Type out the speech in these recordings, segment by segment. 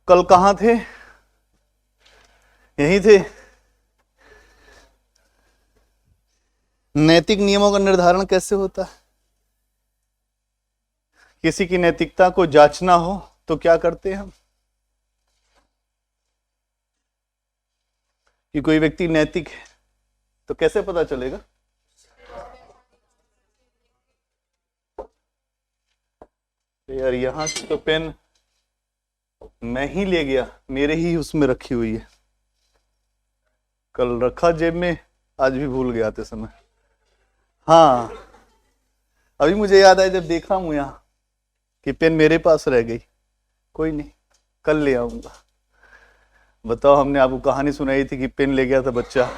कल कहाँ थे? यहीं थे। नैतिक नियमों का निर्धारण कैसे होता है? किसी की नैतिकता को जांचना हो तो क्या करते हैं हम? कि कोई व्यक्ति नैतिक है तो कैसे पता चलेगा? यार यहां से तो पेन मैं ही ले गया, मेरे ही उसमें रखी हुई है। कल रखा जेब में, आज भी भूल गया आते समय। हाँ, अभी मुझे याद आया जब देखा हूं यहां कि पेन मेरे पास रह गई। कोई नहीं, कल ले आऊंगा। बताओ, हमने आपको कहानी सुनाई थी कि पेन ले गया था बच्चा,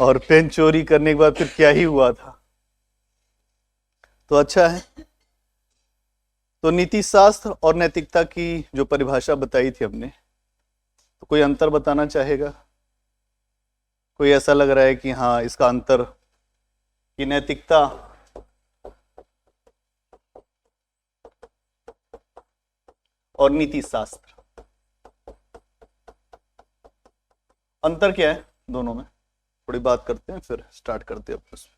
और पेन चोरी करने के बाद फिर क्या ही हुआ था। तो अच्छा है। तो नीति शास्त्र और नैतिकता की जो परिभाषा बताई थी हमने, तो कोई अंतर बताना चाहेगा? कोई ऐसा लग रहा है कि हाँ इसका अंतर, कि नैतिकता और नीति शास्त्र, अंतर क्या है दोनों में? थोड़ी बात करते हैं फिर स्टार्ट करते हैं अपने।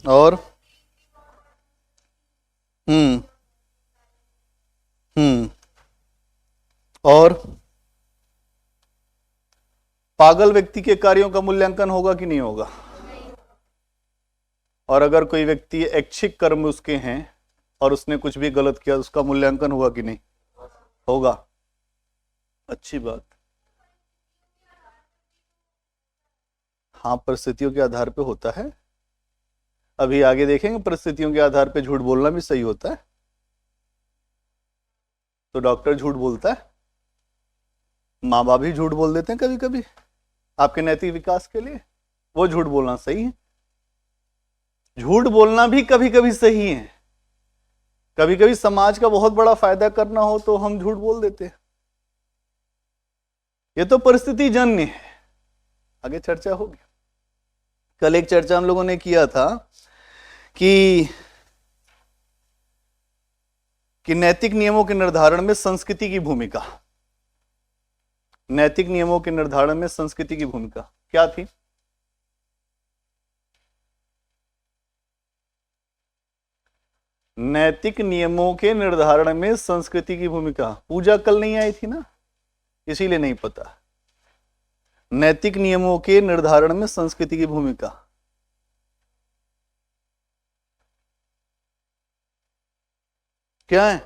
और और पागल व्यक्ति के कार्यों का मूल्यांकन होगा कि नहीं होगा? और अगर कोई व्यक्ति ऐच्छिक कर्म उसके हैं और उसने कुछ भी गलत किया, उसका मूल्यांकन होगा कि नहीं होगा? अच्छी बात। हाँ, परिस्थितियों के आधार पे होता है। अभी आगे देखेंगे परिस्थितियों के आधार पे झूठ बोलना भी सही होता है। तो डॉक्टर झूठ बोलता है, माँ बाप भी झूठ बोल देते हैं कभी कभी आपके नैतिक विकास के लिए। वो झूठ बोलना सही है। झूठ बोलना भी कभी कभी सही है। कभी कभी समाज का बहुत बड़ा फायदा करना हो तो हम झूठ बोल देते हैं। ये तो परिस्थिति जन्य है, आगे चर्चा होगी। कल एक चर्चा हम लोगों ने किया था कि नैतिक नियमों के निर्धारण में संस्कृति की भूमिका। नैतिक नियमों के निर्धारण में संस्कृति की भूमिका क्या थी? नैतिक नियमों के निर्धारण में संस्कृति की भूमिका। पूजा कल नहीं आई थी ना, इसीलिए नहीं पता। नैतिक नियमों के निर्धारण में संस्कृति की भूमिका क्या है?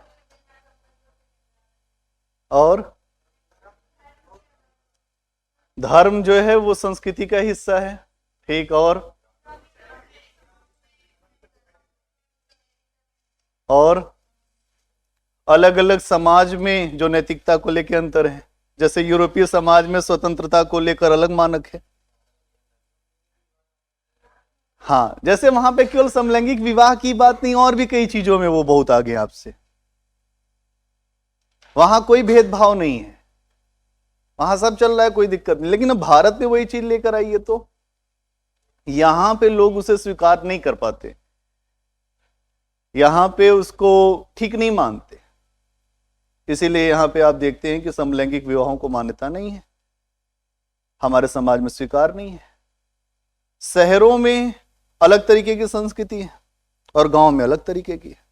और धर्म जो है वो संस्कृति का हिस्सा है, ठीक। और अलग अलग समाज में जो नैतिकता को लेकर अंतर है, जैसे यूरोपीय समाज में स्वतंत्रता को लेकर अलग मानक है। हाँ, जैसे वहां पे केवल समलैंगिक विवाह की बात नहीं, और भी कई चीजों में वो बहुत आगे आपसे। वहां कोई भेदभाव नहीं है, वहां सब चल रहा है, कोई दिक्कत नहीं। लेकिन अब भारत में वही चीज लेकर आई है तो यहां पे लोग उसे स्वीकार नहीं कर पाते, यहां पे उसको ठीक नहीं मानते। इसीलिए यहां पे आप देखते हैं कि समलैंगिक विवाहों को मान्यता नहीं है, हमारे समाज में स्वीकार नहीं है। शहरों में अलग तरीके की संस्कृति है और गांव में अलग तरीके की है।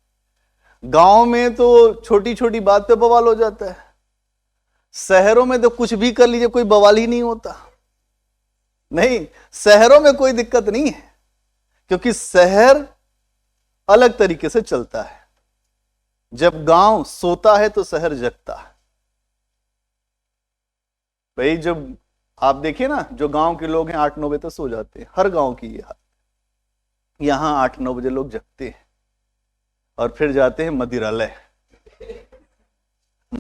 गांव में तो छोटी छोटी बात पे बवाल हो जाता है, शहरों में तो कुछ भी कर लीजिए कोई बवाल ही नहीं होता। नहीं, शहरों में कोई दिक्कत नहीं है, क्योंकि शहर अलग तरीके से चलता है। जब गांव सोता है तो शहर जगता है। भाई जब आप देखिए ना, जो गांव के लोग हैं 8-9 बजे तक सो जाते हैं, हर गांव की ये हाल। यहां 8-9 बजे लोग जगते हैं और फिर जाते हैं मदिरालय,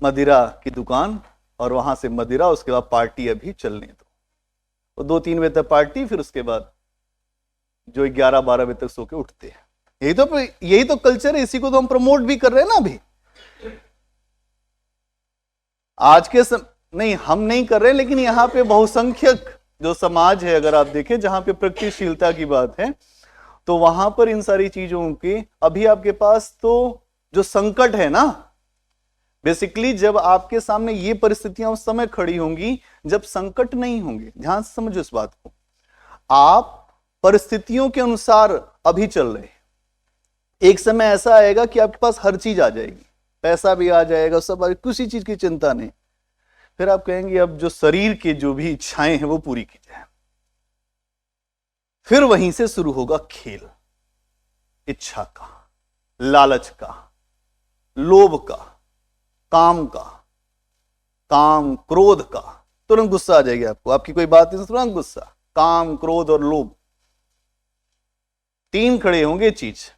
मदिरा की दुकान, और वहां से मदिरा, उसके बाद पार्टी अभी चलने दो। तो 2-3 बजे तक पार्टी, फिर उसके बाद जो 11-12 बजे तक सो के उठते हैं। यही तो कल्चर है, इसी को तो हम प्रमोट भी कर रहे हैं ना अभी। आज के नहीं, हम नहीं कर रहे, लेकिन यहाँ पे बहुसंख्यक जो समाज है, अगर आप देखें, जहां पे प्रगतिशीलता की बात है, तो वहां पर इन सारी चीजों के अभी आपके पास तो जो संकट है ना, बेसिकली जब आपके सामने ये परिस्थितियां उस समय खड़ी होंगी जब संकट नहीं होंगे। ध्यान से समझो इस बात को। आप परिस्थितियों के अनुसार अभी चल रहे, एक समय ऐसा आएगा कि आपके पास हर चीज आ जाएगी, पैसा भी आ जाएगा, सब किसी चीज की चिंता नहीं। फिर आप कहेंगे अब जो शरीर के जो भी इच्छाएं हैं वो पूरी की जाए। फिर वहीं से शुरू होगा खेल, इच्छा का, लालच का, लोभ का, काम का, काम क्रोध का। तुरंत गुस्सा आ जाएगी आपको, आपकी कोई बात नहीं, तुरंत गुस्सा। काम, क्रोध और लोभ, तीन खड़े होंगे चीज।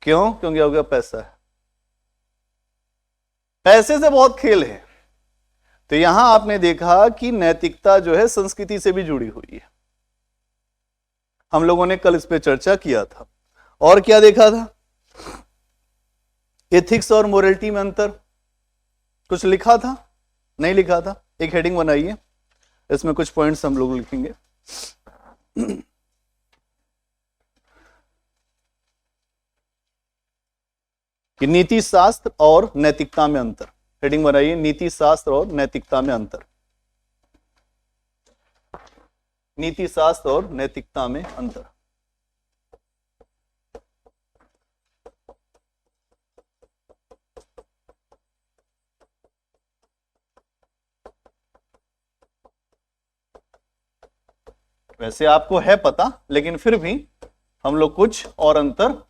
क्यों? क्योंकि हो गया पैसा है, पैसे से बहुत खेल है। तो यहां आपने देखा कि नैतिकता जो है संस्कृति से भी जुड़ी हुई है। हम लोगों ने कल इस पे चर्चा किया था। और क्या देखा था? एथिक्स और मोरलिटी में अंतर कुछ लिखा था? नहीं लिखा था। एक हेडिंग बनाइए, इसमें कुछ पॉइंट्स हम लोग लिखेंगे। कि नीति शास्त्र और नैतिकता में अंतर। हेडिंग बनाइए, नीति शास्त्र और नैतिकता में अंतर। नीति शास्त्र और नैतिकता में अंतर। वैसे आपको है पता, लेकिन फिर भी हम लोग कुछ और अंतर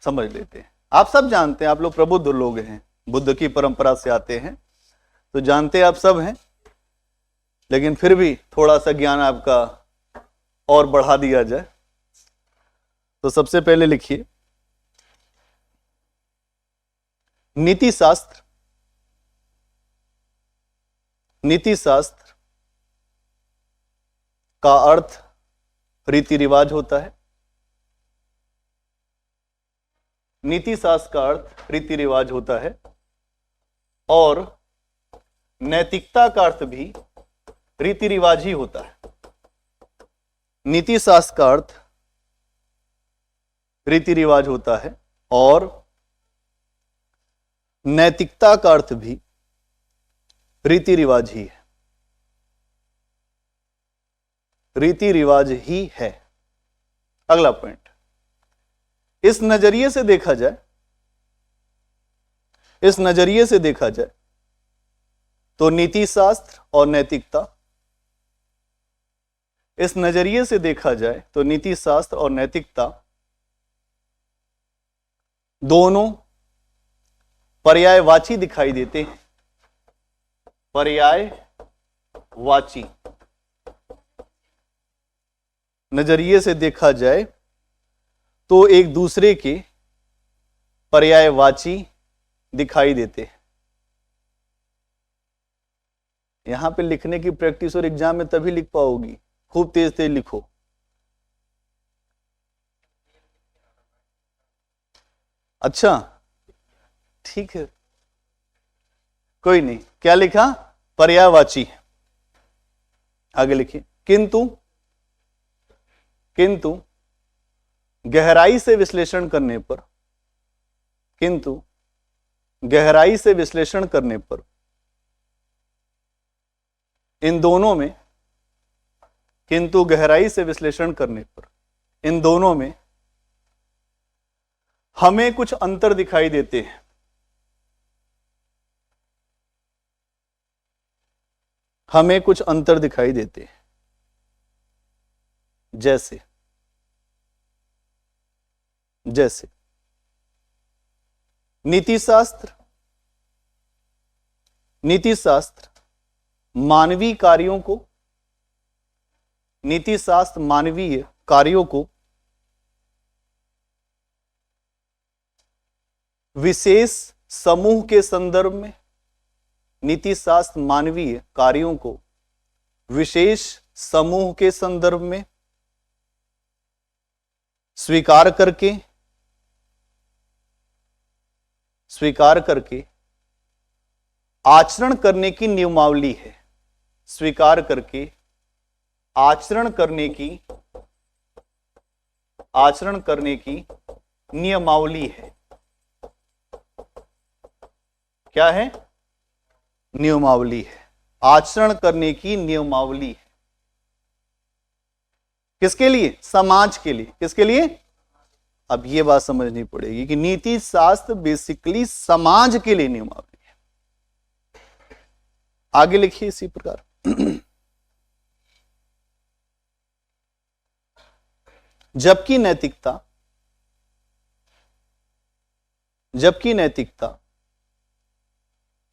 समझ लेते हैं। आप सब जानते हैं, आप लोग प्रबुद्ध लोग हैं, बुद्ध की परंपरा से आते हैं, तो जानते आप सब हैं, लेकिन फिर भी थोड़ा सा ज्ञान आपका और बढ़ा दिया जाए। तो सबसे पहले लिखिए, नीति शास्त्र। नीति शास्त्र का अर्थ रीति रिवाज होता है। नीति शास्त्र का अर्थ रीति रिवाज होता है, और नैतिकता का अर्थ भी रीति रिवाज ही होता है। नीति शास्त्र का अर्थ रीति रिवाज होता है, और नैतिकता का अर्थ भी रीति रिवाज ही है। रीति रिवाज ही है। अगला पॉइंट, इस नजरिए से देखा जाए, इस नजरिए से देखा जाए तो नीति शास्त्र और नैतिकता, इस नजरिए से देखा जाए तो नीति शास्त्र और नैतिकता दोनों पर्यायवाची दिखाई देते हैं। पर्यायवाची नजरिए से देखा जाए तो एक दूसरे के पर्यायवाची दिखाई देते हैं। यहां पे लिखने की प्रैक्टिस और एग्जाम में तभी लिख पाओगी, खूब तेज तेज लिखो। अच्छा ठीक है, कोई नहीं। क्या लिखा? पर्यायवाची। आगे लिखिए, किंतु किंतु गहराई से विश्लेषण करने पर, किंतु गहराई से विश्लेषण करने पर इन दोनों में, किंतु गहराई से विश्लेषण करने पर इन दोनों में हमें कुछ अंतर दिखाई देते हैं। हमें कुछ अंतर दिखाई देते हैं। जैसे जैसे नीति शास्त्र मानवीय कार्यों को, नीति शास्त्र मानवीय कार्यों को विशेष समूह के संदर्भ में, नीति शास्त्र मानवीय कार्यों को विशेष समूह के संदर्भ में स्वीकार करके आचरण करने की नियमावली है। स्वीकार करके आचरण करने की आचरण करने की नियमावली है। क्या है? नियमावली है, आचरण करने की नियमावली है। किसके लिए? समाज के लिए। किसके लिए? अब ये बात समझनी पड़ेगी कि नीति शास्त्र बेसिकली समाज के लिए नियमावली है। आगे लिखिए इसी प्रकार। जबकि नैतिकता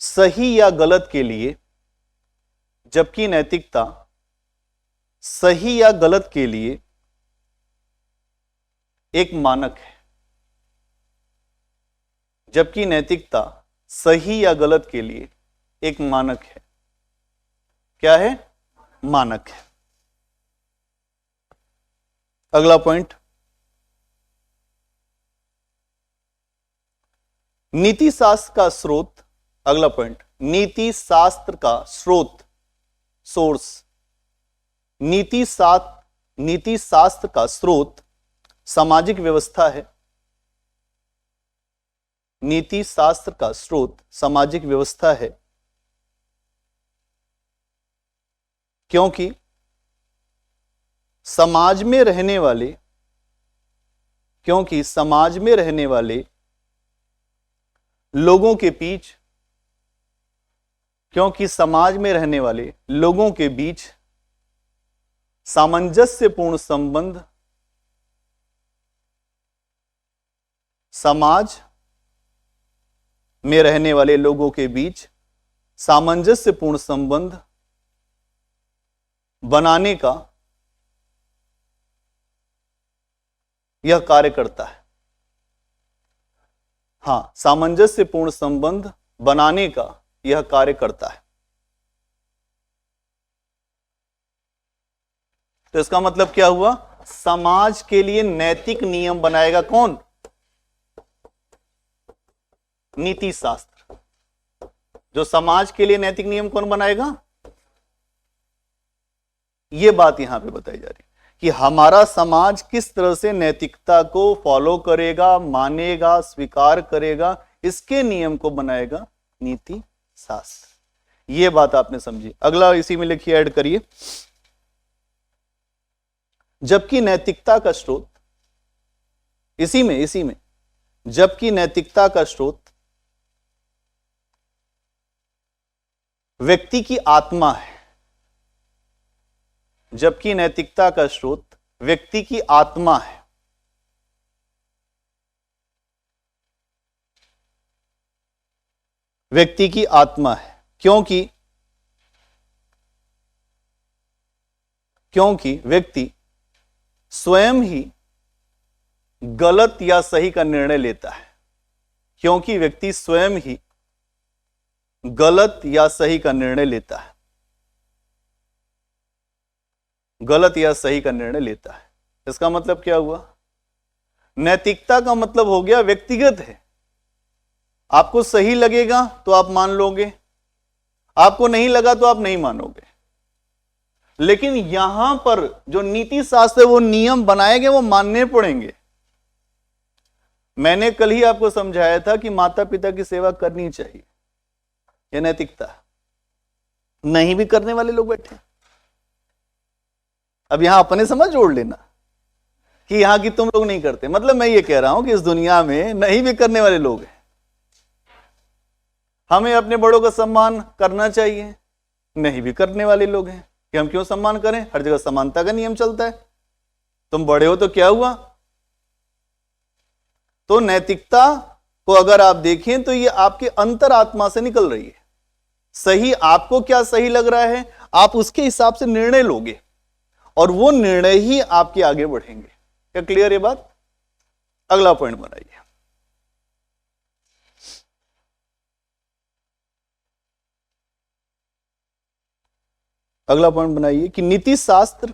सही या गलत के लिए, जबकि नैतिकता सही या गलत के लिए एक मानक है। जबकि नैतिकता सही या गलत के लिए एक मानक है। क्या है? मानक है। अगला पॉइंट, नीति शास्त्र का स्रोत। अगला पॉइंट, नीति शास्त्र का स्रोत, सोर्स। नीति शास्त्र का स्रोत सामाजिक व्यवस्था है। नीति शास्त्र का स्रोत सामाजिक व्यवस्था है, क्योंकि समाज में रहने वाले लोगों के बीच सामंजस्यपूर्ण संबंध, समाज में रहने वाले लोगों के बीच सामंजस्यपूर्ण संबंध बनाने का यह कार्य करता है। हां, सामंजस्यपूर्ण संबंध बनाने का यह कार्य करता है। तो इसका मतलब क्या हुआ? समाज के लिए नैतिक नियम बनाएगा कौन? नीति शास्त्र। जो समाज के लिए नैतिक नियम कौन बनाएगा? यह बात यहां पे बताई जा रही है कि हमारा समाज किस तरह से नैतिकता को फॉलो करेगा, मानेगा, स्वीकार करेगा, इसके नियम को बनाएगा नीति शास्त्र। यह बात आपने समझी। अगला इसी में लिखिए, ऐड करिए। जबकि नैतिकता का स्रोत, इसी में जबकि नैतिकता का स्रोत व्यक्ति की आत्मा है। जबकि नैतिकता का स्रोत व्यक्ति की आत्मा है। व्यक्ति की आत्मा है, क्योंकि व्यक्ति स्वयं ही गलत या सही का निर्णय लेता है। क्योंकि व्यक्ति स्वयं ही गलत या सही का निर्णय लेता है। गलत या सही का निर्णय लेता है। इसका मतलब क्या हुआ? नैतिकता का मतलब हो गया व्यक्तिगत है। आपको सही लगेगा तो आप मान लोगे, आपको नहीं लगा तो आप नहीं मानोगे। लेकिन यहां पर जो नीति शास्त्र वो नियम बनाए गए वो मानने पड़ेंगे। मैंने कल ही आपको समझाया था कि माता पिता की सेवा करनी चाहिए, यह नैतिकता। नहीं भी करने वाले लोग बैठे। अब यहां अपने समझ जोड़ लेना कि यहां की तुम लोग नहीं करते, मतलब मैं ये कह रहा हूं कि इस दुनिया में नहीं भी करने वाले लोग हैं। हमें अपने बड़ों का सम्मान करना चाहिए, नहीं भी करने वाले लोग हैं कि हम क्यों सम्मान करें। हर जगह समानता का नियम चलता है। तुम बड़े हो तो क्या हुआ? तो नैतिकता को अगर आप देखें तो ये आपके अंतरात्मा से निकल रही है। सही, आपको क्या सही लग रहा है, आप उसके हिसाब से निर्णय लोगे और वो निर्णय ही आपके आगे बढ़ेंगे। क्या क्लियर है बात? अगला पॉइंट बनाइए। अगला पॉइंट बनाइए कि नीति शास्त्र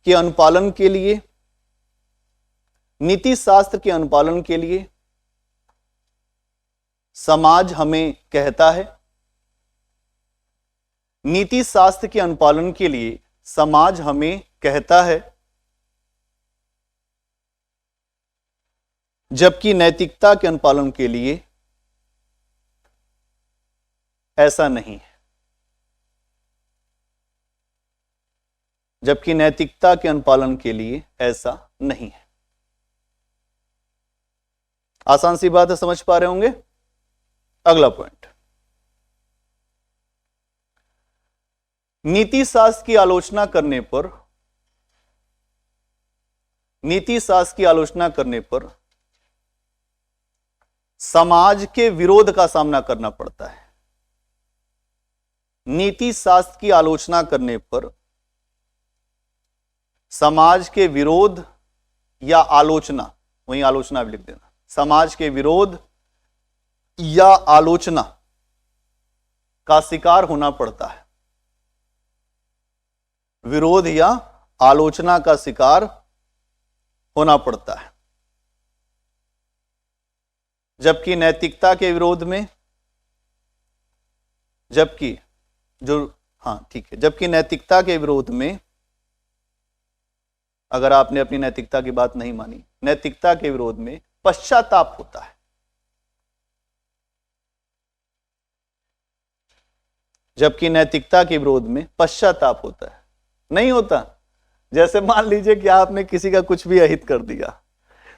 के अनुपालन के लिए समाज हमें कहता है। नीति शास्त्र के अनुपालन के लिए समाज हमें कहता है जबकि नैतिकता के अनुपालन के लिए ऐसा नहीं है। जबकि नैतिकता के अनुपालन के लिए ऐसा नहीं है। आसान सी बात है, समझ पा रहे होंगे। अगला पॉइंट, नीति शास्त्र की आलोचना करने पर, नीति शास्त्र की आलोचना करने पर समाज के विरोध का सामना करना पड़ता है। नीति शास्त्र की आलोचना करने पर समाज के विरोध या आलोचना, वहीं आलोचना भी लिख देना, समाज के विरोध या आलोचना का शिकार होना पड़ता है। विरोध या आलोचना का शिकार होना पड़ता है। जबकि नैतिकता के विरोध में, जबकि ठीक है, जबकि नैतिकता के विरोध में, अगर आपने अपनी नैतिकता की बात नहीं मानी, नैतिकता के विरोध में पश्चाताप होता है। जबकि नैतिकता के विरोध में पश्चाताप होता है। नहीं होता? जैसे मान लीजिए कि आपने किसी का कुछ भी अहित कर दिया।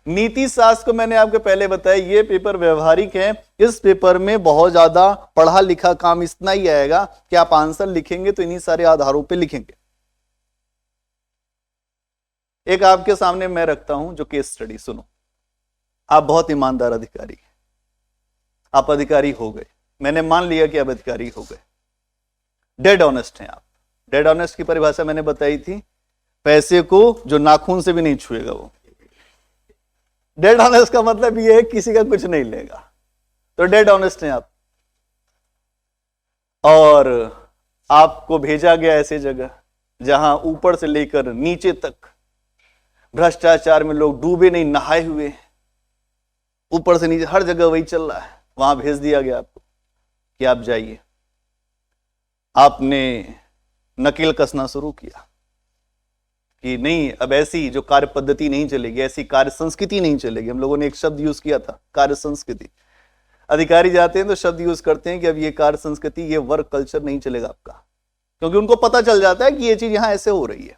नीति शास्त्र को मैंने आपको पहले बताया, ये पेपर व्यवहारिक है। इस पेपर में बहुत ज्यादा पढ़ा लिखा काम इतना ही आएगा कि आप आंसर लिखेंगे तो इन्हीं सारे आधारों पे लिखेंगे। एक आपके सामने मैं रखता हूं जो केस स्टडी, सुनो। आप बहुत ईमानदार अधिकारी हैं, आप अधिकारी हो गए, मैंने मान लिया कि आप अधिकारी हो गए, डेड ऑनेस्ट हैं आप। डेड ऑनेस्ट की परिभाषा मैंने बताई थी, पैसे को जो नाखून से भी नहीं छुएगा वो। डेड ऑनेस्ट का मतलब ये है किसी का कुछ नहीं लेगा, तो डेड ऑनेस्ट हैं आप। और आपको भेजा गया ऐसी जगह जहां ऊपर से लेकर नीचे तक भ्रष्टाचार में लोग डूबे नहीं, नहाए हुए, ऊपर से नीचे हर जगह वही चल रहा है। वहां भेज दिया गया आपको कि आप जाइए। आपने नकेल कसना शुरू किया कि नहीं, अब ऐसी जो कार्य पद्धति नहीं चलेगी, ऐसी कार्य संस्कृति नहीं चलेगी। हम लोगों ने एक शब्द यूज किया था, कार्य संस्कृति। अधिकारी जाते हैं तो शब्द यूज करते हैं कि अब ये कार्य संस्कृति, ये वर्क कल्चर नहीं चलेगा आपका, क्योंकि उनको पता चल जाता है कि ये चीज यहां ऐसे हो रही है।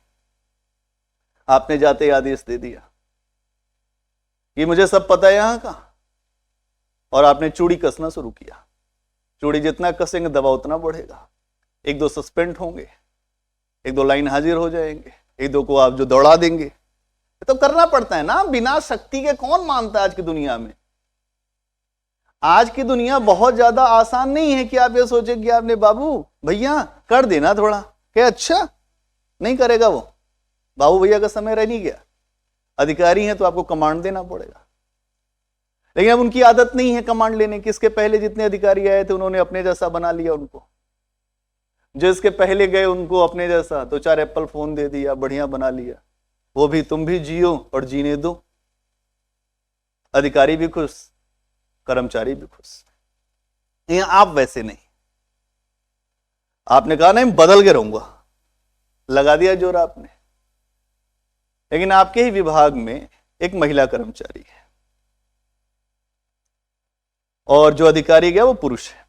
आपने जाते ही आदेश दे दिया कि मुझे सब पता है यहां का, और आपने चूड़ी कसना शुरू किया। चूड़ी जितना कसेंगे दबाव उतना बढ़ेगा। एक दो सस्पेंड होंगे, एक दो लाइन हाजिर हो जाएंगे, एक दो को आप जो दौड़ा देंगे। तो करना पड़ता है ना, बिना शक्ति के कौन मानता है आज की दुनिया में। आज की दुनिया बहुत ज्यादा आसान नहीं है कि आप ये सोचे कि आपने बाबू भैया कर देना थोड़ा, क्या अच्छा नहीं करेगा वो। बाबू भैया का समय रह नहीं गया। अधिकारी हैं तो आपको कमांड देना पड़ेगा, लेकिन अब उनकी आदत नहीं है कमांड लेने की। इसके पहले जितने अधिकारी आए थे उन्होंने अपने जैसा बना लिया उनको। जो इसके पहले गए उनको अपने जैसा 2-4 एप्पल फोन दे दिया, बढ़िया बना लिया। वो भी तुम भी जियो और जीने दो। अधिकारी भी खुश, कर्मचारी भी खुश। आप वैसे नहीं। आपने कहा नहीं बदल के रहूंगा, लगा दिया जोर आपने। लेकिन आपके ही विभाग में एक महिला कर्मचारी है और जो अधिकारी गया वो पुरुष है,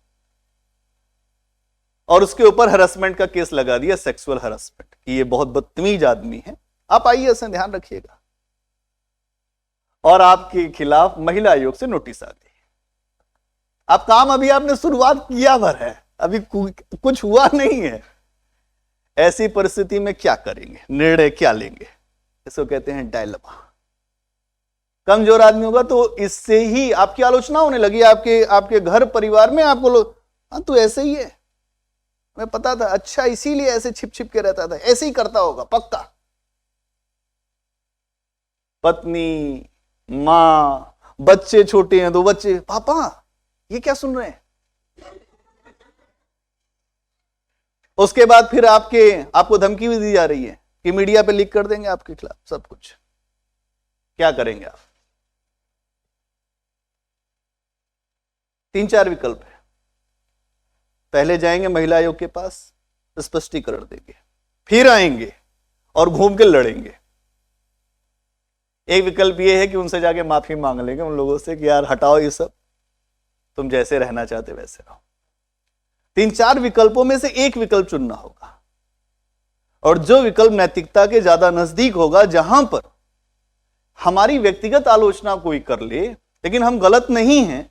और उसके ऊपर हरासमेंट का केस लगा दिया, सेक्सुअल हरासमेंट, कि ये बहुत बदतमीज आदमी है। आप आइए, ऐसे ध्यान रखिएगा। और आपके खिलाफ महिला आयोग से नोटिस आ गई। आप काम अभी आपने शुरुआत किया भर है, अभी कुछ हुआ नहीं है। ऐसी परिस्थिति में क्या करेंगे, निर्णय क्या लेंगे, इसको कहते हैं डायलेमा। कमजोर आदमी होगा तो इससे ही आपकी आलोचना होने लगी। आपके घर परिवार में आपको लोग, हाँ तू ऐसे ही है, मैं पता था, अच्छा इसीलिए ऐसे छिप छिप के रहता था, ऐसे ही करता होगा पक्का। पत्नी, माँ, बच्चे छोटे हैं तो बच्चे, पापा ये क्या सुन रहे हैं। उसके बाद फिर आपको धमकी भी दी जा रही है कि मीडिया पे लीक कर देंगे आपके खिलाफ सब कुछ। क्या करेंगे आप? 3-4 विकल्प है। पहले जाएंगे महिला आयोग के पास, स्पष्टीकरण देंगे, फिर आएंगे और घूम के लड़ेंगे, एक विकल्प ये है कि उनसे जाके माफी मांग लेंगे उन लोगों से कि यार हटाओ ये सब, तुम जैसे रहना चाहते वैसे रहो। 3-4 विकल्पों में से एक विकल्प चुनना होगा, और जो विकल्प नैतिकता के ज्यादा नजदीक होगा, जहां पर हमारी व्यक्तिगत आलोचना कोई कर ले लेकिन हम गलत नहीं हैं,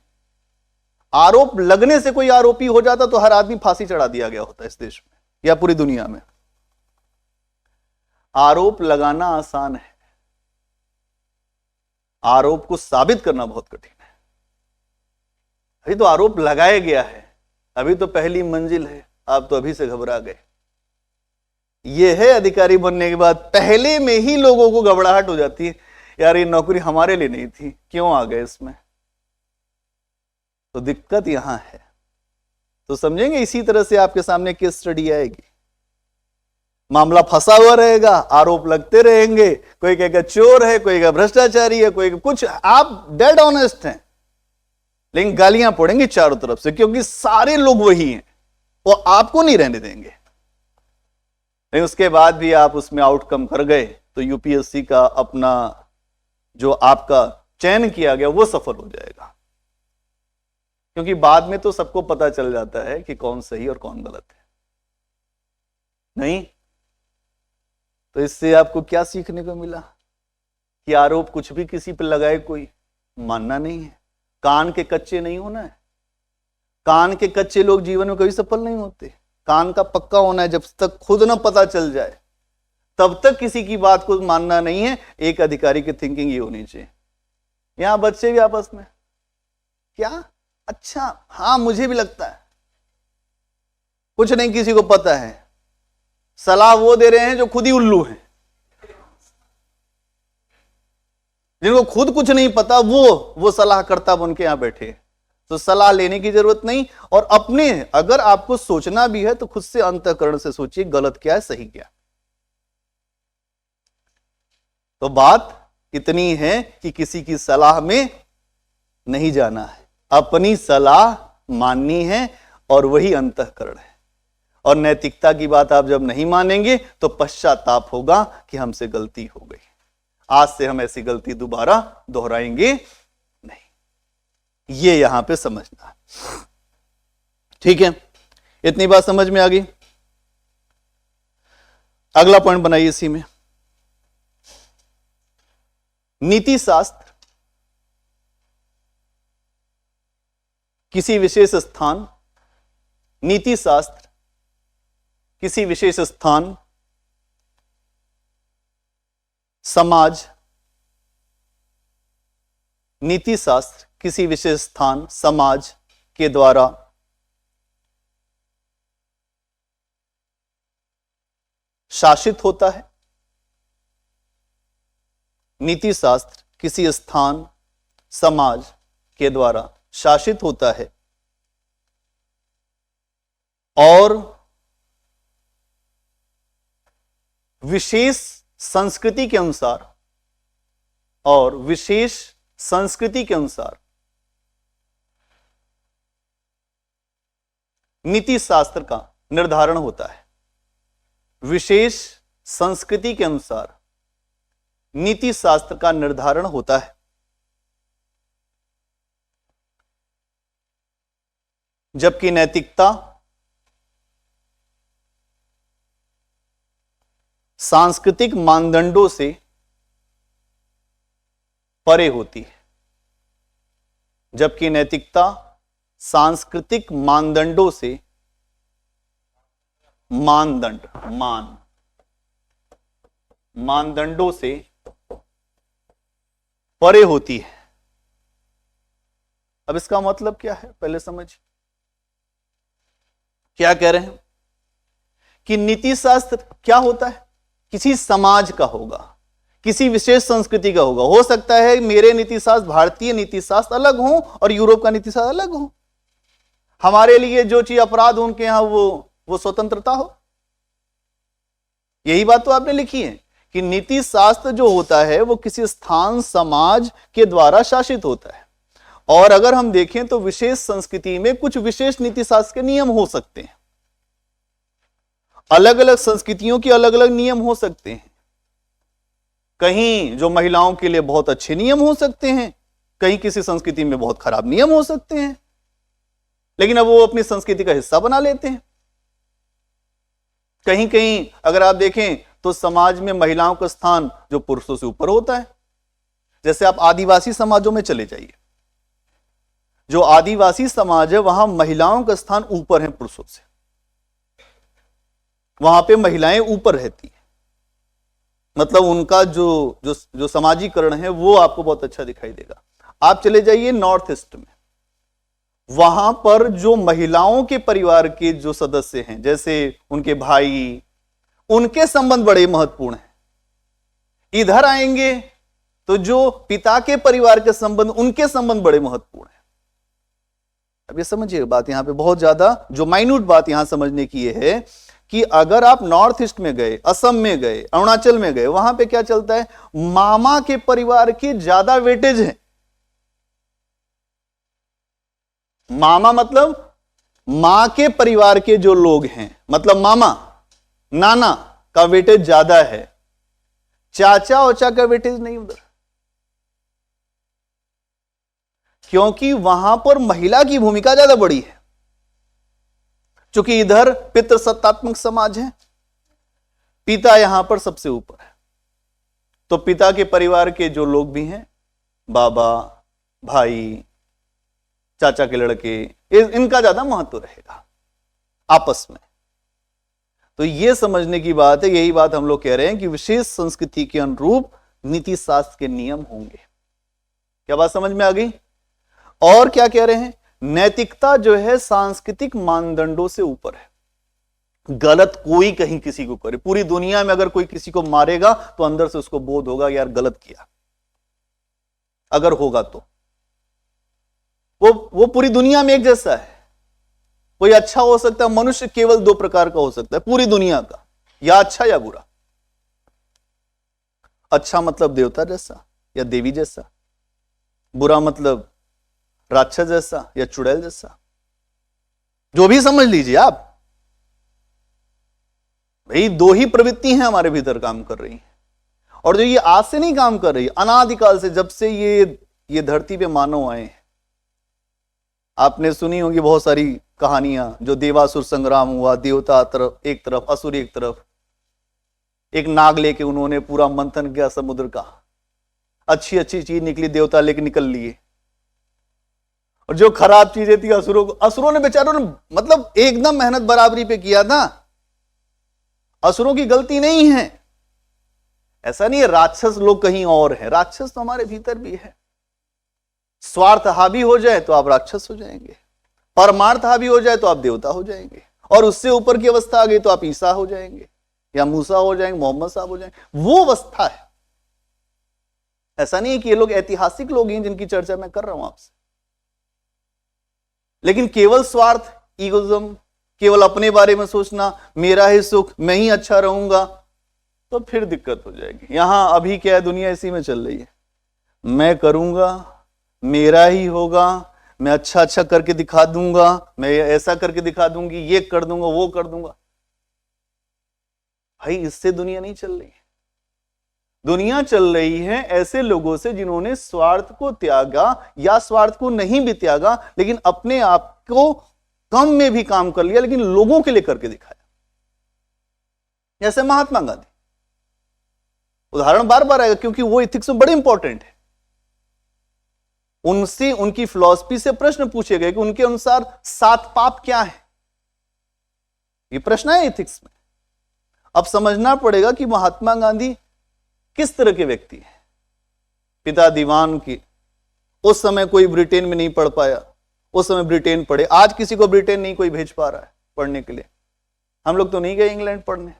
आरोप लगने से कोई आरोपी हो जाता तो हर आदमी फांसी चढ़ा दिया गया होता इस देश में या पूरी दुनिया में। आरोप लगाना आसान है, आरोप को साबित करना बहुत कठिन है। अभी तो आरोप लगाया गया है, अभी तो पहली मंजिल है, आप तो अभी से घबरा गए। यह है अधिकारी बनने के बाद पहले में ही लोगों को घबराहट हो जाती है, यार ये नौकरी हमारे लिए नहीं थी, क्यों आ गए इसमें। तो दिक्कत यहां है। तो समझेंगे, इसी तरह से आपके सामने केस स्टडी आएगी, मामला फंसा हुआ रहेगा, आरोप लगते रहेंगे, कोई कहेगा चोर है, कोई कहेगा भ्रष्टाचारी है, कोई कुछ, आप डेड ऑनेस्ट हैं, लेकिन गालियां पड़ेंगी चारों तरफ से, क्योंकि सारे लोग वही हैं, वो आपको नहीं रहने देंगे। लेकिन उसके बाद भी आप उसमें आउटकम कर गए तो यूपीएससी का अपना जो आपका चयन किया गया वो सफल हो जाएगा, क्योंकि बाद में तो सबको पता चल जाता है कि कौन सही और कौन गलत है। नहीं तो इससे आपको क्या सीखने को मिला कि आरोप कुछ भी किसी पर लगाए कोई मानना नहीं है, कान के कच्चे नहीं होना है। कान के कच्चे लोग जीवन में कभी सफल नहीं होते। कान का पक्का होना है, जब तक खुद ना पता चल जाए तब तक किसी की बात को मानना नहीं है। एक अधिकारी की थिंकिंग ये होनी चाहिए। यहां बच्चे भी आपस में क्या, अच्छा हाँ मुझे भी लगता है, कुछ नहीं किसी को पता है, सलाह वो दे रहे हैं जो खुद ही उल्लू हैं, जिनको खुद कुछ नहीं पता वो सलाहकर्ता बन के यहां बैठे। तो सलाह लेने की जरूरत नहीं, और अपने अगर आपको सोचना भी है तो खुद से अंतःकरण से सोचिए गलत क्या है सही क्या। तो बात इतनी है कि किसी की सलाह में नहीं जाना है, अपनी सलाह माननी है, और वही अंतःकरण है। और नैतिकता की बात आप जब नहीं मानेंगे तो पश्चाताप होगा कि हमसे गलती हो गई, आज से हम ऐसी गलती दोबारा दोहराएंगे नहीं। ये यहां पे समझना, ठीक है। इतनी बात समझ में आ गई। अगला पॉइंट बनाइए इसी में, नीति शास्त्र किसी विशेष स्थान, नीति शास्त्र किसी विशेष स्थान, समाज, नीति शास्त्र किसी विशेष स्थान समाज के द्वारा शासित होता है। नीति शास्त्र किसी स्थान समाज के द्वारा शासित होता है और विशेष संस्कृति के अनुसार, और विशेष संस्कृति के अनुसार नीति शास्त्र का निर्धारण होता है। विशेष संस्कृति के अनुसार नीति शास्त्र का निर्धारण होता है। जबकि नैतिकता सांस्कृतिक मानदंडों से परे होती है। जबकि नैतिकता सांस्कृतिक मानदंडों से, मानदंडों से परे होती है। अब इसका मतलब क्या है पहले समझ। क्या कह रहे हैं कि नीति शास्त्र क्या होता है, किसी समाज का होगा, किसी विशेष संस्कृति का होगा। हो सकता है मेरे नीति शास्त्र, भारतीय नीति शास्त्र अलग हो और यूरोप का नीति शास्त्र अलग हो। हमारे लिए जो चीज अपराध हो उनके यहां वो स्वतंत्रता हो। यही बात तो आपने लिखी है कि नीति शास्त्र जो होता है वो किसी स्थान समाज के द्वारा शासित होता है। और अगर हम देखें तो विशेष संस्कृति में कुछ विशेष नीति शास्त्र के नियम हो सकते हैं। अलग अलग संस्कृतियों के अलग अलग नियम हो सकते हैं। कहीं जो महिलाओं के लिए बहुत अच्छे नियम हो सकते हैं, कहीं किसी संस्कृति में बहुत खराब नियम हो सकते हैं, लेकिन अब वो अपनी संस्कृति का हिस्सा बना लेते हैं। कहीं कहीं अगर आप देखें तो समाज में महिलाओं का स्थान जो पुरुषों से ऊपर होता है। जैसे आप आदिवासी समाजों में चले जाइए, जो आदिवासी समाज है वहां महिलाओं का स्थान ऊपर है पुरुषों से, वहां पे महिलाएं ऊपर रहती है। मतलब उनका जो समाजीकरण है वो आपको बहुत अच्छा दिखाई देगा। आप चले जाइए नॉर्थ ईस्ट में, वहां पर जो महिलाओं के परिवार के जो सदस्य हैं, जैसे उनके भाई, उनके संबंध बड़े महत्वपूर्ण हैं। इधर आएंगे तो जो पिता के परिवार के संबंध, उनके संबंध बड़े महत्वपूर्ण हैं। अब ये समझिए बात, यहां पे बहुत ज्यादा जो माइन्यूट बात यहां समझने की ये है कि अगर आप नॉर्थ ईस्ट में गए, असम में गए, अरुणाचल में गए, वहां पे क्या चलता है, मामा के परिवार की ज्यादा वेटेज है। मामा मतलब मां के परिवार के जो लोग हैं, मतलब मामा नाना का वेटेज ज्यादा है, चाचा ओचा का वेटेज नहीं उधर, क्योंकि वहां पर महिला की भूमिका ज्यादा बड़ी है। क्योंकि इधर पितृसत्तात्मक समाज है, पिता यहां पर सबसे ऊपर है, तो पिता के परिवार के जो लोग भी हैं, बाबा, भाई, चाचा के लड़के, इनका ज्यादा महत्व रहेगा आपस में। तो यह समझने की बात है, यही बात हम लोग कह रहे हैं कि विशेष संस्कृति के अनुरूप नीति शास्त्र के नियम होंगे। क्या बात समझ में आ गई? और क्या कह रहे हैं, नैतिकता जो है सांस्कृतिक मानदंडों से ऊपर है। गलत कोई कहीं किसी को करे, पूरी दुनिया में अगर कोई किसी को मारेगा तो अंदर से उसको बोध होगा यार गलत किया, अगर होगा तो वो पूरी दुनिया में एक जैसा है। कोई अच्छा हो सकता है, मनुष्य केवल दो प्रकार का हो सकता है पूरी दुनिया का, या अच्छा या बुरा। अच्छा मतलब देवता जैसा या देवी जैसा, बुरा मतलब राक्षस जैसा या चुड़ैल जैसा, जो भी समझ लीजिए आप। भाई दो ही प्रवृत्ति हैं हमारे भीतर काम कर रही हैं, और जो ये आज से नहीं काम कर रही, अनादिकाल से, जब से ये धरती पे मानव आए हैं। आपने सुनी होगी बहुत सारी कहानियां, जो देवासुर संग्राम हुआ, देवता तरफ एक तरफ, असुर एक तरफ, एक नाग लेके उन्होंने पूरा मंथन किया समुद्र का, अच्छी अच्छी चीज निकली, देवता लेके निकल लिए, और जो खराब चीजें थी असुरों ने बेचारों ने मतलब एकदम मेहनत बराबरी पे किया था। असुरों की गलती नहीं है, ऐसा नहीं है राक्षस लोग कहीं और हैं, राक्षस तो हमारे भीतर भी है। स्वार्थ हावी हो जाए तो आप राक्षस हो जाएंगे, परमार्थ हावी हो जाए तो आप देवता हो जाएंगे, और उससे ऊपर की अवस्था आ गई तो आप ईसा हो जाएंगे, या मूसा हो जाएंगे, मोहम्मद साहब हो जाएंगे। वो अवस्था है। ऐसा नहीं है कि ये लोग ऐतिहासिक लोग हैं जिनकी चर्चा मैं कर रहा हूं आपसे, लेकिन केवल स्वार्थ, ईगोइज्म, केवल अपने बारे में सोचना, मेरा ही सुख, मैं ही अच्छा रहूंगा, तो फिर दिक्कत हो जाएगी। यहां अभी क्या है, दुनिया इसी में चल रही है, मैं करूंगा, मेरा ही होगा, मैं अच्छा अच्छा करके दिखा दूंगा, मैं ऐसा करके दिखा दूंगी, ये कर दूंगा, वो कर दूंगा। भाई इससे दुनिया नहीं चल रही है। दुनिया चल रही है ऐसे लोगों से जिन्होंने स्वार्थ को त्यागा, या स्वार्थ को नहीं भी त्यागा, लेकिन अपने आप को कम में भी काम कर लिया, लेकिन लोगों के लिए करके दिखाया। जैसे महात्मा गांधी, उदाहरण बार बार आएगा क्योंकि वो इथिक्स में बड़े इंपॉर्टेंट है। उनसे, उनकी फिलॉसफी से प्रश्न पूछे गए कि उनके अनुसार 7 पाप क्या है, ये प्रश्न है इथिक्स में। अब समझना पड़ेगा कि महात्मा गांधी किस तरह के व्यक्ति हैं। पिता दीवान की, उस समय कोई ब्रिटेन में नहीं पढ़ पाया, उस समय ब्रिटेन पढ़े। आज किसी को ब्रिटेन नहीं कोई भेज पा रहा है पढ़ने के लिए, हम लोग तो नहीं गए इंग्लैंड पढ़ने।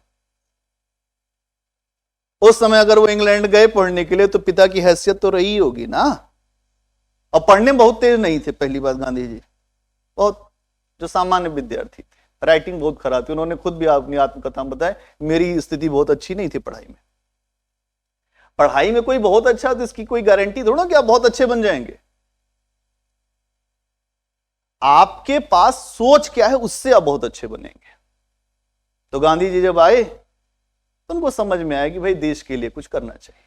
उस समय अगर वो इंग्लैंड गए पढ़ने के लिए तो पिता की हैसियत तो रही होगी ना। और पढ़ने में बहुत तेज नहीं थे, पहली बात गांधी जी, बहुत जो सामान्य विद्यार्थी थे, राइटिंग बहुत खराब थी। उन्होंने खुद भी अपनी आत्मकथा में बताया, मेरी स्थिति बहुत अच्छी नहीं थी पढ़ाई में। पढ़ाई में कोई बहुत अच्छा तो इसकी कोई गारंटी थोड़ा कि आप बहुत अच्छे बन जाएंगे। आपके पास सोच क्या है, उससे आप बहुत अच्छे बनेंगे। तो गांधी जी जब आए तो उनको समझ में आया कि भाई देश के लिए कुछ करना चाहिए।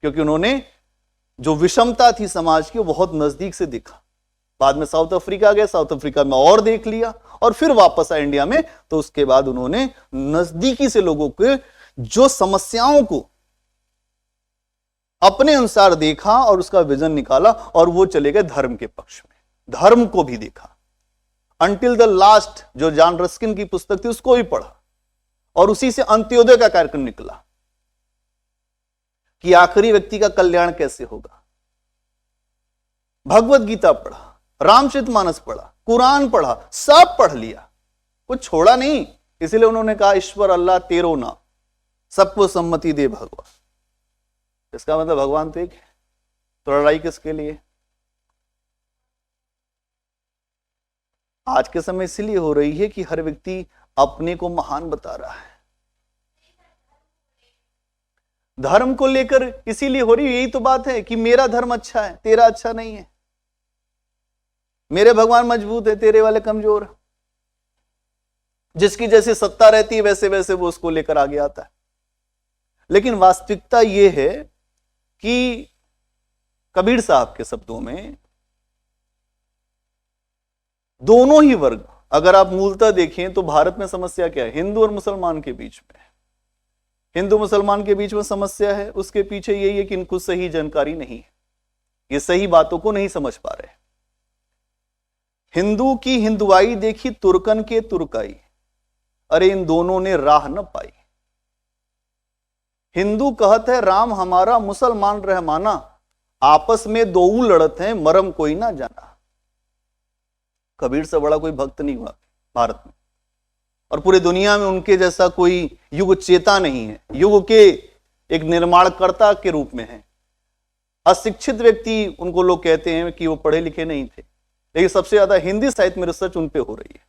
क्योंकि उन्होंने जो विषमता थी समाज की वो बहुत नजदीक से देखा। बाद में साउथ अफ्रीका गए, साउथ अफ्रीका में और देख लिया, और फिर वापस आए इंडिया में। तो उसके बाद उन्होंने नजदीकी से लोगों के जो समस्याओं को अपने अनुसार देखा और उसका विजन निकाला, और वो चले गए धर्म के पक्ष में। धर्म को भी देखा, अंटिल द लास्ट जो जॉन रस्किन की पुस्तक थी उसको भी पढ़ा, और उसी से अंत्योदय का कार्यक्रम निकला कि आखिरी व्यक्ति का कल्याण कैसे होगा। भगवत गीता पढ़ा, रामचरितमानस पढ़ा, कुरान पढ़ा, सब पढ़ लिया, कुछ छोड़ा नहीं। इसलिए उन्होंने कहा ईश्वर अल्लाह तेरो ना, सबको सम्मति दे भगवान। इसका मतलब भगवान तो एक है, तो लड़ाई किसके लिए? आज के समय इसलिए हो रही है कि हर व्यक्ति अपने को महान बता रहा है। धर्म को लेकर इसीलिए हो रही, यही तो बात है कि मेरा धर्म अच्छा है, तेरा अच्छा नहीं है, मेरे भगवान मजबूत है, तेरे वाले कमजोर। जिसकी जैसी सत्ता रहती है वैसे वैसे वो उसको लेकर आगे आता है। लेकिन वास्तविकता यह है कि कबीर साहब के शब्दों में दोनों ही वर्ग, अगर आप मूलतः देखें तो भारत में समस्या क्या है? हिंदू और मुसलमान के बीच में, हिंदू मुसलमान के बीच में समस्या है। उसके पीछे यही है कि इनको सही जानकारी नहीं है, ये सही बातों को नहीं समझ पा रहे। हिंदू की हिंदुआई देखी, तुर्कन के तुर्काई, अरे इन दोनों ने राह न पाई। हिंदू कहत है राम हमारा, मुसलमान रहमाना, आपस में दो लड़त हैं, मरम कोई ना जाना। कबीर से बड़ा कोई भक्त नहीं हुआ भारत में, और पूरी दुनिया में उनके जैसा कोई युग चेता नहीं है। युग के एक निर्माणकर्ता के रूप में है। अशिक्षित व्यक्ति उनको लोग कहते हैं कि वो पढ़े लिखे नहीं थे, लेकिन सबसे ज्यादा हिंदी साहित्य में रिसर्च उन पे हो रही है।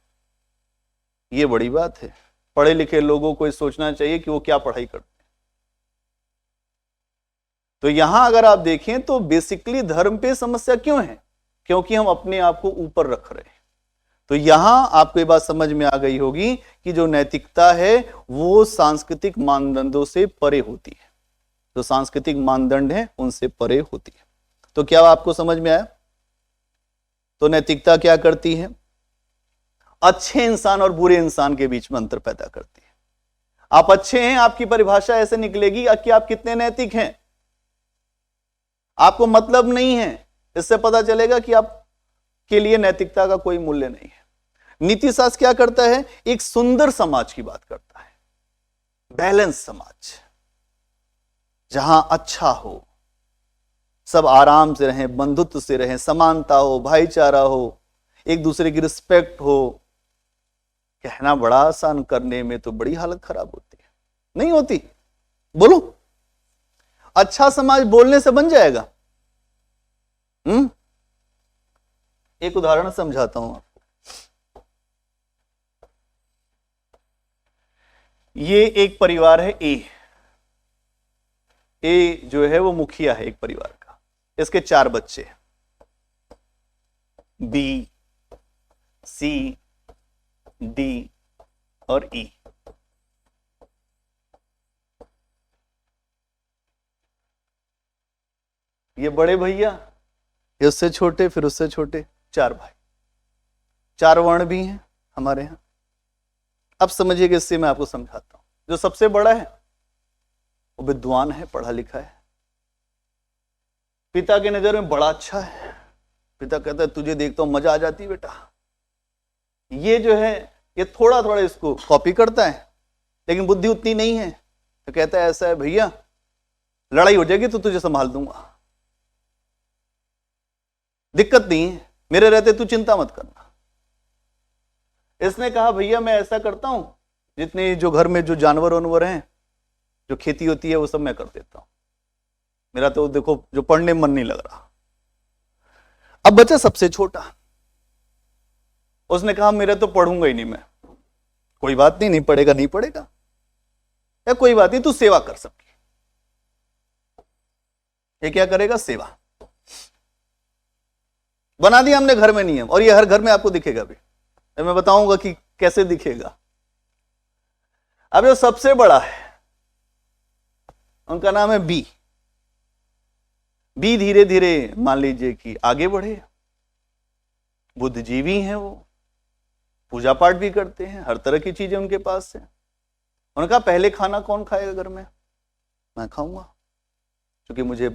ये बड़ी बात है। पढ़े लिखे लोगों को सोचना चाहिए कि वो क्या पढ़ाई करते हैं। तो यहां अगर आप देखें तो बेसिकली धर्म पे समस्या क्यों है? क्योंकि हम अपने आप को ऊपर रख रहे हैं। तो यहां आपको ये बात समझ में आ गई होगी कि जो नैतिकता है वो सांस्कृतिक मानदंडों से परे होती है। जो सांस्कृतिक मानदंड है उनसे परे होती है। तो क्या आपको समझ में आया? तो नैतिकता क्या करती है? अच्छे इंसान और बुरे इंसान के बीच में अंतर पैदा करती है। आप अच्छे हैं, आपकी परिभाषा ऐसे निकलेगी कि आप कितने नैतिक हैं। आपको मतलब नहीं है, इससे पता चलेगा कि आप के लिए नैतिकता का कोई मूल्य नहीं है। नीति शास्त्र क्या करता है? एक सुंदर समाज की बात करता है, बैलेंस समाज, जहां अच्छा हो, सब आराम से रहें, बंधुत्व से रहें, समानता हो, भाईचारा हो, एक दूसरे की रिस्पेक्ट हो। कहना बड़ा आसान, करने में तो बड़ी हालत खराब होती है। नहीं होती? बोलो, अच्छा समाज बोलने से बन जाएगा? एक उदाहरण समझाता हूं आपको। ये एक परिवार है, ए जो है वो मुखिया है एक परिवार का। इसके 4 बच्चे, बी, सी, डी और ई। ये बड़े भैया, ये उससे छोटे, फिर उससे छोटे, 4 भाई। 4 वर्ण भी हैं हमारे यहां। अब समझिए कि इससे मैं आपको समझाता हूं। जो सबसे बड़ा है वो विद्वान है, पढ़ा लिखा है, पिता की नजर में बड़ा अच्छा है। पिता कहता है तुझे देखता हूं मजा आ जाती है बेटा। ये जो है ये थोड़ा थोड़ा इसको कॉपी करता है, लेकिन बुद्धि उतनी नहीं है। तो कहता है ऐसा है भैया, लड़ाई हो जाएगी तो तुझे संभाल दूंगा, दिक्कत नहीं है, मेरे रहते तू चिंता मत करना। इसने कहा भैया मैं ऐसा करता हूं, जितने जो घर में जो जानवर वानवर हैं, जो खेती होती है वो सब मैं कर देता हूं। मेरा तो देखो जो पढ़ने में मन नहीं लग रहा। अब बचा सबसे छोटा, उसने कहा मेरा तो पढ़ूंगा ही नहीं मैं। कोई बात नहीं, नहीं पढ़ेगा नहीं पढ़ेगा, या कोई बात नहीं, तू सेवा कर सबकी। ये क्या करेगा? सेवा। बना दिया हमने घर में नियम, और ये हर घर में आपको दिखेगा भी। मैं बताऊंगा कि कैसे दिखेगा। अब जो सबसे बड़ा है उनका नाम है बी। भी धीरे धीरे मान लीजिए कि आगे बढ़े। बुद्धिजीवी हैं, वो पूजा पाठ भी करते हैं, हर तरह की चीजें उनके पास है। उन्होंने कहा पहले खाना कौन खाएगा घर में? मैं खाऊंगा, क्योंकि मुझे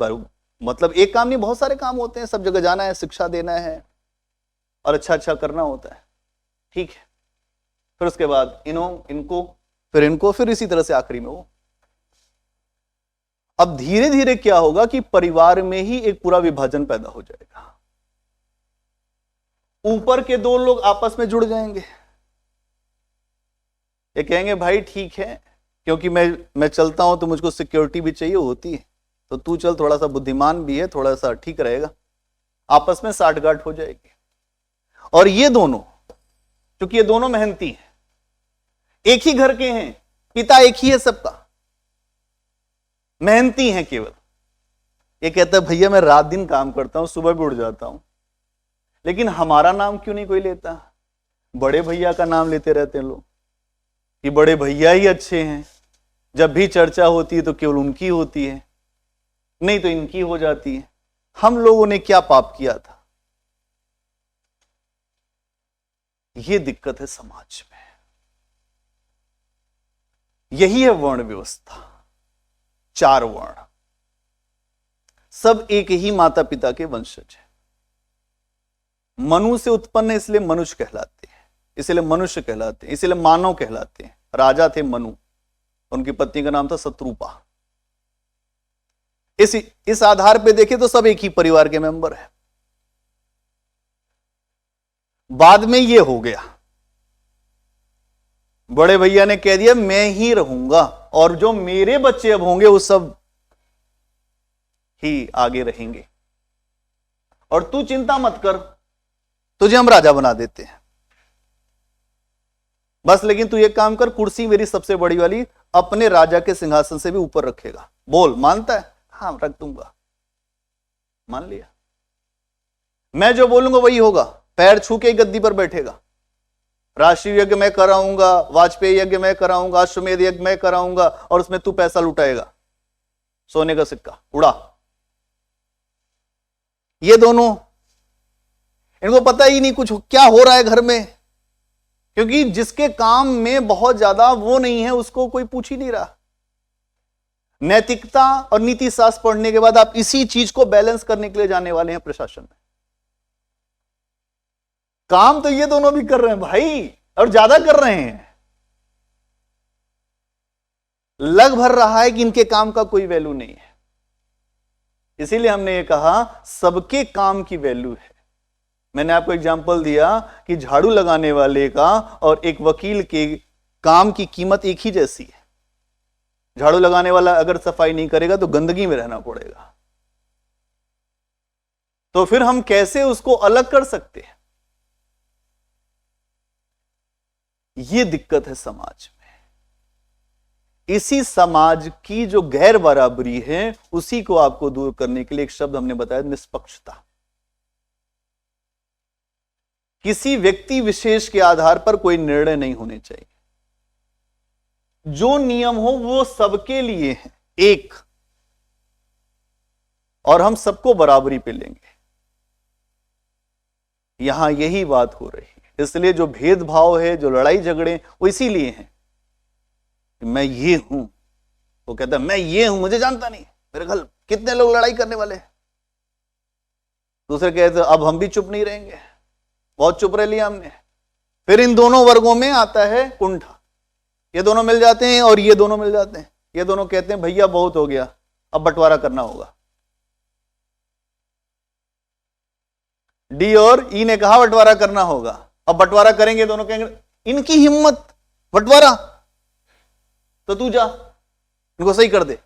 मतलब एक काम नहीं, बहुत सारे काम होते हैं, सब जगह जाना है, शिक्षा देना है और अच्छा अच्छा करना होता है। ठीक है, फिर उसके बाद इनको फिर इसी तरह से आखिरी में वो। अब धीरे धीरे क्या होगा कि परिवार में ही एक पूरा विभाजन पैदा हो जाएगा। ऊपर के दो लोग आपस में जुड़ जाएंगे, ये कहेंगे भाई ठीक है, क्योंकि मैं चलता हूं तो मुझको सिक्योरिटी भी चाहिए होती है, तो तू चल, थोड़ा सा बुद्धिमान भी है, थोड़ा सा ठीक रहेगा। आपस में साठगांठ हो जाएगी। और ये दोनों, क्योंकि ये दोनों मेहनती हैं, एक ही घर के हैं, पिता एक ही है सबका, मेहनती हैं केवल। ये कहता है भैया मैं रात दिन काम करता हूं, सुबह भी उठ जाता हूं, लेकिन हमारा नाम क्यों नहीं कोई लेता? बड़े भैया का नाम लेते रहते हैं लोग कि बड़े भैया ही अच्छे हैं, जब भी चर्चा होती है तो केवल उनकी होती है, नहीं तो इनकी हो जाती है। हम लोगों ने क्या पाप किया था? यह दिक्कत है समाज में। यही है वर्ण व्यवस्था। 4 वर्ण, सब एक ही माता पिता के वंशज है। मनु से उत्पन्न है, इसलिए मनुष्य कहलाते हैं, इसलिए मनुष्य कहलाते हैं, इसलिए मानव कहलाते हैं। राजा थे मनु, उनकी पत्नी का नाम था शत्रुपा। इस आधार पे देखें तो सब एक ही परिवार के मेंबर हैं। बाद में ये हो गया, बड़े भैया ने कह दिया मैं ही रहूंगा, और जो मेरे बच्चे अब होंगे वो सब ही आगे रहेंगे, और तू चिंता मत कर, तुझे हम राजा बना देते हैं, बस लेकिन तू एक काम कर, कुर्सी मेरी सबसे बड़ी वाली अपने राजा के सिंहासन से भी ऊपर रखेगा। बोल, मानता है? हाँ रख दूंगा। मान लिया, मैं जो बोलूंगा वही होगा, पैर छू के गद्दी पर बैठेगा। राष्ट्रीय यज्ञ मैं कराऊंगा, वाजपेयी यज्ञ मैं कराऊंगा, अश्वमेध यज्ञ मैं कराऊंगा, और उसमें तू पैसा लुटाएगा, सोने का सिक्का उड़ा। ये दोनों, इनको पता ही नहीं कुछ क्या हो रहा है घर में, क्योंकि जिसके काम में बहुत ज्यादा वो नहीं है उसको कोई पूछ ही नहीं रहा। नैतिकता और नीति शास्त्र पढ़ने के बाद आप इसी चीज को बैलेंस करने के लिए जाने वाले हैं प्रशासन में। काम तो ये दोनों भी कर रहे हैं भाई, और ज्यादा कर रहे हैं। लग भर रहा है कि इनके काम का कोई वैल्यू नहीं है। इसीलिए हमने ये कहा सबके काम की वैल्यू है। मैंने आपको एग्जांपल दिया कि झाड़ू लगाने वाले का और एक वकील के काम की कीमत एक ही जैसी है। झाड़ू लगाने वाला अगर सफाई नहीं करेगा तो गंदगी में रहना पड़ेगा, तो फिर हम कैसे उसको अलग कर सकते हैं? ये दिक्कत है समाज में। इसी समाज की जो गैर बराबरी है उसी को आपको दूर करने के लिए एक शब्द हमने बताया, निष्पक्षता। किसी व्यक्ति विशेष के आधार पर कोई निर्णय नहीं होने चाहिए। जो नियम हो वो सबके लिए है एक, और हम सबको बराबरी पे लेंगे। यहां यही बात हो रही है। इसलिए जो भेदभाव है, जो लड़ाई झगड़े, वो इसीलिए हैं कि मैं ये हूं, वो कहता है मैं ये हूं, मुझे जानता नहीं, मेरे घर कितने लोग लड़ाई करने वाले हैं। दूसरे कहते अब हम भी चुप नहीं रहेंगे, बहुत चुप रह लिया हमने। फिर इन दोनों वर्गों में आता है कुंठा। ये दोनों मिल जाते हैं और ये दोनों मिल जाते हैं। ये दोनों कहते हैं भैया बहुत हो गया, अब बंटवारा करना होगा। डी और ई ने कहा बंटवारा करना होगा, अब बंटवारा करेंगे। दोनों कहेंगे इनकी हिम्मत, बंटवारा, तो तू जा इनको सही कर दे।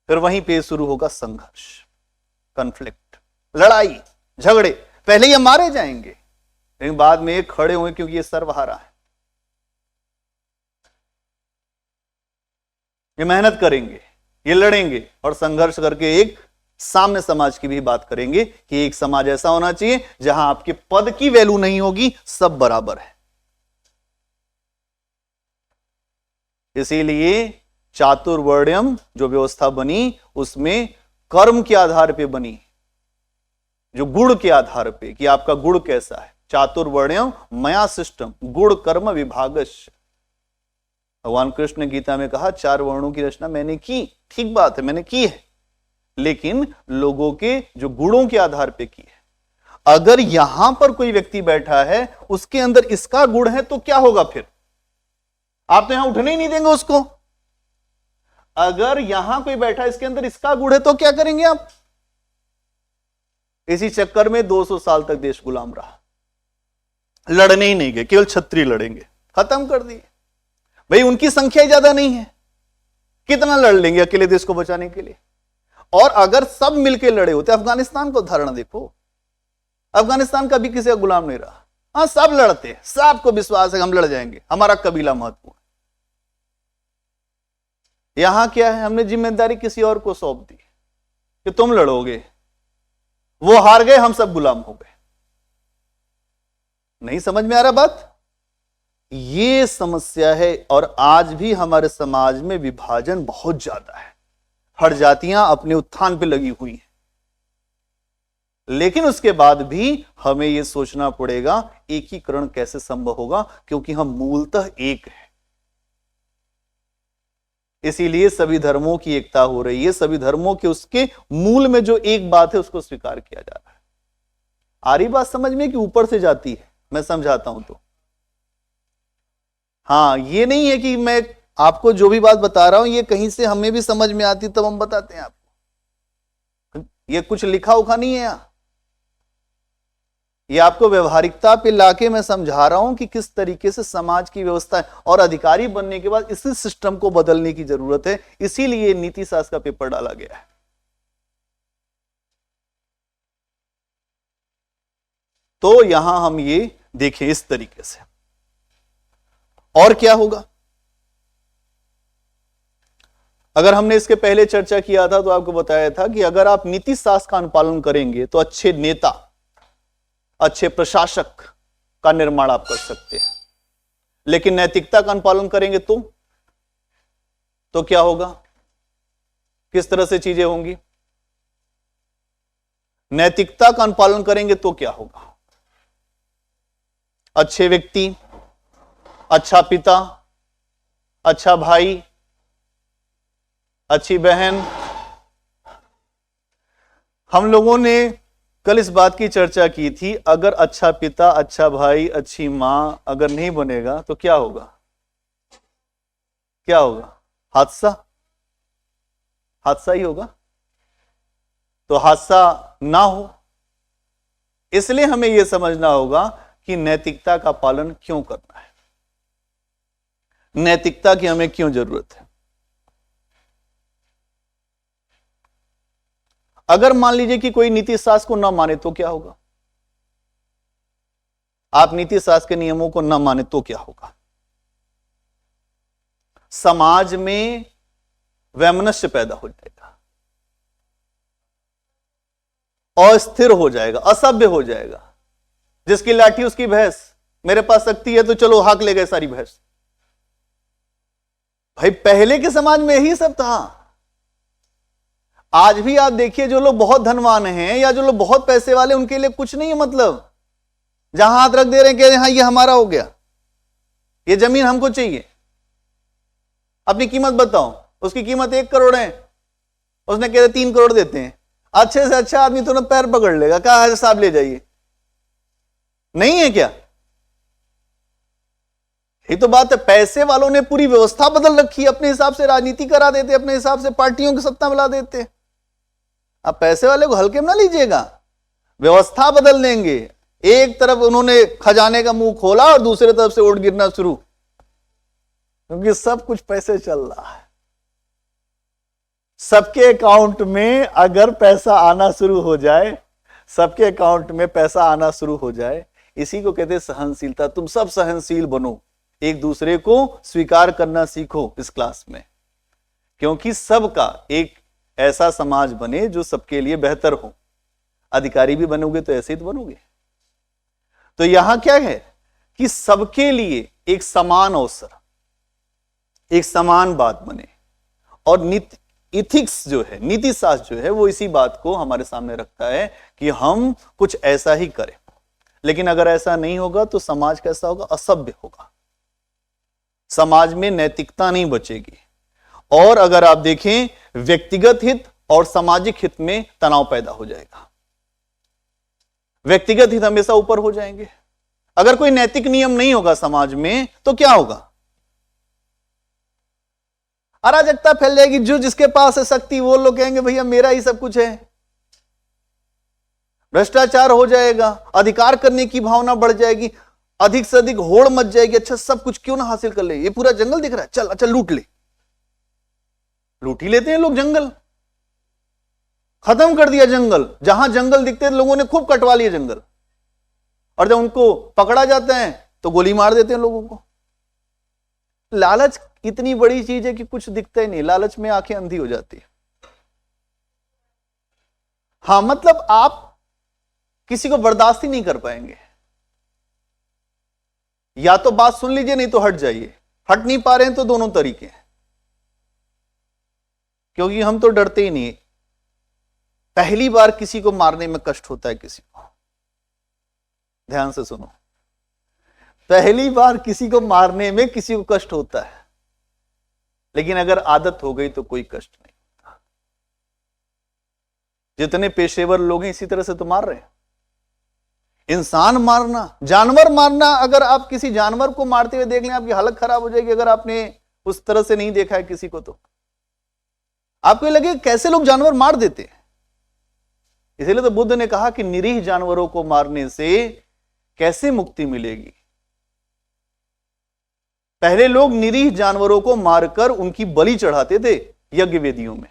फिर वहीं पे शुरू होगा संघर्ष, कॉन्फ्लिक्ट, लड़ाई झगड़े। पहले ये मारे जाएंगे लेकिन बाद में ये खड़े हुए क्योंकि ये सर्वहारा है। ये मेहनत करेंगे, ये लड़ेंगे और संघर्ष करके एक साम्य समाज की भी बात करेंगे कि एक समाज ऐसा होना चाहिए जहां आपके पद की वैल्यू नहीं होगी, सब बराबर है। इसीलिए चातुर्वर्ण्यम जो व्यवस्था बनी उसमें कर्म के आधार पे बनी, जो गुण के आधार पे कि आपका गुण कैसा है। चातुर्वर्ण्यम मया सिस्टम गुण कर्म विभागस्य। भगवान कृष्ण ने गीता में कहा 4 वर्णों की रचना मैंने की, ठीक बात है, मैंने की है, लेकिन लोगों के जो गुणों के आधार पे की है। अगर यहां पर कोई व्यक्ति बैठा है उसके अंदर इसका गुण है तो क्या होगा फिर? आप तो यहां उठने ही नहीं देंगे उसको। अगर यहां कोई बैठा है इसके अंदर इसका गुण है तो क्या करेंगे आप? इसी चक्कर में 200 साल तक देश गुलाम रहा, लड़ने ही नहीं गए, केवल क्षत्रिय लड़ेंगे, खत्म कर दिए। भाई उनकी संख्या ही ज्यादा नहीं है, कितना लड़ लेंगे अकेले देश को बचाने के लिए? और अगर सब मिलकर लड़े होते, अफगानिस्तान को उदाहरण देखो, अफगानिस्तान कभी किसी का गुलाम नहीं रहा। हाँ, सब लड़ते, सबको विश्वास है हम लड़ जाएंगे, हमारा कबीला महत्वपूर्ण। यहां क्या है, हमने जिम्मेदारी किसी और को सौंप दी कि तुम लड़ोगे, वो हार गए, हम सब गुलाम हो गए। नहीं समझ में आ रहा बात? ये समस्या है। और आज भी हमारे समाज में विभाजन बहुत ज्यादा है, हर जातियां अपने उत्थान पे लगी हुई हैं। लेकिन उसके बाद भी हमें यह सोचना पड़ेगा एकीकरण कैसे संभव होगा, क्योंकि हम मूलतः एक हैं। इसीलिए सभी धर्मों की एकता हो रही है, सभी धर्मों के उसके मूल में जो एक बात है उसको स्वीकार किया जा रहा है। आ रही बात समझ में कि ऊपर से जाती है? मैं समझाता हूं तो हाँ, ये नहीं है कि मैं आपको जो भी बात बता रहा हूं ये कहीं से हमें भी समझ में आती तब हम बताते हैं आपको। ये कुछ लिखा उखा नहीं है यहां, ये आपको व्यवहारिकता पे लाके मैं समझा रहा हूं कि किस तरीके से समाज की व्यवस्था है। और अधिकारी बनने के बाद इसी सिस्टम को बदलने की जरूरत है, इसीलिए नीति शास्त्र का पेपर डाला गया है। तो यहां हम ये देखें इस तरीके से। और क्या होगा? अगर हमने इसके पहले चर्चा किया था तो आपको बताया था कि अगर आप नीति शास्त्र का अनुपालन करेंगे तो अच्छे नेता, अच्छे प्रशासक का निर्माण आप कर सकते हैं। लेकिन नैतिकता का अनुपालन करेंगे तो क्या होगा? किस तरह से चीजें होंगी? नैतिकता का अनुपालन करेंगे तो क्या होगा? अच्छे व्यक्ति, अच्छा पिता, अच्छा भाई, अच्छी बहन। हम लोगों ने कल इस बात की चर्चा की थी, अगर अच्छा पिता, अच्छा भाई, अच्छी मां अगर नहीं बनेगा तो क्या होगा? क्या होगा? हादसा, हादसा ही होगा। तो हादसा ना हो इसलिए हमें यह समझना होगा कि नैतिकता का पालन क्यों करना है, नैतिकता की हमें क्यों जरूरत है। अगर मान लीजिए कि कोई नीति शास्त्र को ना माने तो क्या होगा? आप नीति शास्त्र के नियमों को ना माने तो क्या होगा? समाज में वैमनस्य पैदा हो जाएगा, अस्थिर हो जाएगा, असभ्य हो जाएगा। जिसकी लाठी उसकी भैंस, मेरे पास शक्ति है तो चलो हाक ले गए सारी भैंस। भाई पहले के समाज में यही सब था। आज भी आप देखिए, जो लोग बहुत धनवान हैं या जो लोग बहुत पैसे वाले, उनके लिए कुछ नहीं है मतलब। जहां हाथ रख दे रहे हैं, कह रहे हैं हाँ ये हमारा हो गया, ये जमीन हमको चाहिए। अपनी कीमत बताओ, उसकी कीमत 1 करोड़ है, उसने कह रहे 3 करोड़ देते हैं। अच्छे से अच्छा आदमी तो ना पैर पकड़ लेगा, कहा है साहब ले जाइए। नहीं है क्या? ये तो बात है। पैसे वालों ने पूरी व्यवस्था बदल रखी है, अपने हिसाब से राजनीति करा देते, अपने हिसाब से पार्टियों की सत्ता मिला देते। अब पैसे वाले को हल्के में ना लीजिएगा, व्यवस्था बदल देंगे। एक तरफ उन्होंने खजाने का मुंह खोला और दूसरी तरफ से ओट गिरना शुरू, क्योंकि सब कुछ पैसे चल रहा है। सबके अकाउंट में अगर पैसा आना शुरू हो जाए, सबके अकाउंट में पैसा आना शुरू हो जाए, इसी को कहते हैं सहनशीलता। तुम सब सहनशील बनो, एक दूसरे को स्वीकार करना सीखो इस क्लास में, क्योंकि सबका एक ऐसा समाज बने जो सबके लिए बेहतर हो। अधिकारी भी बनोगे तो ऐसे ही तो बनोगे। तो यहां क्या है कि सबके लिए एक समान अवसर, एक समान बात बने। और इथिक्स जो है, नीति शास्त्र जो है, वो इसी बात को हमारे सामने रखता है कि हम कुछ ऐसा ही करें। लेकिन अगर ऐसा नहीं होगा तो समाज कैसा होगा? असभ्य होगा, समाज में नैतिकता नहीं बचेगी। और अगर आप देखें, व्यक्तिगत हित और सामाजिक हित में तनाव पैदा हो जाएगा। व्यक्तिगत हित हमेशा ऊपर हो जाएंगे। अगर कोई नैतिक नियम नहीं होगा समाज में तो क्या होगा? अराजकता फैल जाएगी। जो जिसके पास है शक्ति, वो लोग कहेंगे भैया मेरा ही सब कुछ है। भ्रष्टाचार हो जाएगा, अधिकार करने की भावना बढ़ जाएगी, अधिक से अधिक होड़ मच जाएगी। अच्छा, सब कुछ क्यों ना हासिल कर ले, ये पूरा जंगल दिख रहा है, चल अच्छा लूट ले। लूट ही लेते हैं लोग जंगल, खत्म कर दिया जंगल। जहां जंगल दिखते हैं लोगों ने खूब कटवा लिया जंगल, और जब उनको पकड़ा जाता है तो गोली मार देते हैं लोगों को। लालच इतनी बड़ी चीज है कि कुछ दिखता ही नहीं, लालच में आंखें अंधी हो जाती है। हां, मतलब आप किसी को बर्दाश्त ही नहीं कर पाएंगे। या तो बात सुन लीजिए, नहीं तो हट जाइए। हट नहीं पा रहे हैं तो दोनों तरीके हैं, क्योंकि हम तो डरते ही नहीं। पहली बार किसी को मारने में कष्ट होता है किसी को, ध्यान से सुनो, पहली बार किसी को मारने में किसी को कष्ट होता है, लेकिन अगर आदत हो गई तो कोई कष्ट नहीं होता। जितने पेशेवर लोग हैं इसी तरह से तो मार रहे हैं। इंसान मारना, जानवर मारना, अगर आप किसी जानवर को मारते हुए देख लें आपकी हालत खराब हो जाएगी। अगर आपने उस तरह से नहीं देखा है किसी को तो आपको लगे कैसे लोग जानवर मार देते हैं। इसीलिए तो बुद्ध ने कहा कि निरीह जानवरों को मारने से कैसे मुक्ति मिलेगी। पहले लोग निरीह जानवरों को मारकर उनकी बलि चढ़ाते थे यज्ञ वेदियों में।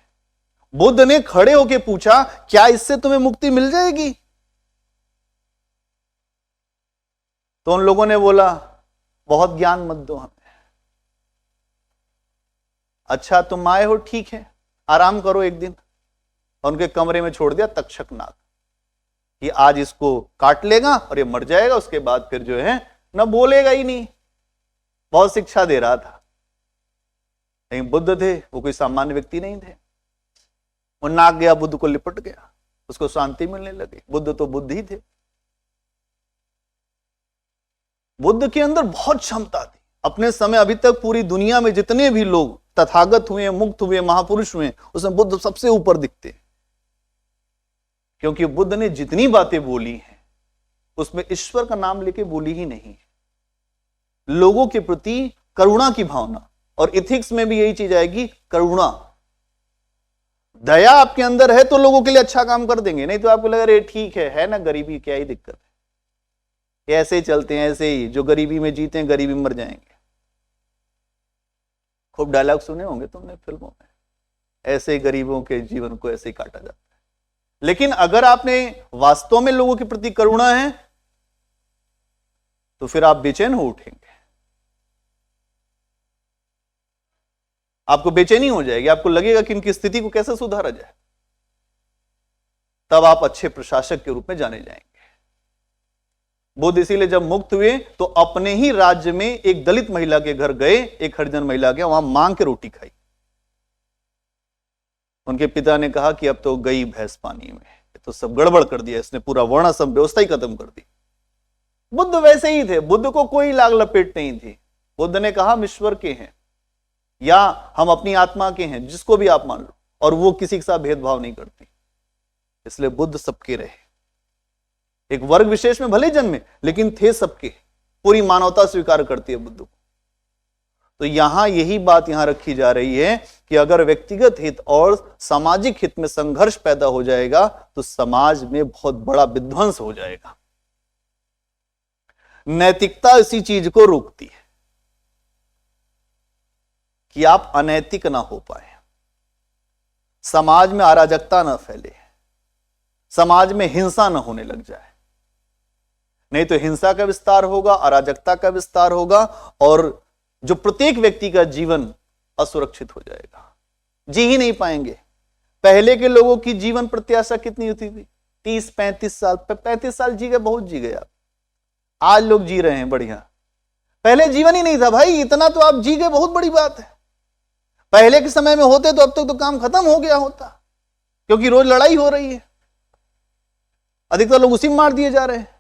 बुद्ध ने खड़े होकर पूछा, क्या इससे तुम्हें मुक्ति मिल जाएगी? तो उन लोगों ने बोला, बहुत ज्ञान मत दो हमें। अच्छा तुम आए हो, ठीक है, आराम करो एक दिन। और उनके कमरे में छोड़ दिया तक्षक नाग कि आज इसको काट लेगा और ये मर जाएगा, उसके बाद फिर जो है ना बोलेगा ही नहीं। बहुत शिक्षा दे रहा था, लेकिन बुद्ध थे, वो कोई सामान्य व्यक्ति नहीं थे। वो नाग गया, बुद्ध को लिपट गया, उसको शांति मिलने लगी। बुद्ध तो बुद्ध ही थे। बुद्ध के अंदर बहुत क्षमता थी। अपने समय अभी तक पूरी दुनिया में जितने भी लोग तथागत हुए, मुक्त हुए, महापुरुष हुए, उसमें बुद्ध सबसे ऊपर दिखते, क्योंकि बुद्ध ने जितनी बातें बोली हैं उसमें ईश्वर का नाम लेके बोली ही नहीं। लोगों के प्रति करुणा की भावना, और इथिक्स में भी यही चीज आएगी, करुणा, दया आपके अंदर है तो लोगों के लिए अच्छा काम कर देंगे। नहीं तो आपको लगा अरे ठीक है ना, गरीबी क्या ही दिक्कत है, ऐसे ही चलते हैं, ऐसे ही जो गरीबी में जीते हैं गरीबी में मर जाएंगे। खूब डायलॉग सुने होंगे तुमने फिल्मों में, ऐसे ही गरीबों के जीवन को ऐसे ही काटा जाता है। लेकिन अगर आपने वास्तव में लोगों के प्रति करुणा है तो फिर आप बेचैन हो उठेंगे, आपको बेचैनी हो जाएगी, आपको लगेगा कि इनकी स्थिति को कैसे सुधारा जाए। तब आप अच्छे प्रशासक के रूप में जाने जाएंगे। बुद्ध इसीलिए जब मुक्त हुए तो अपने ही राज्य में एक दलित महिला के घर गए, एक हरिजन महिला के, वहां मांग के रोटी खाई। उनके पिता ने कहा कि अब तो गई भैंस पानी में, तो सब गड़बड़ कर दिया इसने, पूरा वर्णाश्रम व्यवस्था ही खत्म कर दी। बुद्ध वैसे ही थे, बुद्ध को कोई लाग लपेट नहीं थी। बुद्ध ने कहा हम ईश्वर के हैं या हम अपनी आत्मा के हैं, जिसको भी आप मान लो, और वो किसी के साथ भेदभाव नहीं करती। इसलिए बुद्ध सबके रहे, एक वर्ग विशेष में भले जन्मे लेकिन थे सबके, पूरी मानवता स्वीकार करती है बुद्ध को। तो यहां यही बात यहां रखी जा रही है कि अगर व्यक्तिगत हित और सामाजिक हित में संघर्ष पैदा हो जाएगा तो समाज में बहुत बड़ा विध्वंस हो जाएगा। नैतिकता इसी चीज को रोकती है कि आप अनैतिक ना हो पाए, समाज में अराजकता ना फैले, समाज में हिंसा ना होने लग जाए। नहीं तो हिंसा का विस्तार होगा, अराजकता का विस्तार होगा, और जो प्रत्येक व्यक्ति का जीवन असुरक्षित हो जाएगा, जी ही नहीं पाएंगे। पहले के लोगों की जीवन प्रत्याशा कितनी होती थी? 30-35 साल। 35 साल जी गए, बहुत जी गए आप। आज लोग जी रहे हैं बढ़िया, पहले जीवन ही नहीं था भाई, इतना तो आप जी गए, बहुत बड़ी बात है। पहले के समय में होते तो अब तक तो काम खत्म हो गया होता, क्योंकि रोज लड़ाई हो रही है, अधिकतर लोग उसी में मार दिए जा रहे हैं।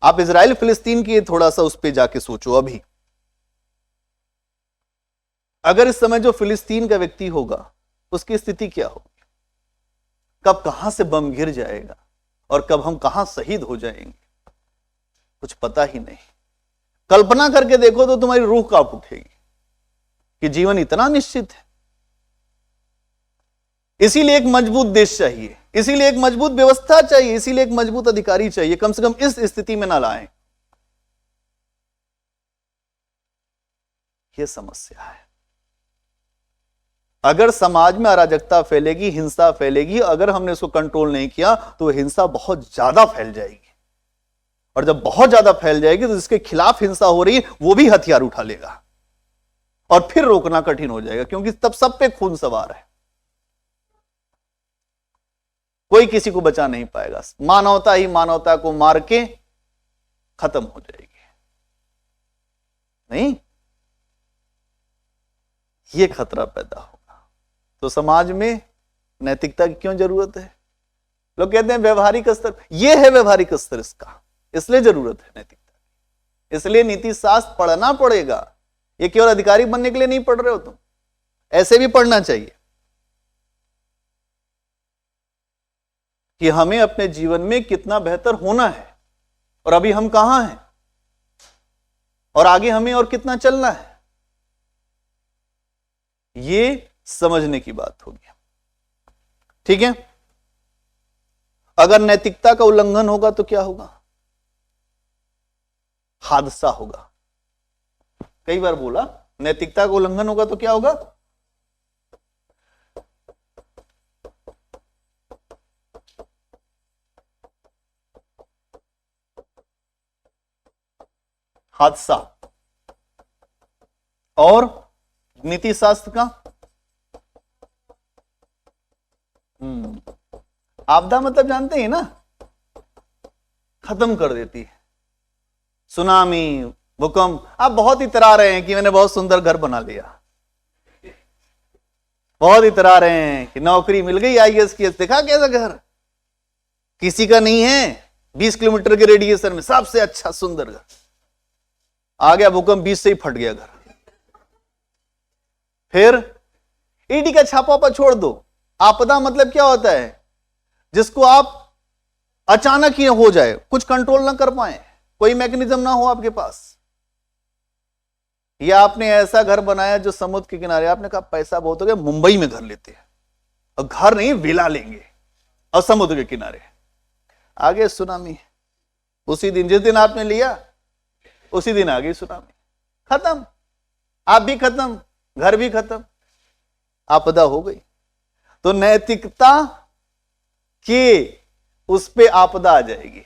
आप इजराइल फिलिस्तीन की थोड़ा सा उस पर जाके सोचो। अभी अगर इस समय जो फिलिस्तीन का व्यक्ति होगा उसकी स्थिति क्या होगी, कब कहां से बम गिर जाएगा और कब हम कहां शहीद हो जाएंगे, कुछ पता ही नहीं। कल्पना करके देखो तो तुम्हारी रूह कांप उठेगी कि जीवन इतना निश्चित है। इसीलिए एक मजबूत देश चाहिए, इसीलिए एक मजबूत व्यवस्था चाहिए, इसीलिए एक मजबूत अधिकारी चाहिए। कम से कम इस स्थिति में ना लाएं, यह समस्या है। अगर समाज में अराजकता फैलेगी, हिंसा फैलेगी, अगर हमने उसको कंट्रोल नहीं किया तो हिंसा बहुत ज्यादा फैल जाएगी, और जब बहुत ज्यादा फैल जाएगी तो जिसके खिलाफ हिंसा हो रही है वो भी हथियार उठा लेगा और फिर रोकना कठिन हो जाएगा, क्योंकि तब सब पे खून सवार है, कोई किसी को बचा नहीं पाएगा। मानवता ही मानवता को मार के खत्म हो जाएगी। नहीं, ये खतरा पैदा होगा। तो समाज में नैतिकता की क्यों जरूरत है? लोग कहते हैं व्यवहारिक स्तर, ये है व्यवहारिक स्तर इसका, इसलिए जरूरत है नैतिकता की, इसलिए नीति शास्त्र पढ़ना पड़ेगा। ये केवल अधिकारी बनने के लिए नहीं पढ़ रहे हो तुम, ऐसे भी पढ़ना चाहिए कि हमें अपने जीवन में कितना बेहतर होना है और अभी हम कहां हैं और आगे हमें और कितना चलना है, ये समझने की बात होगी। ठीक है, अगर नैतिकता का उल्लंघन होगा तो क्या होगा? हादसा होगा। कई बार बोला, नैतिकता का उल्लंघन होगा तो क्या होगा? हादसा। और नीति शास्त्र का आपदा मतलब जानते हैं ना, खत्म कर देती है। सुनामी, भूकंप। आप बहुत इतरा रहे हैं कि मैंने बहुत सुंदर घर बना लिया, बहुत इतरा रहे हैं कि नौकरी मिल गई आईएएस की, देखा कैसा घर, किसी का नहीं है, 20 किलोमीटर के रेडिएशन में सबसे अच्छा सुंदर घर। आ गया भूकंप, 20 से ही फट गया घर। फिर ईडी का छापा पर छोड़ दो। आपदा मतलब क्या होता है? जिसको आप अचानक ही हो जाए, कुछ कंट्रोल ना कर पाए, कोई मैकेनिज्म ना हो आपके पास, या आपने ऐसा घर बनाया जो समुद्र के किनारे, आपने कहा पैसा बहुत हो गया, मुंबई में घर लेते हैं, और घर नहीं विला लेंगे और समुद्र के किनारे, आगे सुनामी। उसी दिन, जिस दिन आपने लिया उसी दिन आ गई सुनामी, खत्म, आप भी खत्म, घर भी खत्म, आपदा हो गई। तो नैतिकता के उस पे आपदा आ जाएगी,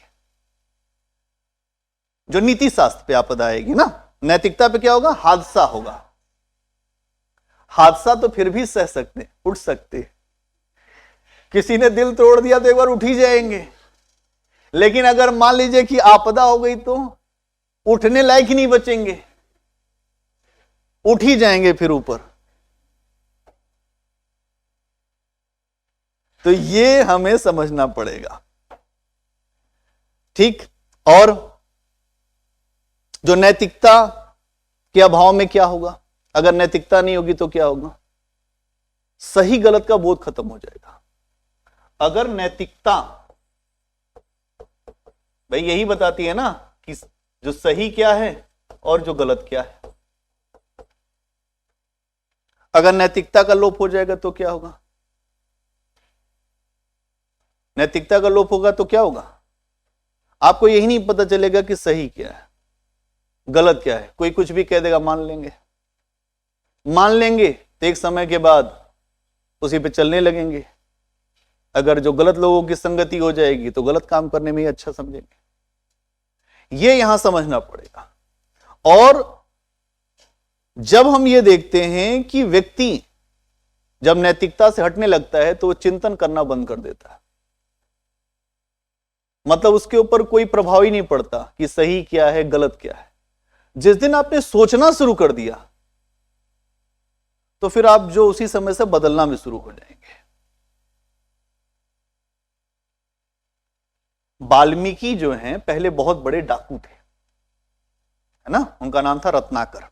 जो नीति शास्त्र पे आपदा आएगी ना। नैतिकता पे क्या होगा? हादसा होगा। हादसा तो फिर भी सह सकते, उठ सकते, किसी ने दिल तोड़ दिया तो एक बार उठ ही जाएंगे, लेकिन अगर मान लीजिए कि आपदा हो गई तो उठने लायक ही नहीं बचेंगे, उठ ही जाएंगे फिर ऊपर। तो ये हमें समझना पड़ेगा, ठीक। और जो नैतिकता के अभाव में क्या होगा? अगर नैतिकता नहीं होगी तो क्या होगा? सही गलत का बोध खत्म हो जाएगा। अगर नैतिकता भाई यही बताती है ना कि जो सही क्या है और जो गलत क्या है। अगर नैतिकता का लोप हो जाएगा तो क्या होगा? नैतिकता का लोप होगा तो क्या होगा? आपको यही नहीं पता चलेगा कि सही क्या है, गलत क्या है। कोई कुछ भी कह देगा, मान लेंगे तो एक समय के बाद उसी पे चलने लगेंगे। अगर जो गलत लोगों की संगति हो जाएगी तो गलत काम करने में ही अच्छा समझेंगे। ये यहां समझना पड़ेगा। और जब हम ये देखते हैं कि व्यक्ति जब नैतिकता से हटने लगता है तो वो चिंतन करना बंद कर देता है, मतलब उसके ऊपर कोई प्रभाव ही नहीं पड़ता कि सही क्या है गलत क्या है। जिस दिन आपने सोचना शुरू कर दिया तो फिर आप जो उसी समय से बदलना भी शुरू हो जाएंगे। वाल्मीकि जो हैं पहले बहुत बड़े डाकू थे, है ना, उनका नाम था रत्नाकर।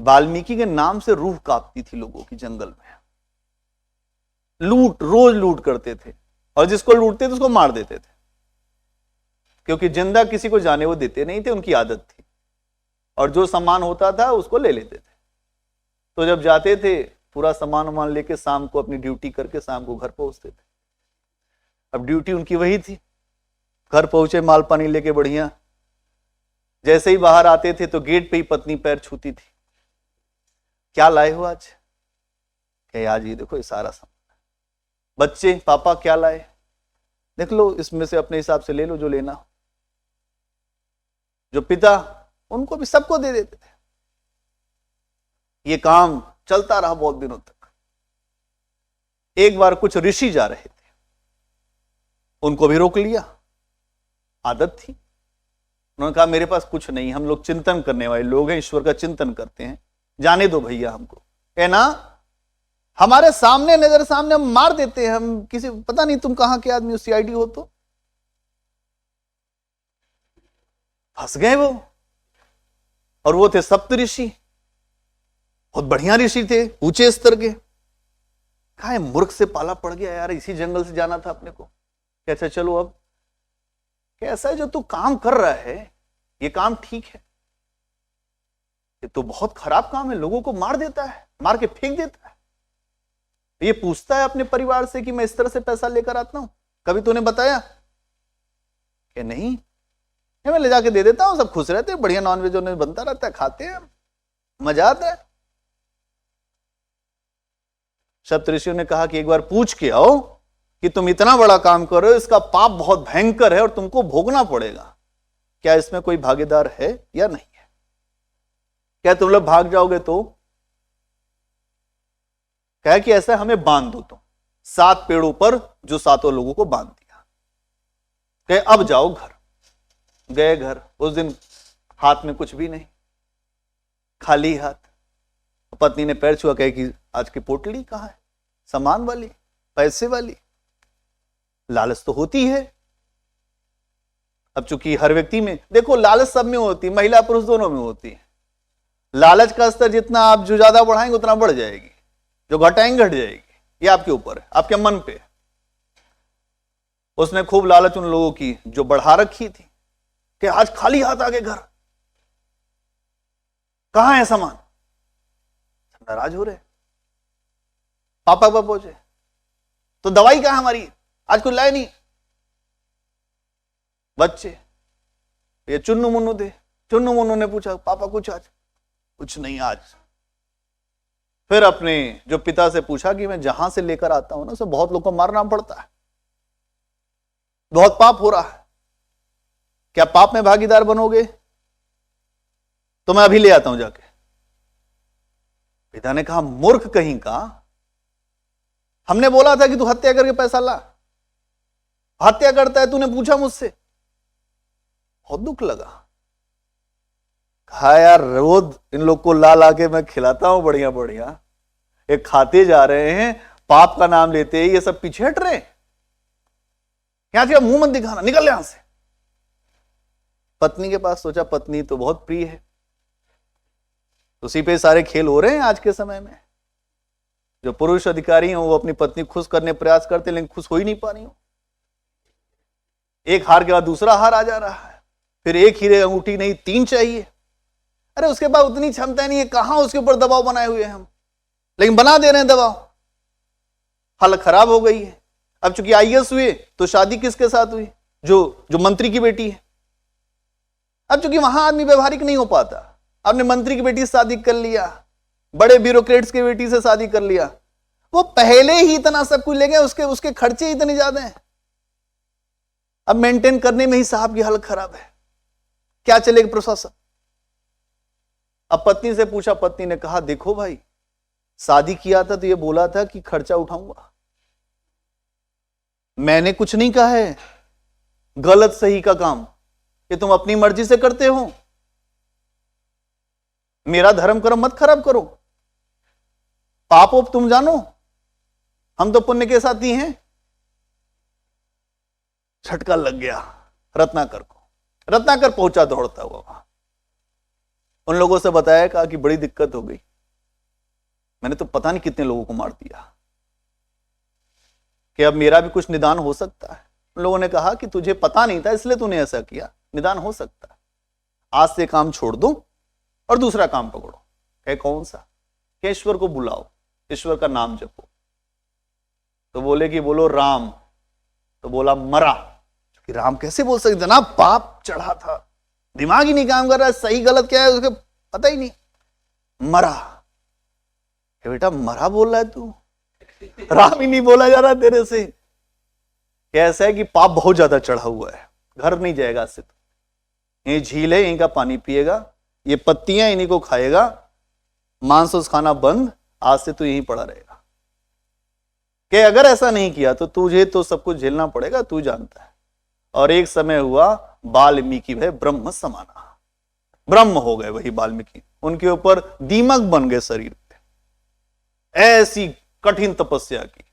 वाल्मीकि के नाम से रूह कांपती थी लोगों की जंगल में। लूट, रोज लूट करते थे, और जिसको लूटते थे उसको मार देते थे, क्योंकि जिंदा किसी को जाने वो देते नहीं थे, उनकी आदत थी। और जो सामान होता था उसको ले लेते थे। तो जब जाते थे पूरा सामान वामान लेके शाम को अपनी ड्यूटी करके शाम को घर पहुंचते थे। अब ड्यूटी उनकी वही थी, घर पहुंचे माल पानी लेके बढ़िया, जैसे ही बाहर आते थे तो गेट पे ही पत्नी पैर छूती थी, क्या लाए हो आज? क्या आज ये देखो ये सारा सामान। बच्चे, पापा क्या लाए? देख लो, इसमें से अपने हिसाब से ले लो जो लेना। जो पिता, उनको भी सबको दे देते थे। ये काम चलता रहा बहुत दिनों तक। एक बार कुछ ऋषि जा रहे थे, उनको भी रोक लिया, आदत थी। उन्होंने कहा मेरे पास कुछ नहीं, हम लोग चिंतन करने वाले लोग हैं, ईश्वर का चिंतन करते हैं, जाने दो भैया हमको। है ना, हमारे सामने, नजर सामने हम मार देते हैं, हम किसी, पता नहीं तुम कहां के आदमी हो, सीआईडी हो तो। फंस गए वो। और वो थे सप्त ऋषि, बहुत बढ़िया ऋषि थे, ऊंचे स्तर के। कहा है मूर्ख से पाला पड़ गया यार, इसी जंगल से जाना था अपने को। कैसा, चलो अब कैसा है जो तू काम कर रहा है, ये काम ठीक है? ये तो बहुत खराब काम है, लोगों को मार देता है, मार के फेंक देता है। ये पूछता है अपने परिवार से कि मैं इस तरह से पैसा लेकर आता हूं, कभी तूने बताया? कि नहीं, मैं ले जाके दे देता हूं, सब खुश रहते हैं, बढ़िया नॉनवेज बनता रहता है, खाते हैं, मजा आता है। सप्तऋषियों ने कहा कि एक बार पूछ के आओ कि तुम इतना बड़ा काम कर रहे हो, इसका पाप बहुत भयंकर है और तुमको भोगना पड़ेगा, क्या इसमें कोई भागीदार है या नहीं है? क्या तुम लोग भाग जाओगे? तो कहा कि ऐसा हमें बांध दो तुम 7 पेड़ों पर, जो 7 लोगों को बांध दिया। कहे अब जाओ घर। गए घर, उस दिन हाथ में कुछ भी नहीं, खाली हाथ। पत्नी ने पैर छुआ, कहे कि आज की पोटली कहां है, सामान वाली, पैसे वाली? लालच तो होती है। अब चूंकि हर व्यक्ति में, देखो लालच सब में होती है, महिला पुरुष दोनों में होती है। लालच का स्तर जितना आप जो ज्यादा बढ़ाएंगे उतना बढ़ जाएगी, जो घटाएंगे घट जाएगी। ये आपके ऊपर है, आपके मन पे। उसने खूब लालच उन लोगों की जो बढ़ा रखी थी कि आज खाली हाथ आगे घर, कहां है सामान? नाराज हो रहे। पापा पर पहुंचे तो दवाई कहां हमारी, आज कुछ लाए नहीं। बच्चे, ये चुन्नू मुन्नू थे। चुन्नू मुन्नू ने पूछा पापा कुछ आज? कुछ नहीं आज। फिर अपने जो पिता से पूछा कि मैं जहां से लेकर आता हूं ना, उसे बहुत लोगों को मारना पड़ता है, बहुत पाप हो रहा है, क्या पाप में भागीदार बनोगे? तो मैं अभी ले आता हूं जाके। पिता ने कहा मूर्ख कहीं का, हमने बोला था कि तू हत्या करके पैसा ला, हत्या करता है, तूने पूछा मुझसे? बहुत दुख लगा। कहा यार रोज इन लोग को ला ला के मैं खिलाता हूं बढ़िया बढ़िया, ये खाते जा रहे हैं, पाप का नाम लेते हैं, ये सब पीछे हट रहे हैं। यहां से मुंह मत दिखाना, निकल यहां से। पत्नी के पास सोचा, पत्नी तो बहुत प्रिय है, उसी पे सारे खेल हो रहे हैं आज के समय में। जो पुरुष अधिकारी हैं वो अपनी पत्नी खुश करने प्रयास करते, लेकिन खुश हो ही नहीं पा रही हो। एक हार के बाद दूसरा हार आ जा रहा है, फिर एक हीरे अंगूठी नहीं 3 चाहिए। अरे उसके पास उतनी क्षमता नहीं है, कहां उसके ऊपर दबाव बनाए हुए हैं हम, लेकिन बना दे रहे हैं दबाव। हालत खराब हो गई है। अब चूंकि आईएएस हुए तो शादी किसके साथ हुई? जो मंत्री की बेटी है। अब चूंकि वहां आदमी व्यवहारिक नहीं हो पाता, आपने मंत्री की बेटी से शादी कर लिया, बड़े ब्यूरोक्रेट्स की बेटी से शादी कर लिया, वो पहले ही इतना सब कुछ ले गए, उसके खर्चे इतने ज्यादा हैं, अब मेंटेन करने में ही साहब की हालत खराब है, क्या चलेगा प्रशासन? अब पत्नी से पूछा, पत्नी ने कहा देखो भाई, शादी किया था तो ये बोला था कि खर्चा उठाऊंगा, मैंने कुछ नहीं कहा है गलत सही का काम, कि तुम अपनी मर्जी से करते हो। मेरा धर्म कर्म मत खराब करो, पाप ओप तुम जानो, हम तो पुण्य के साथी हैं। झटका लग गया रत्नाकर को। रत्नाकर पहुंचा दौड़ता हुआ वहां, उन लोगों से बताया, कहा कि बड़ी दिक्कत हो गई, मैंने तो पता नहीं कितने लोगों को मार दिया, कि अब मेरा भी कुछ निदान हो सकता है। उन लोगों ने कहा कि तुझे पता नहीं था इसलिए तूने ऐसा किया, निदान हो सकता है, आज से काम छोड़ दो और दूसरा काम पकड़ो। कहे कौन सा? कि ईश्वर को बुलाओ, ईश्वर का नाम जपो। तो बोले कि बोलो राम। तो बोला मरा। कि राम कैसे बोल सकते जनाब, पाप चढ़ा था, दिमाग ही नहीं काम कर रहा है, सही गलत क्या है उसके पता ही नहीं। मरा। कि बेटा मरा बोल रहा है तू, राम ही नहीं बोला जा रहा तेरे से। कैसा है कि पाप बहुत ज्यादा चढ़ा हुआ है, घर नहीं जाएगा आज से तो। ये झील है, यहीं का पानी पिएगा, ये पत्तियां इन्हीं को खाएगा, मांस उस खाना बंद, आज से तो यहीं पड़ा रहेगा। कि अगर ऐसा नहीं किया तो तुझे तो सब कुछ झेलना पड़ेगा, तू जानता है। और एक समय हुआ वाल्मीकि भय ब्रह्म समाना, ब्रह्म हो गए वही वाल्मीकि, उनके ऊपर दीमक बन गए शरीर पे, ऐसी कठिन तपस्या की।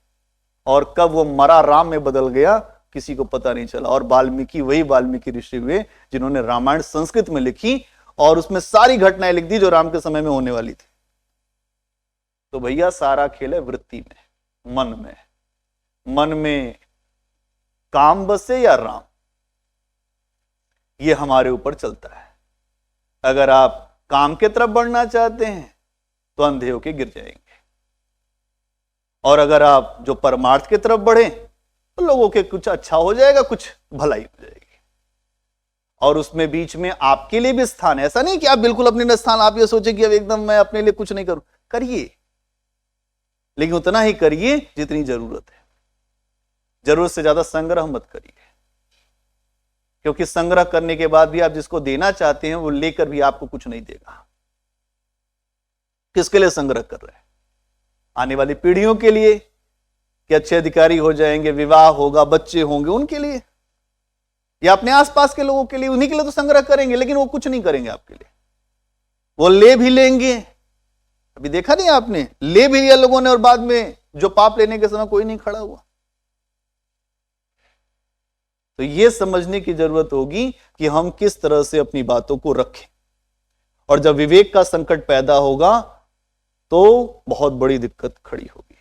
और कब वो मरा राम में बदल गया किसी को पता नहीं चला। और वाल्मीकि वही वाल्मीकि ऋषि हुए जिन्होंने रामायण संस्कृत में लिखी और उसमें सारी घटनाएं लिख दी जो राम के समय में होने वाली थी। तो भैया सारा खेल है वृत्ति में, मन में। मन में काम बसे या राम, ये हमारे ऊपर चलता है। अगर आप काम के तरफ बढ़ना चाहते हैं तो अंधे होके गिर जाएंगे, और अगर आप जो परमार्थ की तरफ बढ़े तो लोगों के कुछ अच्छा हो जाएगा, कुछ भलाई हो जाएगी। और उसमें बीच में आपके लिए भी स्थान है। ऐसा नहीं कि आप बिल्कुल अपने स्थान, आप ये सोचे कि अब एकदम मैं अपने लिए कुछ नहीं करूं, करिए, लेकिन उतना ही करिए जितनी जरूरत है। जरूरत से ज्यादा संग्रह मत करिए, क्योंकि संग्रह करने के बाद भी आप जिसको देना चाहते हैं वो लेकर भी आपको कुछ नहीं देगा। किसके लिए संग्रह कर रहे हैं? आने वाली पीढ़ियों के लिए कि अच्छे अधिकारी हो जाएंगे, विवाह होगा, बच्चे होंगे, उनके लिए, या अपने आसपास के लोगों के लिए। उन्हीं के लिए तो संग्रह करेंगे, लेकिन वो कुछ नहीं करेंगे आपके लिए। वो ले भी लेंगे, अभी देखा नहीं आपने, ले भी लिया लोगों ने और बाद में जो पाप लेने के समय कोई नहीं खड़ा हुआ। तो यह समझने की जरूरत होगी कि हम किस तरह से अपनी बातों को रखें। और जब विवेक का संकट पैदा होगा तो बहुत बड़ी दिक्कत खड़ी होगी।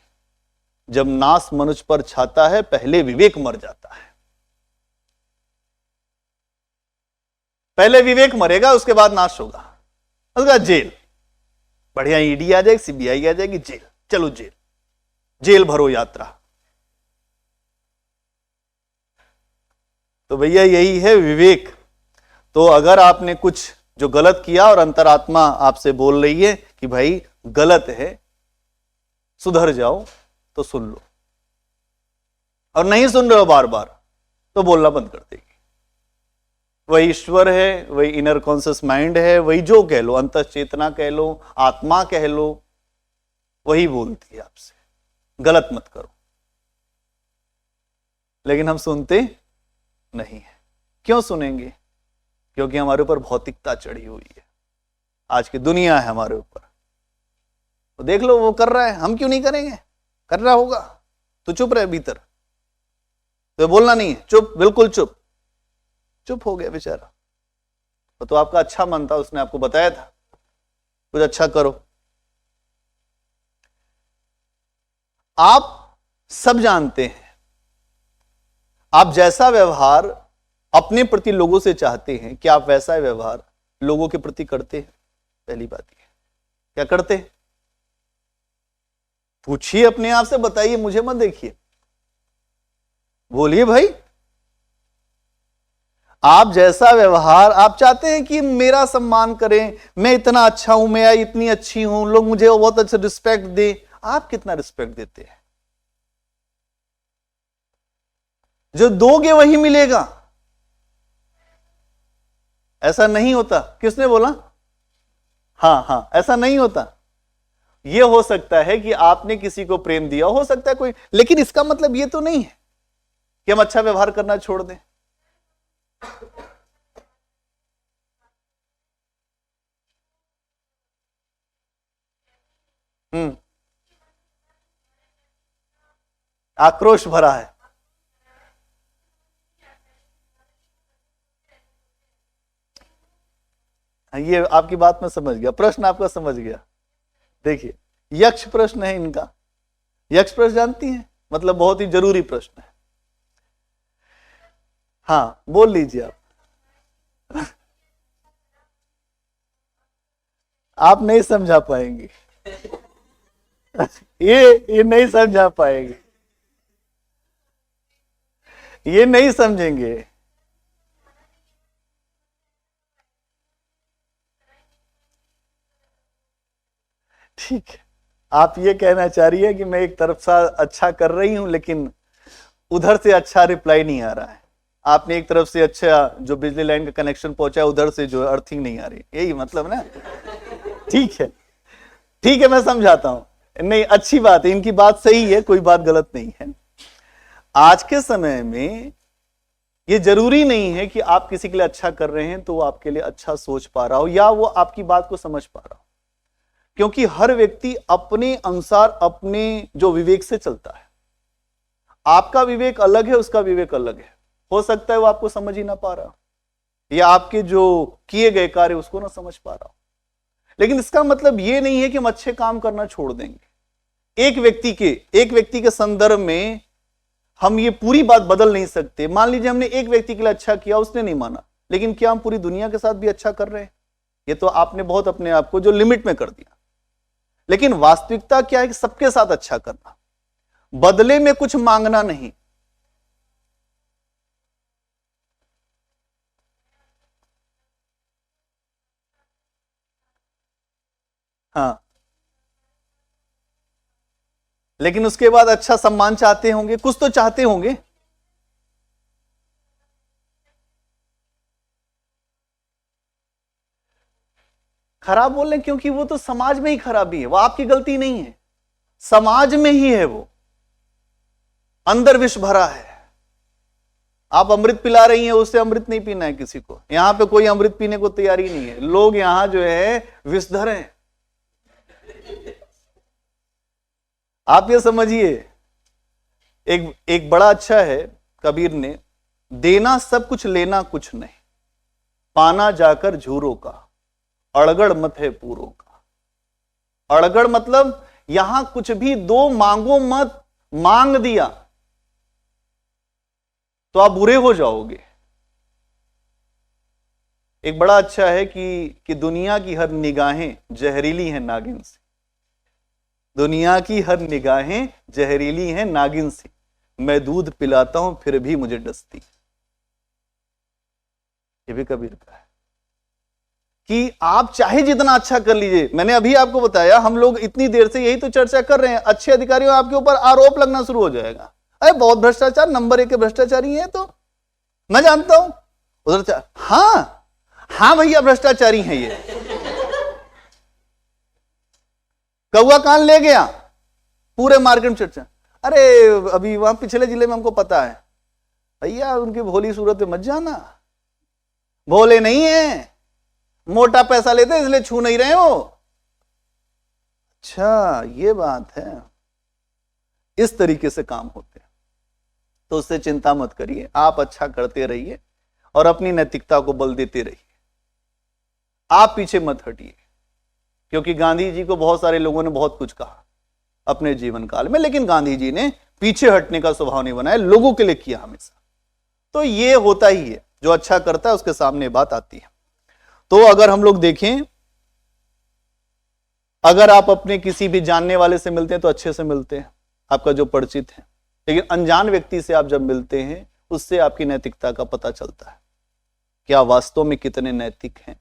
जब नाश मनुष्य पर छाता है पहले विवेक मर जाता है। पहले विवेक मरेगा, उसके बाद नाश होगा, उसके बाद जेल। बढ़िया ईडी आ जाएगी, सीबीआई आ जाएगी, जेल, चलो जेल, जेल भरो यात्रा। तो भैया यही है विवेक। तो अगर आपने कुछ जो गलत किया और अंतरात्मा आपसे बोल रही है कि भाई गलत है, सुधर जाओ, तो सुन लो। और नहीं सुन रहे हो बार बार तो बोलना बंद कर देगी। वही ईश्वर है, वही इनर कॉन्शियस माइंड है, वही जो कह लो, अंतः चेतना कह लो, आत्मा कह लो, वही बोलती है आपसे गलत मत करो। लेकिन हम सुनते नहीं है। क्यों सुनेंगे? क्योंकि हमारे ऊपर भौतिकता चढ़ी हुई है, आज की दुनिया है हमारे ऊपर। तो देख लो वो कर रहा है, हम क्यों नहीं करेंगे? कर रहा होगा तो चुप रहे भीतर, तो बोलना नहीं है, चुप, बिल्कुल चुप। चुप हो गया बेचारा। तो आपका अच्छा मन था, उसने आपको बताया था कुछ अच्छा करो। आप सब जानते हैं, आप जैसा व्यवहार अपने प्रति लोगों से चाहते हैं, क्या आप वैसा व्यवहार लोगों के प्रति करते हैं? पहली बात यह, क्या करते हैं? पूछिए अपने आप से, बताइए, मुझे मत देखिए, बोलिए भाई। आप जैसा व्यवहार, आप चाहते हैं कि मेरा सम्मान करें, मैं इतना अच्छा हूं, मैं इतनी अच्छी हूं, लोग मुझे बहुत अच्छे रिस्पेक्ट दे। आप कितना रिस्पेक्ट देते हैं? जो दोगे वही मिलेगा। ऐसा नहीं होता। किसने बोला? हाँ हाँ, ऐसा नहीं होता। यह हो सकता है कि आपने किसी को प्रेम दिया, हो सकता है कोई, लेकिन इसका मतलब यह तो नहीं है कि हम अच्छा व्यवहार करना छोड़ दें। आक्रोश भरा है। ये आपकी बात में समझ गया, प्रश्न आपका समझ गया। देखिए यक्ष प्रश्न है इनका। यक्ष प्रश्न जानती हैं, मतलब बहुत ही जरूरी प्रश्न है। हाँ बोल लीजिए आप। आप नहीं समझा पाएंगे। ये नहीं समझा पाएंगे, ये नहीं समझेंगे। ठीक है, आप ये कहना चाह रही है कि मैं एक तरफ से अच्छा कर रही हूं लेकिन उधर से अच्छा रिप्लाई नहीं आ रहा है। आपने एक तरफ से अच्छा जो बिजली लाइन का कनेक्शन पहुंचा, उधर से जो अर्थिंग नहीं आ रही, यही मतलब ना। ठीक है, ठीक है, मैं समझाता हूं। नहीं, अच्छी बात है, इनकी बात सही है, कोई बात गलत नहीं है। आज के समय में ये जरूरी नहीं है कि आप किसी के लिए अच्छा कर रहे हैं तो वो आपके लिए अच्छा सोच पा रहा हो या वो आपकी बात को समझ पा रहा हो, क्योंकि हर व्यक्ति अपने अनुसार अपने जो विवेक से चलता है। आपका विवेक अलग है, उसका विवेक अलग है। हो सकता है वो आपको समझ ही ना पा रहा या आपके जो किए गए कार्य उसको ना समझ पा रहा हो, लेकिन इसका मतलब ये नहीं है कि हम अच्छे काम करना छोड़ देंगे। एक व्यक्ति के संदर्भ में हम ये पूरी बात बदल नहीं सकते। मान लीजिए हमने एक व्यक्ति के लिए अच्छा किया, उसने नहीं माना, लेकिन क्या हम पूरी दुनिया के साथ भी अच्छा कर रहे हैं? ये तो आपने बहुत अपने आप को जो लिमिट में कर दिया। लेकिन वास्तविकता क्या है कि सबके साथ अच्छा करना, बदले में कुछ मांगना नहीं। हाँ, लेकिन उसके बाद अच्छा सम्मान चाहते होंगे, कुछ तो चाहते होंगे। खराब बोल रहे हैं क्योंकि वो तो समाज में ही खराबी है, वो आपकी गलती नहीं है, समाज में ही है, वो अंदर विष भरा है। आप अमृत पिला रही हैं, उससे अमृत नहीं पीना है किसी को। यहां पे कोई अमृत पीने को तैयारी नहीं है, लोग यहां जो है विषधर हैं। आप ये समझिए, एक बड़ा अच्छा है, कबीर ने, देना सब कुछ लेना कुछ नहीं, पाना जाकर झूरों का, अड़गड़ मत है पूरों का। अड़गड़ मतलब यहां कुछ भी दो मांगो मत, मांग दिया तो आप बुरे हो जाओगे। एक बड़ा अच्छा है कि दुनिया की हर निगाहें जहरीली हैं नागिन से। दुनिया की हर निगाहें जहरीली हैं नागिन से, मैं दूध पिलाता हूं फिर भी मुझे डसती। ये भी कबीर का है कि आप चाहे जितना अच्छा कर लीजिए। मैंने अभी आपको बताया, हम लोग इतनी देर से यही तो चर्चा कर रहे हैं, अच्छे अधिकारियों आपके ऊपर आरोप लगना शुरू हो जाएगा, अरे बहुत भ्रष्टाचार, नंबर 1 के भ्रष्टाचारी है। तो मैं जानता हूं उधर, हाँ भैया भ्रष्टाचारी हैं ये। कौआ कान ले गया, पूरे मार्केट में चर्चा। अरे अभी वहां पिछले जिले में हमको पता है, भैया उनकी भोली सूरत में मत जाना, भोले नहीं है, मोटा पैसा लेते इसलिए छू नहीं रहे हो। अच्छा ये बात है, इस तरीके से काम होते हैं। तो उससे चिंता मत करिए, आप अच्छा करते रहिए और अपनी नैतिकता को बल देते रहिए, आप पीछे मत हटिए। क्योंकि गांधी जी को बहुत सारे लोगों ने बहुत कुछ कहा अपने जीवन काल में, लेकिन गांधी जी ने पीछे हटने का स्वभाव नहीं बनाया, लोगों के लिए किया हमेशा। तो ये होता ही है, जो अच्छा करता है उसके सामने बात आती है। तो अगर हम लोग देखें, अगर आप अपने किसी भी जानने वाले से मिलते हैं तो अच्छे से मिलते हैं, आपका जो परिचित है, लेकिन अनजान व्यक्ति से आप जब मिलते हैं उससे आपकी नैतिकता का पता चलता है, क्या वास्तव में कितने नैतिक हैं,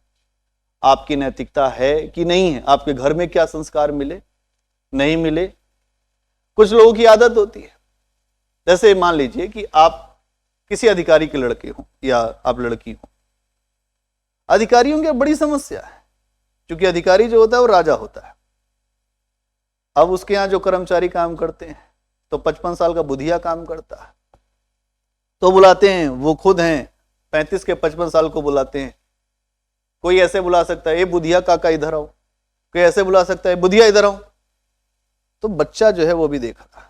आपकी नैतिकता है कि नहीं है, आपके घर में क्या संस्कार मिले नहीं मिले। कुछ लोगों की आदत होती है, जैसे मान लीजिए कि आप किसी अधिकारी के लड़के हो या आप लड़की हो, अधिकारियों की बड़ी समस्या है, क्योंकि अधिकारी जो होता है वो राजा होता है। अब उसके यहां जो कर्मचारी काम करते हैं तो 55 साल का बुधिया काम करता है, तो बुलाते हैं, वो खुद हैं 35 के 55 साल को बुलाते हैं। कोई ऐसे बुला सकता है, ये बुधिया काका इधर आओ, कोई ऐसे बुला सकता है, बुधिया इधर आओ। तो बच्चा जो है वो भी देख रहा है,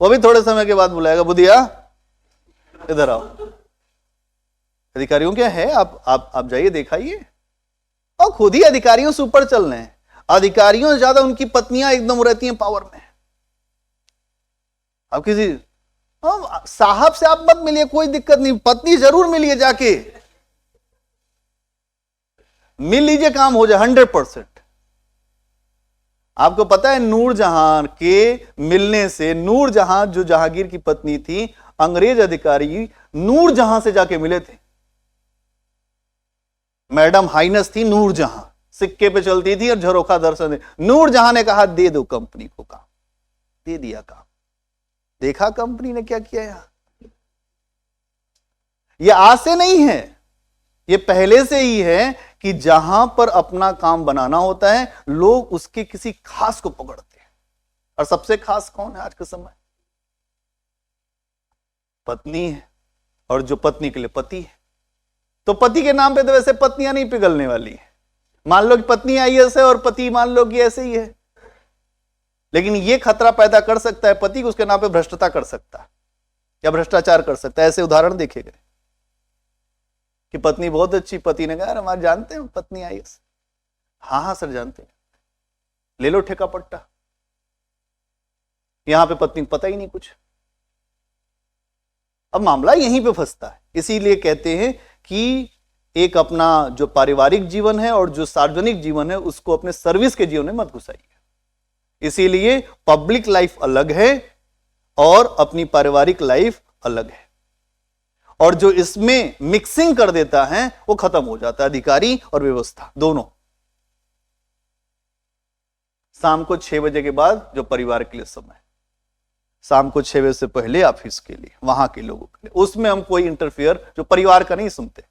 वो भी थोड़े समय के बाद बुलाएगा, बुधिया इधर आओ। अधिकारियों क्या है, आप जाइए दिखाइए। और खुद ही अधिकारियों से ऊपर चल रहे हैं। अधिकारियों से ज्यादा उनकी पत्नियां एकदम रहती हैं पावर में। अब किसी साहब से आप मत मिलिए, कोई दिक्कत नहीं, पत्नी जरूर मिलिए, जाके मिल लीजिए, काम हो जाए 100%। आपको पता है नूरजहां के मिलने से, नूरजहां जो जहांगीर की पत्नी थी, अंग्रेज अधिकारी नूरजहां से जाके मिले थे। मैडम हाइनस थी नूरजहां, सिक्के पे चलती थी और झरोखा दर्शन दे। नूरजहां ने कहा दे दो कंपनी को काम, दे दिया काम। देखा कंपनी ने क्या किया यहां। यह आज से नहीं है, यह पहले से ही है कि जहां पर अपना काम बनाना होता है लोग उसके किसी खास को पकड़ते हैं। और सबसे खास कौन है आज के समय? पत्नी है। और जो पत्नी के लिए पति है, तो पति के नाम पे तो वैसे पत्नियां नहीं पिघलने वाली है। मान लो कि पत्नी आईएएस है और पति मान लो कि ऐसे ही है, लेकिन यह खतरा पैदा कर सकता है पति को, उसके नाम पे भ्रष्टता कर सकता है या भ्रष्टाचार कर सकता है। ऐसे उदाहरण देखे गए कि पत्नी बहुत अच्छी, पति ने कहा हमारे जानते हैं पत्नी आईएएस। हाँ हाँ सर जानते हैं, ले लो ठेका पट्टा। यहां पे पत्नी को पता ही नहीं कुछ। अब मामला यहीं पे फंसता है। इसीलिए कहते हैं कि एक अपना जो पारिवारिक जीवन है और जो सार्वजनिक जीवन है उसको अपने सर्विस के जीवन में मत घुसाइए। इसीलिए पब्लिक लाइफ अलग है और अपनी पारिवारिक लाइफ अलग है। और जो इसमें मिक्सिंग कर देता है वो खत्म हो जाता है, अधिकारी और व्यवस्था दोनों। शाम को 6 बजे के बाद जो परिवार के लिए समय, शाम को 6 बजे से पहले ऑफिस के लिए, वहां के लोगों के लिए, उसमें हम कोई इंटरफियर जो परिवार का नहीं सुनते।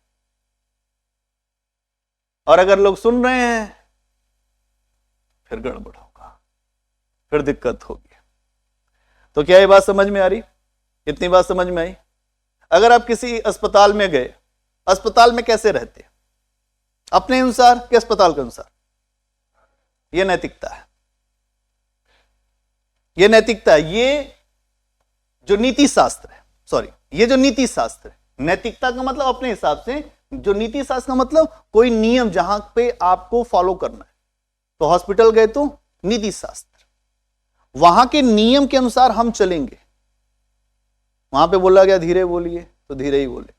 और अगर लोग सुन रहे हैं फिर गड़बड़ होगा, फिर दिक्कत होगी। तो क्या ये बात समझ में आ रही? इतनी बात समझ में आई? अगर आप किसी अस्पताल में गए, अस्पताल में कैसे रहते? अपने अनुसार कि अस्पताल के अनुसार? यह नैतिकता है, यह नैतिकता है। ये जो नीति शास्त्र है, सॉरी, ये जो नीति शास्त्र है, नैतिकता का मतलब अपने हिसाब से, जो नीति शास्त्र का मतलब कोई नियम जहां पे आपको फॉलो करना है। तो हॉस्पिटल गए तो नीति शास्त्र, वहां के नियम के अनुसार हम चलेंगे। वहां पे बोला गया धीरे बोलिए तो धीरे ही बोले,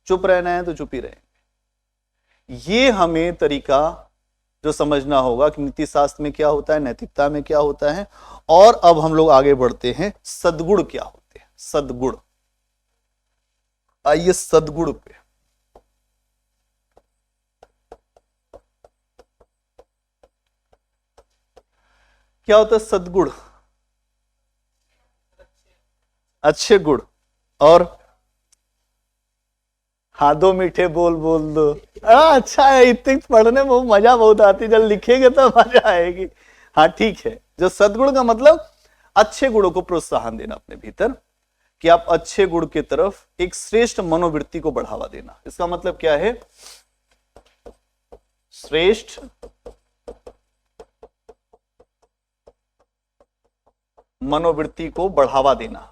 चुप रहना है तो चुप ही रहेंगे। ये हमें तरीका जो समझना होगा कि नीति शास्त्र में क्या होता है, नैतिकता में क्या होता है। और अब हम लोग आगे बढ़ते हैं, सद्गुण क्या होते हैं। सद्गुण, आइए सद्गुण पे। क्या होता है सद्गुण? अच्छे गुण। और हाँ, 2 मीठे बोल बोल दो। अच्छा है, इतने पढ़ने में मजा बहुत आती है, जब लिखेंगे तो मजा आएगी। हाँ ठीक है, जो सद्गुण का मतलब अच्छे गुणों को प्रोत्साहन देना अपने भीतर, कि आप अच्छे गुण की तरफ एक श्रेष्ठ मनोवृत्ति को बढ़ावा देना। इसका मतलब क्या है? श्रेष्ठ मनोवृत्ति को बढ़ावा देना।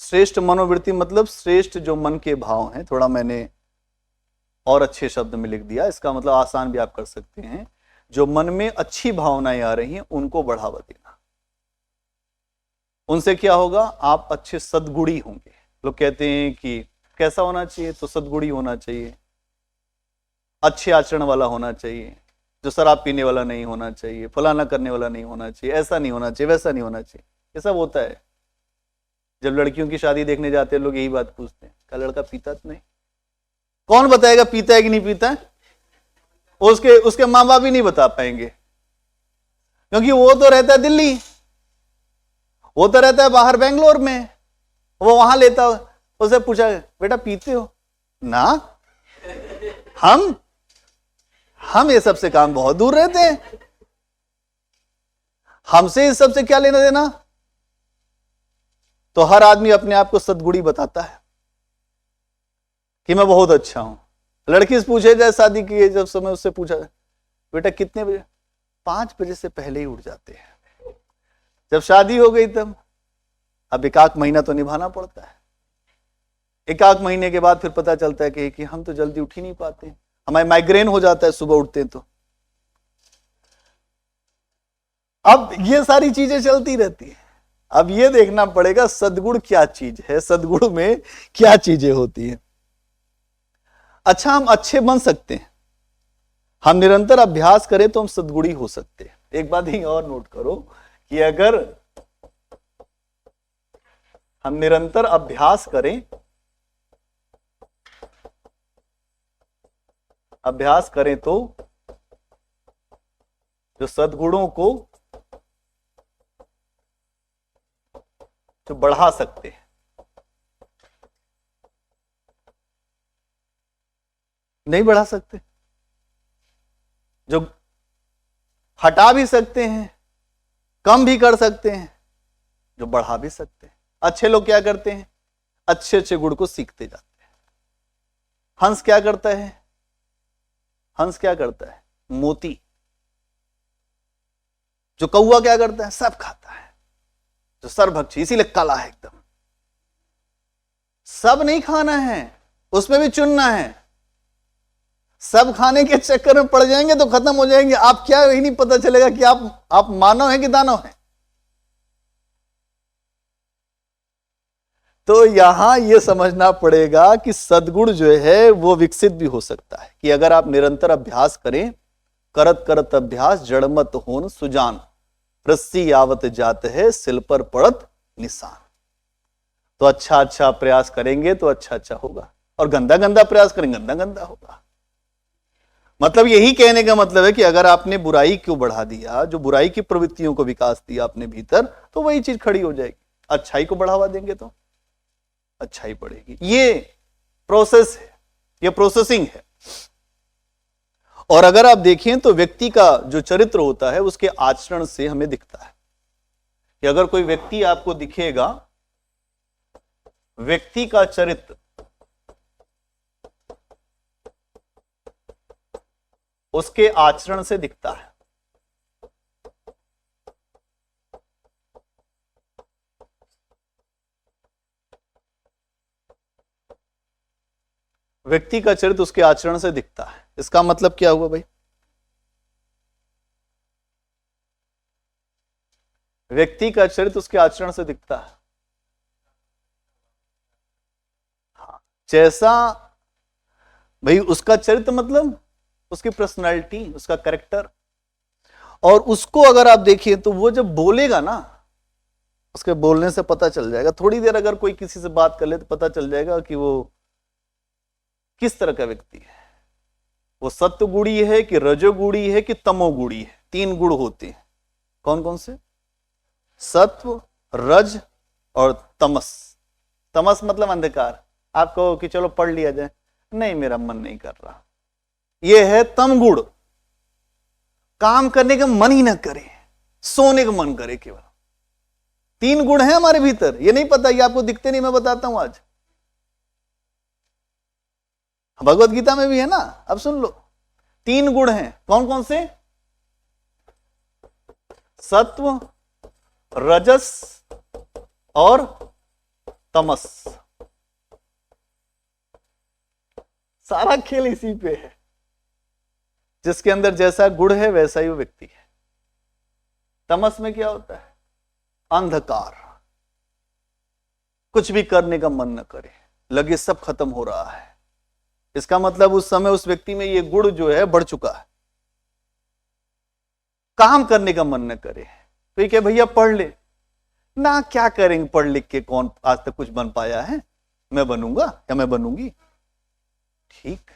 श्रेष्ठ मनोवृत्ति मतलब श्रेष्ठ जो मन के भाव हैं। थोड़ा मैंने और अच्छे शब्द में लिख दिया, इसका मतलब आसान भी आप कर सकते हैं। जो मन में अच्छी भावनाएं आ रही हैं उनको बढ़ावा देना। उनसे क्या होगा? आप अच्छे सद्गुणी होंगे। लोग कहते हैं कि कैसा होना चाहिए? तो सद्गुणी होना चाहिए, अच्छे आचरण वाला होना चाहिए, जो शराब पीने वाला नहीं होना चाहिए, फलाना करने वाला नहीं होना चाहिए, ऐसा नहीं होना चाहिए, वैसा नहीं होना चाहिए। ये सब होता है। जब लड़कियों की शादी देखने जाते हैं लोग यही बात पूछते हैं, क्या लड़का पीता तो नहीं? कौन बताएगा पीता है कि नहीं पीता है? उसके माँ बाप भी नहीं बता पाएंगे, क्योंकि वो तो रहता है दिल्ली, वो तो रहता है बाहर बेंगलोर में, वो वहां लेता। उसे पूछा बेटा पीते हो ना? हम ये सबसे काम बहुत दूर रहते हैं, हमसे इस सबसे क्या लेना देना? तो हर आदमी अपने आप को सद्गुणी बताता है कि मैं बहुत अच्छा हूं। लड़की से पूछे जाए शादी की जब समय, उससे पूछा जाए बेटा कितने बजे? 5 बजे से पहले ही उठ जाते हैं। जब शादी हो गई तब अब 1 महीना तो निभाना पड़ता है। 1 महीने के बाद फिर पता चलता है कि हम तो जल्दी उठ ही नहीं पाते, हमें माइग्रेन हो जाता है सुबह उठते तो। अब ये सारी चीजें चलती रहती है। अब ये देखना पड़ेगा सद्गुण क्या चीज है, सद्गुण में क्या चीजें होती हैं। अच्छा, हम अच्छे बन सकते हैं, हम निरंतर अभ्यास करें तो हम सद्गुणी हो सकते हैं। एक बात ही और नोट करो कि अगर हम निरंतर अभ्यास करें तो जो सद्गुणों को जो बढ़ा सकते हैं, नहीं बढ़ा सकते, जो हटा भी सकते हैं, कम भी कर सकते हैं, जो बढ़ा भी सकते हैं। अच्छे लोग क्या करते हैं? अच्छे अच्छे गुण को सीखते जाते हैं। हंस क्या करता है? हंस क्या करता है? मोती। जो कौवा क्या करता है? सब खाता है। जो सर्वभक्षी, इसीलिए काला है एकदम। सब नहीं खाना है, उसमें भी चुनना है। सब खाने के चक्कर में पड़ जाएंगे तो खत्म हो जाएंगे। आप क्या, यही नहीं पता चलेगा कि आप मानव हैं कि दानव हैं। तो यहां यह समझना पड़ेगा कि सद्गुण जो है वो विकसित भी हो सकता है कि अगर आप निरंतर अभ्यास करें। करत करत अभ्यास जड़मत होन सुजान, रस्सी आवत जात है सिल पर पड़त निशान। तो अच्छा अच्छा प्रयास करेंगे तो अच्छा अच्छा होगा, और गंदा गंदा प्रयास करेंगे गंदा गंदा होगा। मतलब यही कहने का मतलब है कि अगर आपने बुराई को बढ़ा दिया, जो बुराई की प्रवृत्तियों को विकास दिया अपने भीतर, तो वही चीज खड़ी हो जाएगी। अच्छाई को बढ़ावा देंगे तो अच्छाई बढ़ेगी। ये प्रोसेस है, ये प्रोसेसिंग है। और अगर आप देखें तो व्यक्ति का जो चरित्र होता है उसके आचरण से हमें दिखता है कि अगर कोई व्यक्ति आपको दिखेगा, व्यक्ति का चरित्र उसके आचरण से दिखता है। व्यक्ति का चरित्र उसके आचरण से दिखता है। इसका मतलब क्या हुआ भाई? व्यक्ति का चरित्र उसके आचरण से दिखता है। हाँ, जैसा भाई उसका चरित्र मतलब उसकी पर्सनालिटी, उसका कैरेक्टर। और उसको अगर आप देखिए तो वो जब बोलेगा ना, उसके बोलने से पता चल जाएगा। थोड़ी देर अगर कोई किसी से बात कर ले तो पता चल जाएगा कि वो किस तरह का व्यक्ति है। वो सत्वगुणी है कि रजोगुणी है कि तमोगुणी है। 3 गुण होते हैं। कौन कौन से? सत्व, रज और तमस। तमस मतलब अंधकार। आप कहो कि चलो पढ़ लिया जाए, नहीं मेरा मन नहीं कर रहा। यह है तम गुण। काम करने का मन ही ना करे, सोने का मन करे केवल। 3 गुण है हमारे भीतर। ये नहीं पता, ये आपको दिखते नहीं, मैं बताता हूं आज। भगवत गीता में भी है ना, अब सुन लो। 3 गुण हैं। कौन कौन से? सत्व, रजस और तमस। सारा खेल इसी पे है। जिसके अंदर जैसा गुण है वैसा ही वो व्यक्ति है। तमस में क्या होता है? अंधकार। कुछ भी करने का मन न करे, लगे सब खत्म हो रहा है। इसका मतलब उस समय उस व्यक्ति में ये गुण जो है बढ़ चुका है। काम करने का मन न करे। तो ये क्या भैया पढ़ ले ना, क्या करेंगे पढ़ लिख के, कौन आज तक कुछ बन पाया है? मैं बनूंगा या मैं बनूंगी? ठीक।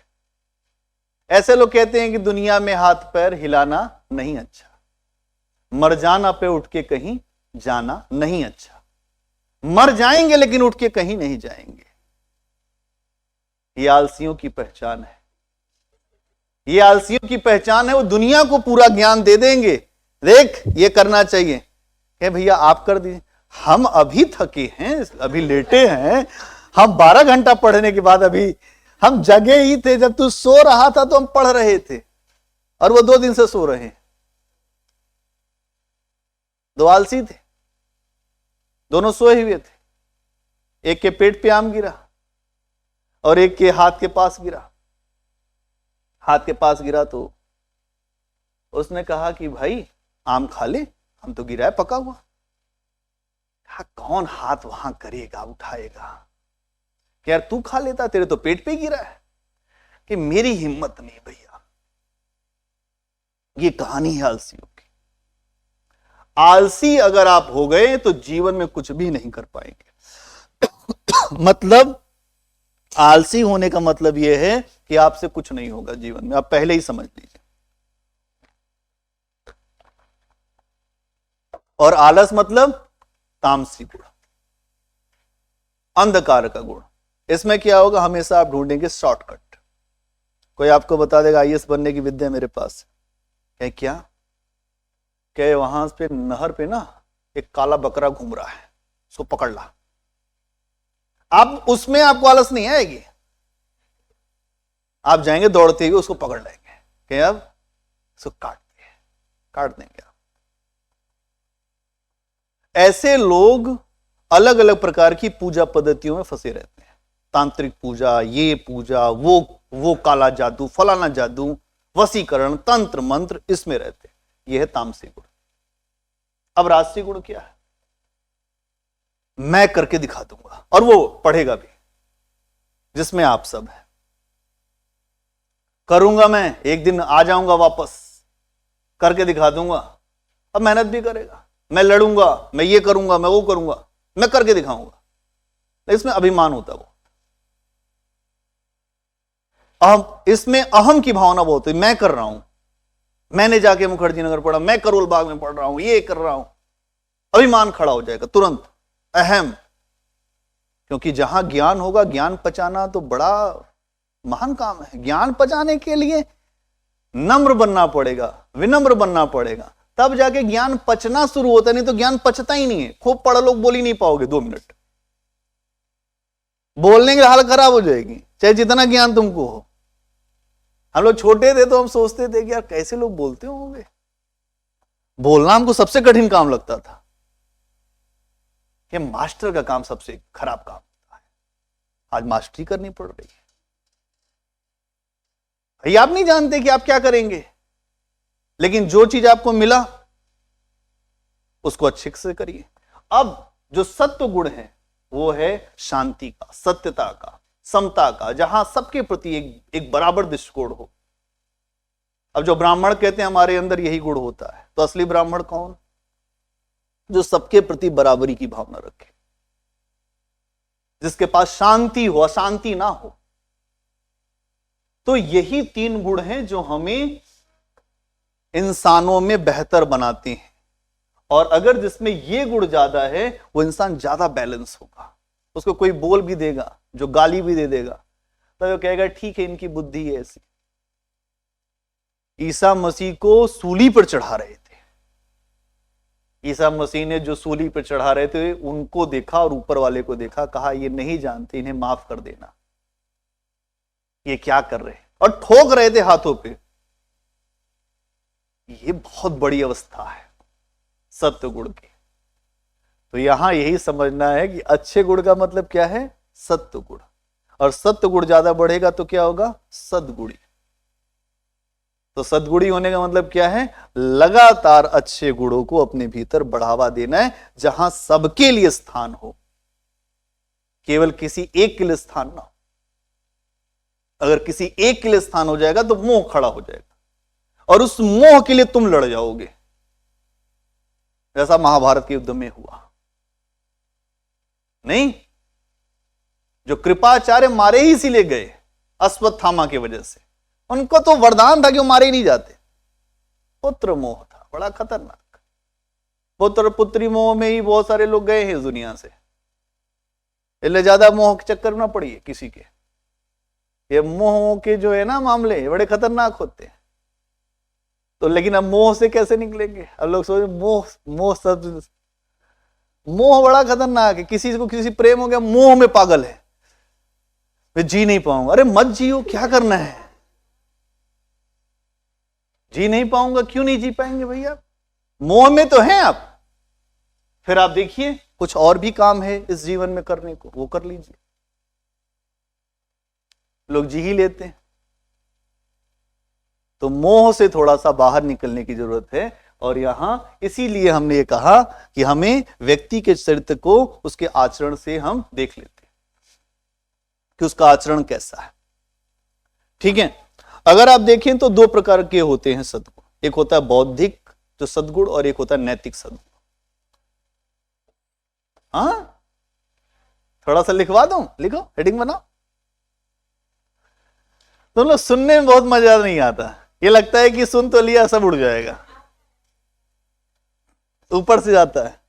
ऐसे लोग कहते हैं कि दुनिया में हाथ पैर हिलाना नहीं अच्छा, मर जाना पे उठ के कहीं जाना नहीं अच्छा। मर जाएंगे लेकिन उठ के कहीं नहीं जाएंगे। ये आलसियों की पहचान है। ये आलसियों की पहचान है। वो दुनिया को पूरा ज्ञान दे देंगे, देख ये करना चाहिए, कहे भैया आप कर दीजिए। हम अभी थके हैं, अभी लेटे हैं। हम 12 घंटा पढ़ने के बाद अभी हम जगे ही थे। जब तू सो रहा था तो हम पढ़ रहे थे। और वो 2 दिन से सो रहे हैं। 2 आलसी थे, दोनों सोए हुए थे। एक के पेट पे आम गिरा और एक के हाथ के पास गिरा। हाथ के पास गिरा तो उसने कहा कि भाई आम खा ले, हम तो गिरा है पका हुआ। हाँ, कौन हाथ वहां करेगा, उठाएगा कि यार तू खा लेता, तेरे तो पेट पे गिरा है। कि मेरी हिम्मत नहीं भैया। ये कहानी है आलसियों की। आलसी अगर आप हो गए तो जीवन में कुछ भी नहीं कर पाएंगे। मतलब आलसी होने का मतलब यह है कि आपसे कुछ नहीं होगा जीवन में, आप पहले ही समझ लीजिए। और आलस मतलब तामसी गुण, अंधकार का गुण। इसमें क्या होगा, हमेशा आप ढूंढेंगे शॉर्टकट। कोई आपको बता देगा आईएएस बनने की विद्या मेरे पास है। क्या क्या वहां पे नहर पे ना एक काला बकरा घूम रहा है, उसको पकड़ ला। आप उसमें आपको आलस नहीं आएगी, आप जाएंगे दौड़ते हुए उसको पकड़ लेंगे कि अब उसको काट देंगे आप। ऐसे लोग अलग अलग प्रकार की पूजा पद्धतियों में फंसे रहते हैं। तांत्रिक पूजा, ये पूजा, वो काला जादू, फलाना जादू, वशीकरण, तंत्र मंत्र, इसमें रहते हैं। यह है तामसी गुण। अब राजसी गुण क्या है? मैं करके दिखा दूंगा, और वो पढ़ेगा भी, जिसमें आप सब है। करूंगा मैं, एक दिन आ जाऊंगा वापस, करके दिखा दूंगा। अब मेहनत भी करेगा, मैं लड़ूंगा, मैं ये करूंगा, मैं वो करूंगा, मैं करके दिखाऊंगा। इसमें अभिमान होता है, वो इसमें अहम की भावना बहुत है। मैं कर रहा हूं, मैंने जाके मुखर्जी नगर पढ़ा, मैं करोल बाग में पढ़ रहा हूं, ये कर रहा हूं। अभिमान खड़ा हो जाएगा तुरंत, अहम। क्योंकि जहां ज्ञान होगा, ज्ञान पचाना तो बड़ा महान काम है। ज्ञान पचाने के लिए नम्र बनना पड़ेगा, विनम्र बनना पड़ेगा, तब जाके ज्ञान पचना शुरू होता है। नहीं तो ज्ञान पचता ही नहीं है। खूब पढ़ लोग बोल ही नहीं पाओगे 2 मिनट, बोलने की हालत खराब हो जाएगी, चाहे जितना ज्ञान तुमको हो। हम लोग छोटे थे तो हम सोचते थे कि यार कैसे लोग बोलते होंगे। बोलना हमको सबसे कठिन काम लगता था। कि मास्टर का काम सबसे खराब काम होता है। आज मास्टरी करनी पड़ रही है। भाई आप नहीं जानते कि आप क्या करेंगे, लेकिन जो चीज आपको मिला उसको अच्छे से करिए। अब जो सत्व गुण है वो है शांति का, सत्यता का, समता का, जहां सबके प्रति एक बराबर दृष्टिकोण हो। अब जो ब्राह्मण कहते हैं हमारे अंदर यही गुण होता है, तो असली ब्राह्मण कौन? जो सबके प्रति बराबरी की भावना रखे, जिसके पास शांति हो, अशांति ना हो। तो यही 3 गुण हैं जो हमें इंसानों में बेहतर बनाते हैं। और अगर जिसमें ये गुण ज्यादा है वो इंसान ज्यादा बैलेंस होगा। उसको कोई बोल भी देगा, जो गाली भी दे देगा, तो वो कहेगा ठीक है, इनकी बुद्धि है ऐसी। ईसा मसीह को सूली पर चढ़ा रहे थे। ईसा मसीह ने जो सूली पर चढ़ा रहे थे उनको देखा और ऊपर वाले को देखा, कहा ये नहीं जानते, इन्हें माफ कर देना, ये क्या कर रहे हैं, और ठोक रहे थे हाथों पे। ये बहुत बड़ी अवस्था है सत्य गुण की। तो यहां यही समझना है कि अच्छे गुण का मतलब क्या है? सत्य गुण। और सत्य गुण ज्यादा बढ़ेगा तो क्या होगा? सद्गुणी। तो सद्गुणी होने का मतलब क्या है? लगातार अच्छे गुणों को अपने भीतर बढ़ावा देना है, जहां सबके लिए स्थान हो, केवल किसी एक के लिए स्थान ना हो। अगर किसी एक के लिए स्थान हो जाएगा तो मोह खड़ा हो जाएगा, और उस मोह के लिए तुम लड़ जाओगे, जैसा महाभारत के युद्ध में हुआ। नहीं, जो कृपाचार्य मारे ही इसीलिए गए अश्वत्थामा की वजह से। उनको तो वरदान था कि वो मारे ही नहीं जाते। पुत्र मोह था बड़ा खतरनाक। पुत्र पुत्री मोह में ही बहुत सारे लोग गए हैं इस दुनिया से। इसलिए ज्यादा मोह के चक्कर में ना पड़िए किसी के। ये मोह के जो है ना मामले बड़े खतरनाक होते हैं। तो लेकिन अब मोह से कैसे निकलेंगे? अब लोग सोचे मोह सब, मोह बड़ा खतरनाक है। किसी को किसी प्रेम हो गया, मोह में पागल है, मैं जी नहीं पाऊंगा। अरे मत जियो, क्या करना है? जी नहीं पाऊंगा, क्यों नहीं जी पाएंगे भैया? मोह में तो हैं आप। फिर आप देखिए कुछ और भी काम है इस जीवन में करने को, वो कर लीजिए। लोग जी ही लेते हैं। तो मोह से थोड़ा सा बाहर निकलने की जरूरत है। और यहां इसीलिए हमने ये कहा कि हमें व्यक्ति के चरित्र को उसके आचरण से हम देख लेते हैं कि उसका आचरण कैसा है। ठीक है। अगर आप देखें तो दो प्रकार के होते हैं सद्गुण। एक होता है बौद्धिक जो सद्गुण और एक होता है नैतिक सद्गुण। हाँ, थोड़ा सा लिखवा दूं, लिखो, हेडिंग बनाओ। तो लोग सुनने में बहुत मजा नहीं आता, ये लगता है कि सुन तो लिया सब उड़ जाएगा, ऊपर से जाता है।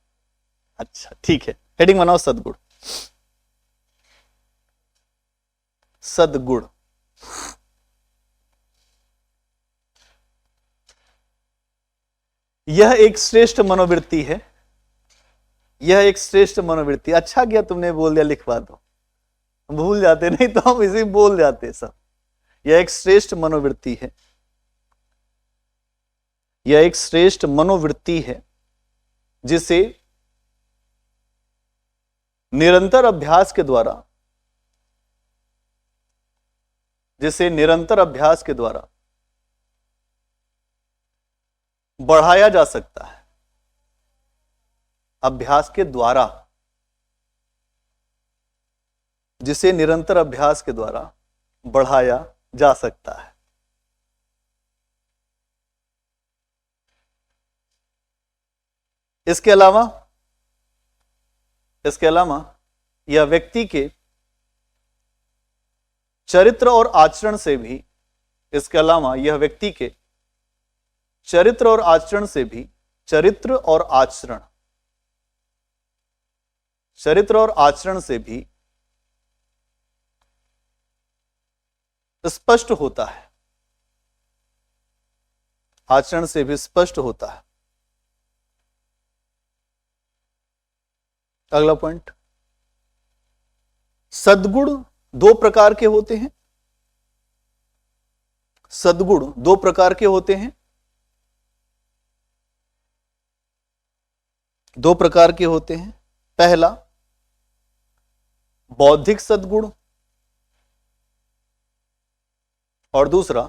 अच्छा ठीक है, हेडिंग बनाओ सद्गुण। सद्गुण यह एक श्रेष्ठ मनोवृत्ति है। यह एक श्रेष्ठ मनोवृत्ति। अच्छा किया तुमने बोल दिया, लिखवा दो, भूल जाते, नहीं तो हम इसी बोल जाते सब। यह एक श्रेष्ठ मनोवृत्ति है। यह एक श्रेष्ठ मनोवृत्ति है जिसे निरंतर अभ्यास के द्वारा बढ़ाया जा सकता है। अभ्यास के द्वारा, जिसे निरंतर अभ्यास के द्वारा बढ़ाया जा सकता है। इसके अलावा यह व्यक्ति के चरित्र और आचरण से भी, चरित्र और आचरण से भी स्पष्ट होता है। आचरण से भी स्पष्ट होता है। अगला पॉइंट, सद्गुण दो प्रकार के होते हैं। सद्गुण दो प्रकार के होते हैं। दो प्रकार के होते हैं। पहला बौद्धिक सद्गुण और दूसरा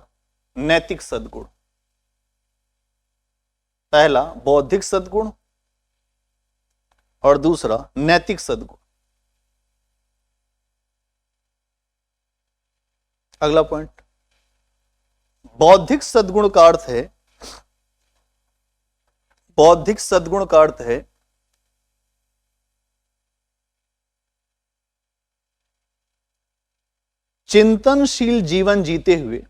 नैतिक सद्गुण। पहला बौद्धिक सद्गुण और दूसरा नैतिक सद्गुण। अगला पॉइंट, बौद्धिक सद्गुण का अर्थ है, बौद्धिक सद्गुण का अर्थ है चिंतनशील जीवन जीते हुए।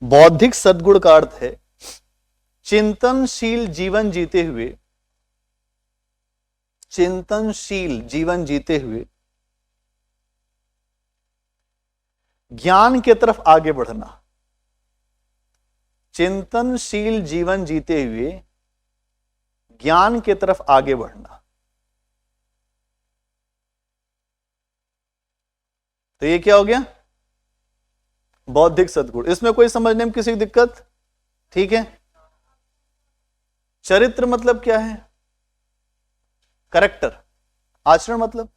बौद्धिक सद्गुण का अर्थ है चिंतनशील जीवन जीते हुए, चिंतनशील जीवन जीते हुए ज्ञान के तरफ आगे बढ़ना। चिंतनशील जीवन जीते हुए ज्ञान के तरफ आगे बढ़ना। तो ये क्या हो गया? बौद्धिक सद्गुण। इसमें कोई समझने में किसी दिक्कत? ठीक है। चरित्र मतलब क्या है? कैरेक्टर। आचरण मतलब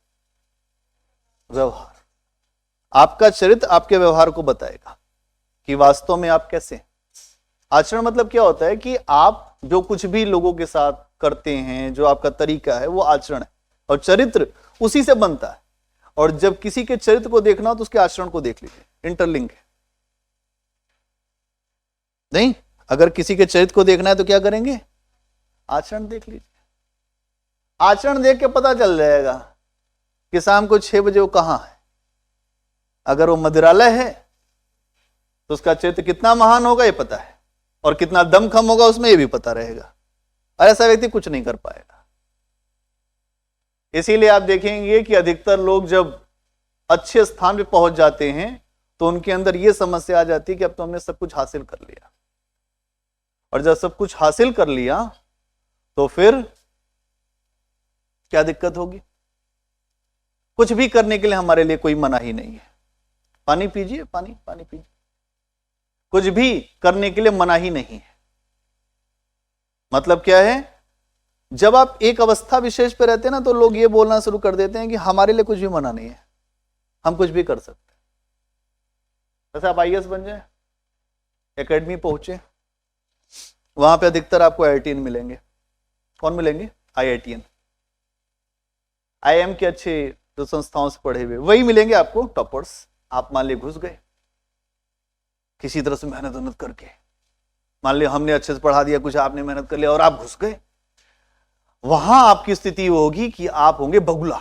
व्यवहार। आपका चरित्र आपके व्यवहार को बताएगा कि वास्तव में आप कैसे हैं। आचरण मतलब क्या होता है कि आप जो कुछ भी लोगों के साथ करते हैं, जो आपका तरीका है, वो आचरण है। और चरित्र उसी से बनता है। और जब किसी के चरित्र को देखना हो तो उसके आचरण को देख लीजिए, इंटरलिंक है। नहीं, अगर किसी के चरित्र को देखना है तो क्या करेंगे? आचरण देख लीजिए। आचरण देख के पता चल जाएगा कि शाम को 6 बजे वो कहां है। अगर वो मदिरालय है तो उसका चरित्र कितना महान होगा ये पता है, और कितना दमखम होगा उसमें ये भी पता रहेगा। और ऐसा व्यक्ति कुछ नहीं कर पाएगा। इसीलिए आप देखेंगे कि अधिकतर लोग जब अच्छे स्थान पे पहुंच जाते हैं तो उनके अंदर यह समस्या आ जाती है कि अब तो हमने सब कुछ हासिल कर लिया। और जब सब कुछ हासिल कर लिया तो फिर क्या दिक्कत होगी? कुछ भी करने के लिए हमारे लिए कोई मनाही नहीं है। पानी पीजिए, पानी पीजिए। कुछ भी करने के लिए मना ही नहीं है। मतलब क्या है, जब आप एक अवस्था विशेष पे रहते हैं ना, तो लोग ये बोलना शुरू कर देते हैं कि हमारे लिए कुछ भी मना नहीं है, हम कुछ भी कर सकते हैं। जैसे आप आईएएस बन जाए, एकेडमी पहुंचे, वहां पे अधिकतर आपको आईआईटीएन मिलेंगे। कौन मिलेंगे? आईआईटीएन, आईएम के अच्छे जो संस्थाओं से पढ़े हुए वही मिलेंगे आपको, टॉपर्स। आप मान ली घुस गए किसी तरह से मेहनत करके, मान लिया हमने अच्छे से पढ़ा दिया, कुछ आपने मेहनत कर लिया और आप घुस गए, वहां आपकी स्थिति होगी कि आप होंगे बगुला,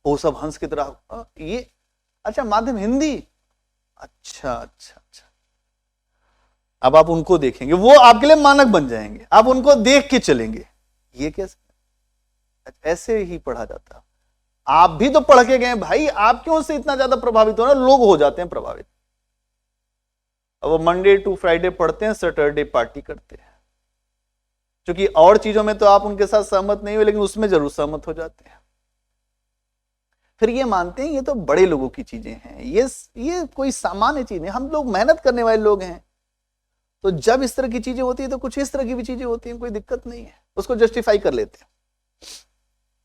वो सब हंस की तरह। ये अच्छा माध्यम हिंदी, अच्छा अच्छा अच्छा। अब आप उनको देखेंगे, वो आपके लिए मानक बन जाएंगे, आप उनको देख के चलेंगे। ये कैसे? ऐसे ही पढ़ा जाता। आप भी तो पढ़ के गए भाई, आप क्यों से इतना ज्यादा प्रभावित हो रहे? लोग हो जाते हैं प्रभावित। अब वो मंडे टू फ्राइडे पढ़ते हैं, सैटरडे पार्टी करते हैं, क्योंकि और चीजों में तो आप उनके साथ सहमत नहीं हुए, लेकिन उसमें जरूर सहमत हो जाते हैं। फिर ये मानते हैं ये तो बड़े लोगों की चीजें हैं, ये कोई सामान्य चीज नहीं, हम लोग मेहनत करने वाले लोग हैं। तो जब इस तरह की चीजें होती है तो कुछ इस तरह की भी चीजें होती हैं, कोई दिक्कत नहीं है, उसको जस्टिफाई कर लेते हैं।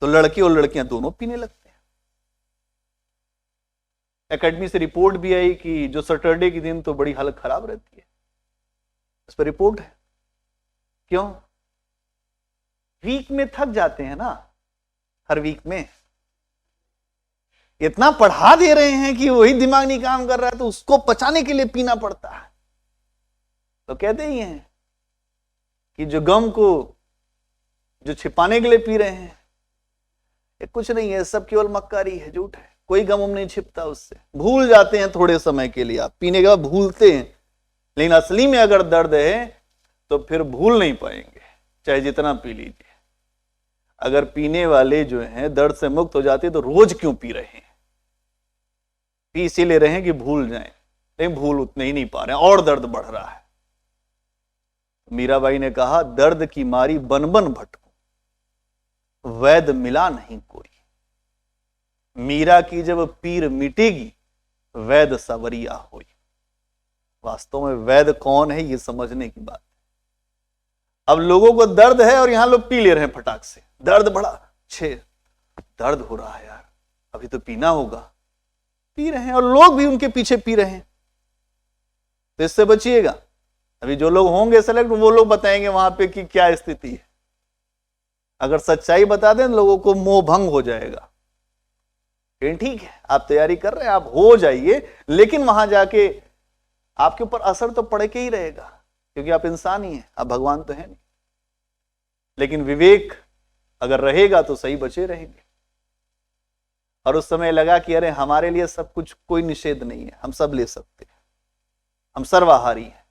तो लड़के और लड़कियां दोनों पीने लगते हैं। एकेडमी से रिपोर्ट भी आई कि जो सैटरडे के दिन तो बड़ी हालत खराब रहती है, इस पर रिपोर्ट है। क्यों? वीक में थक जाते हैं ना, हर वीक में इतना पढ़ा दे रहे हैं कि वही दिमाग नहीं काम कर रहा है, तो उसको पचाने के लिए पीना पड़ता है। तो कहते ही हैं कि जो गम को जो छिपाने के लिए पी रहे हैं, ये कुछ नहीं है, सब केवल मक्कारी है, झूठ है, कोई गम नहीं छिपता उससे। भूल जाते हैं थोड़े समय के लिए, आप पीने के बाद भूलते हैं, लेकिन असली में अगर दर्द है तो फिर भूल नहीं पाएंगे, चाहे जितना पी लीजिए। अगर पीने वाले जो हैं दर्द से मुक्त हो जाते तो रोज क्यों पी रहे हैं? पी इसीलिए रहे हैं कि भूल जाएं, लेकिन भूल उतने ही नहीं पा रहे हैं और दर्द बढ़ रहा है। मीराबाई ने कहा, दर्द की मारी बन बन भटकूं, वैद मिला नहीं कोई। मीरा की जब पीर मिटेगी, वैद सवरिया होई। वास्तव में वैद कौन है, ये समझने की बात है। अब लोगों को दर्द है और यहां लोग पी ले रहे हैं फटाक से, दर्द बड़ा छे, दर्द हो रहा है यार, अभी तो पीना होगा, पी रहे हैं और लोग भी उनके पीछे पी रहे हैं। तो इससे बचिएगा। अभी जो लोग होंगे सेलेक्ट, वो लोग बताएंगे वहां पे कि क्या स्थिति है। अगर सच्चाई बता दें लोगों को मोह भंग हो जाएगा। ठीक है, आप तैयारी कर रहे हैं, आप हो जाइए, लेकिन वहां जाके आपके ऊपर असर तो पड़ के ही रहेगा, क्योंकि आप इंसान ही हैं, आप भगवान तो है नहीं। लेकिन विवेक अगर रहेगा तो सही बचे रहेंगे। और उस समय लगा कि अरे हमारे लिए सब कुछ, कोई निषेध नहीं है, हम सब ले सकते हैं, हम सर्वाहारी हैं।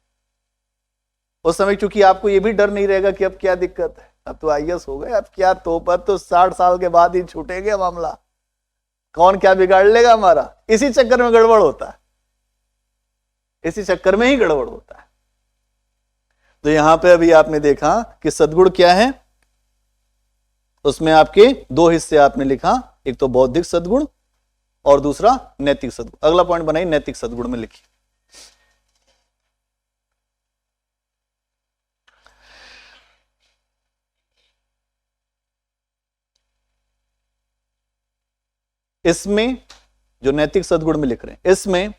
उस समय क्योंकि आपको यह भी डर नहीं रहेगा कि अब क्या दिक्कत है, अब तो आईएएस हो गए, अब क्या तोपत, तो 60 साल के बाद ही छूटेगा मामला, कौन क्या बिगाड़ लेगा हमारा। इसी चक्कर में गड़बड़ होता है, इसी चक्कर में ही गड़बड़ होता है। तो यहां पे अभी आपने देखा कि सद्गुण क्या है, उसमें आपके दो हिस्से आपने लिखा, एक तो बौद्धिक सद्गुण और दूसरा नैतिक सद्गुण। अगला पॉइंट बनाइए, नैतिक सद्गुण में लिखिए। इसमें जो नैतिक सद्गुण में लिख रहे हैं, इसमें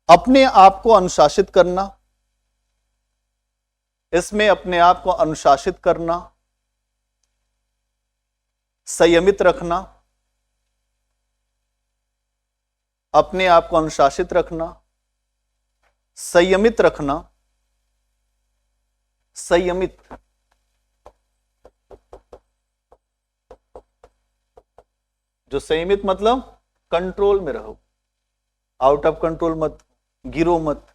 अपने आप को अनुशासित करना, इसमें अपने आप को अनुशासित करना, संयमित रखना, अपने आप को अनुशासित रखना, संयमित रखना, संयमित, जो संयमित मतलब कंट्रोल में रहो, आउट ऑफ कंट्रोल मत, गिरो मत।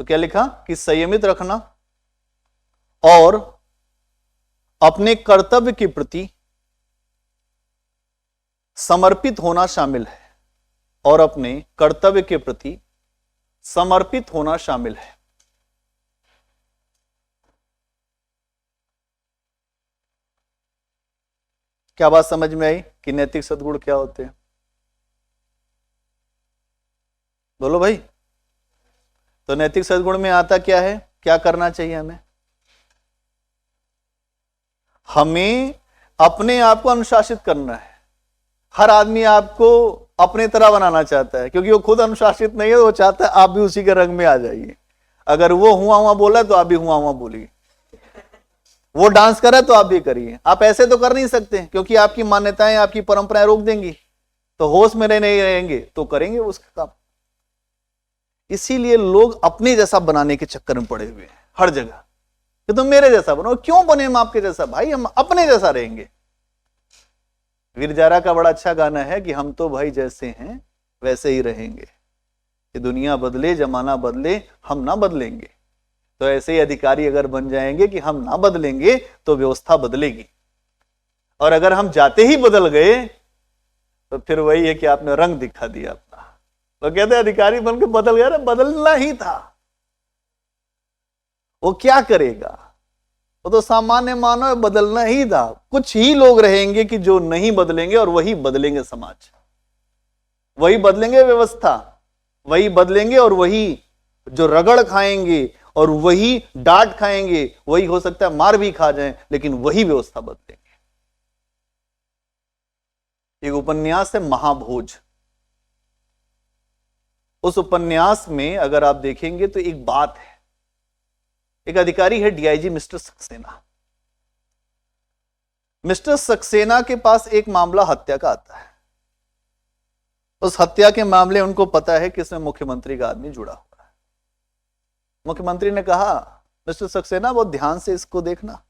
तो क्या लिखा कि संयमित रखना और अपने कर्तव्य के प्रति समर्पित होना शामिल है, और अपने कर्तव्य के प्रति समर्पित होना शामिल है। क्या बात समझ में आई कि नैतिक सद्गुण क्या होते हैं? बोलो भाई। तो नैतिक सद्गुण में आता क्या है, क्या करना चाहिए हमें? हमें अपने आप को अनुशासित करना है। हर आदमी आपको अपने तरह बनाना चाहता है, क्योंकि वो खुद अनुशासित नहीं है, वो चाहता है आप भी उसी के रंग में आ जाइए। अगर वो हुआ हुआ बोला तो आप भी हुआ हुआ बोलिए, वो डांस करे तो आप भी करिए। आप ऐसे तो कर नहीं सकते, क्योंकि आपकी मान्यताएं, आपकी परंपराएं रोक देंगी। तो होश में नहीं रहेंगे तो करेंगे उसका काम। इसीलिए लोग अपने जैसा बनाने के चक्कर में पड़े हुए हैं हर जगह, कि तुम मेरे जैसा बनो। क्यों बने हम आपके जैसा? भाई हम अपने जैसा रहेंगे। वीर जारा का बड़ा अच्छा गाना है कि हम तो भाई जैसे हैं वैसे ही रहेंगे, कि दुनिया बदले जमाना बदले हम ना बदलेंगे। तो ऐसे ही अधिकारी अगर बन जाएंगे कि हम ना बदलेंगे तो व्यवस्था बदलेगी। और अगर हम जाते ही बदल गए तो फिर वही है कि आपने रंग दिखा दिया अपना। तो कहते हैं अधिकारी बन के बदल गया, बदलना ही था। वो क्या करेगा? वो तो सामान्य मानव, बदलना ही था। कुछ ही लोग रहेंगे कि जो नहीं बदलेंगे, और वही बदलेंगे समाज, वही बदलेंगे व्यवस्था, वही बदलेंगे। और वही जो रगड़ खाएंगे और वही डांट खाएंगे, वही हो सकता है मार भी खा जाएं, लेकिन वही व्यवस्था बदलेंगे। एक उपन्यास है महाभोज। उस उपन्यास में अगर आप देखेंगे तो एक बात है, एक अधिकारी है DIG mister Saxena. Mister Saxena के पास एक मामला हत्या का आता है। उस हत्या के मामले उनको पता है कि इसमें मुख्यमंत्री का आदमी जुड़ा हुआ है। मुख्यमंत्री ने कहा, मिस्टर सक्सेना बहुत ध्यान से इसको देखना।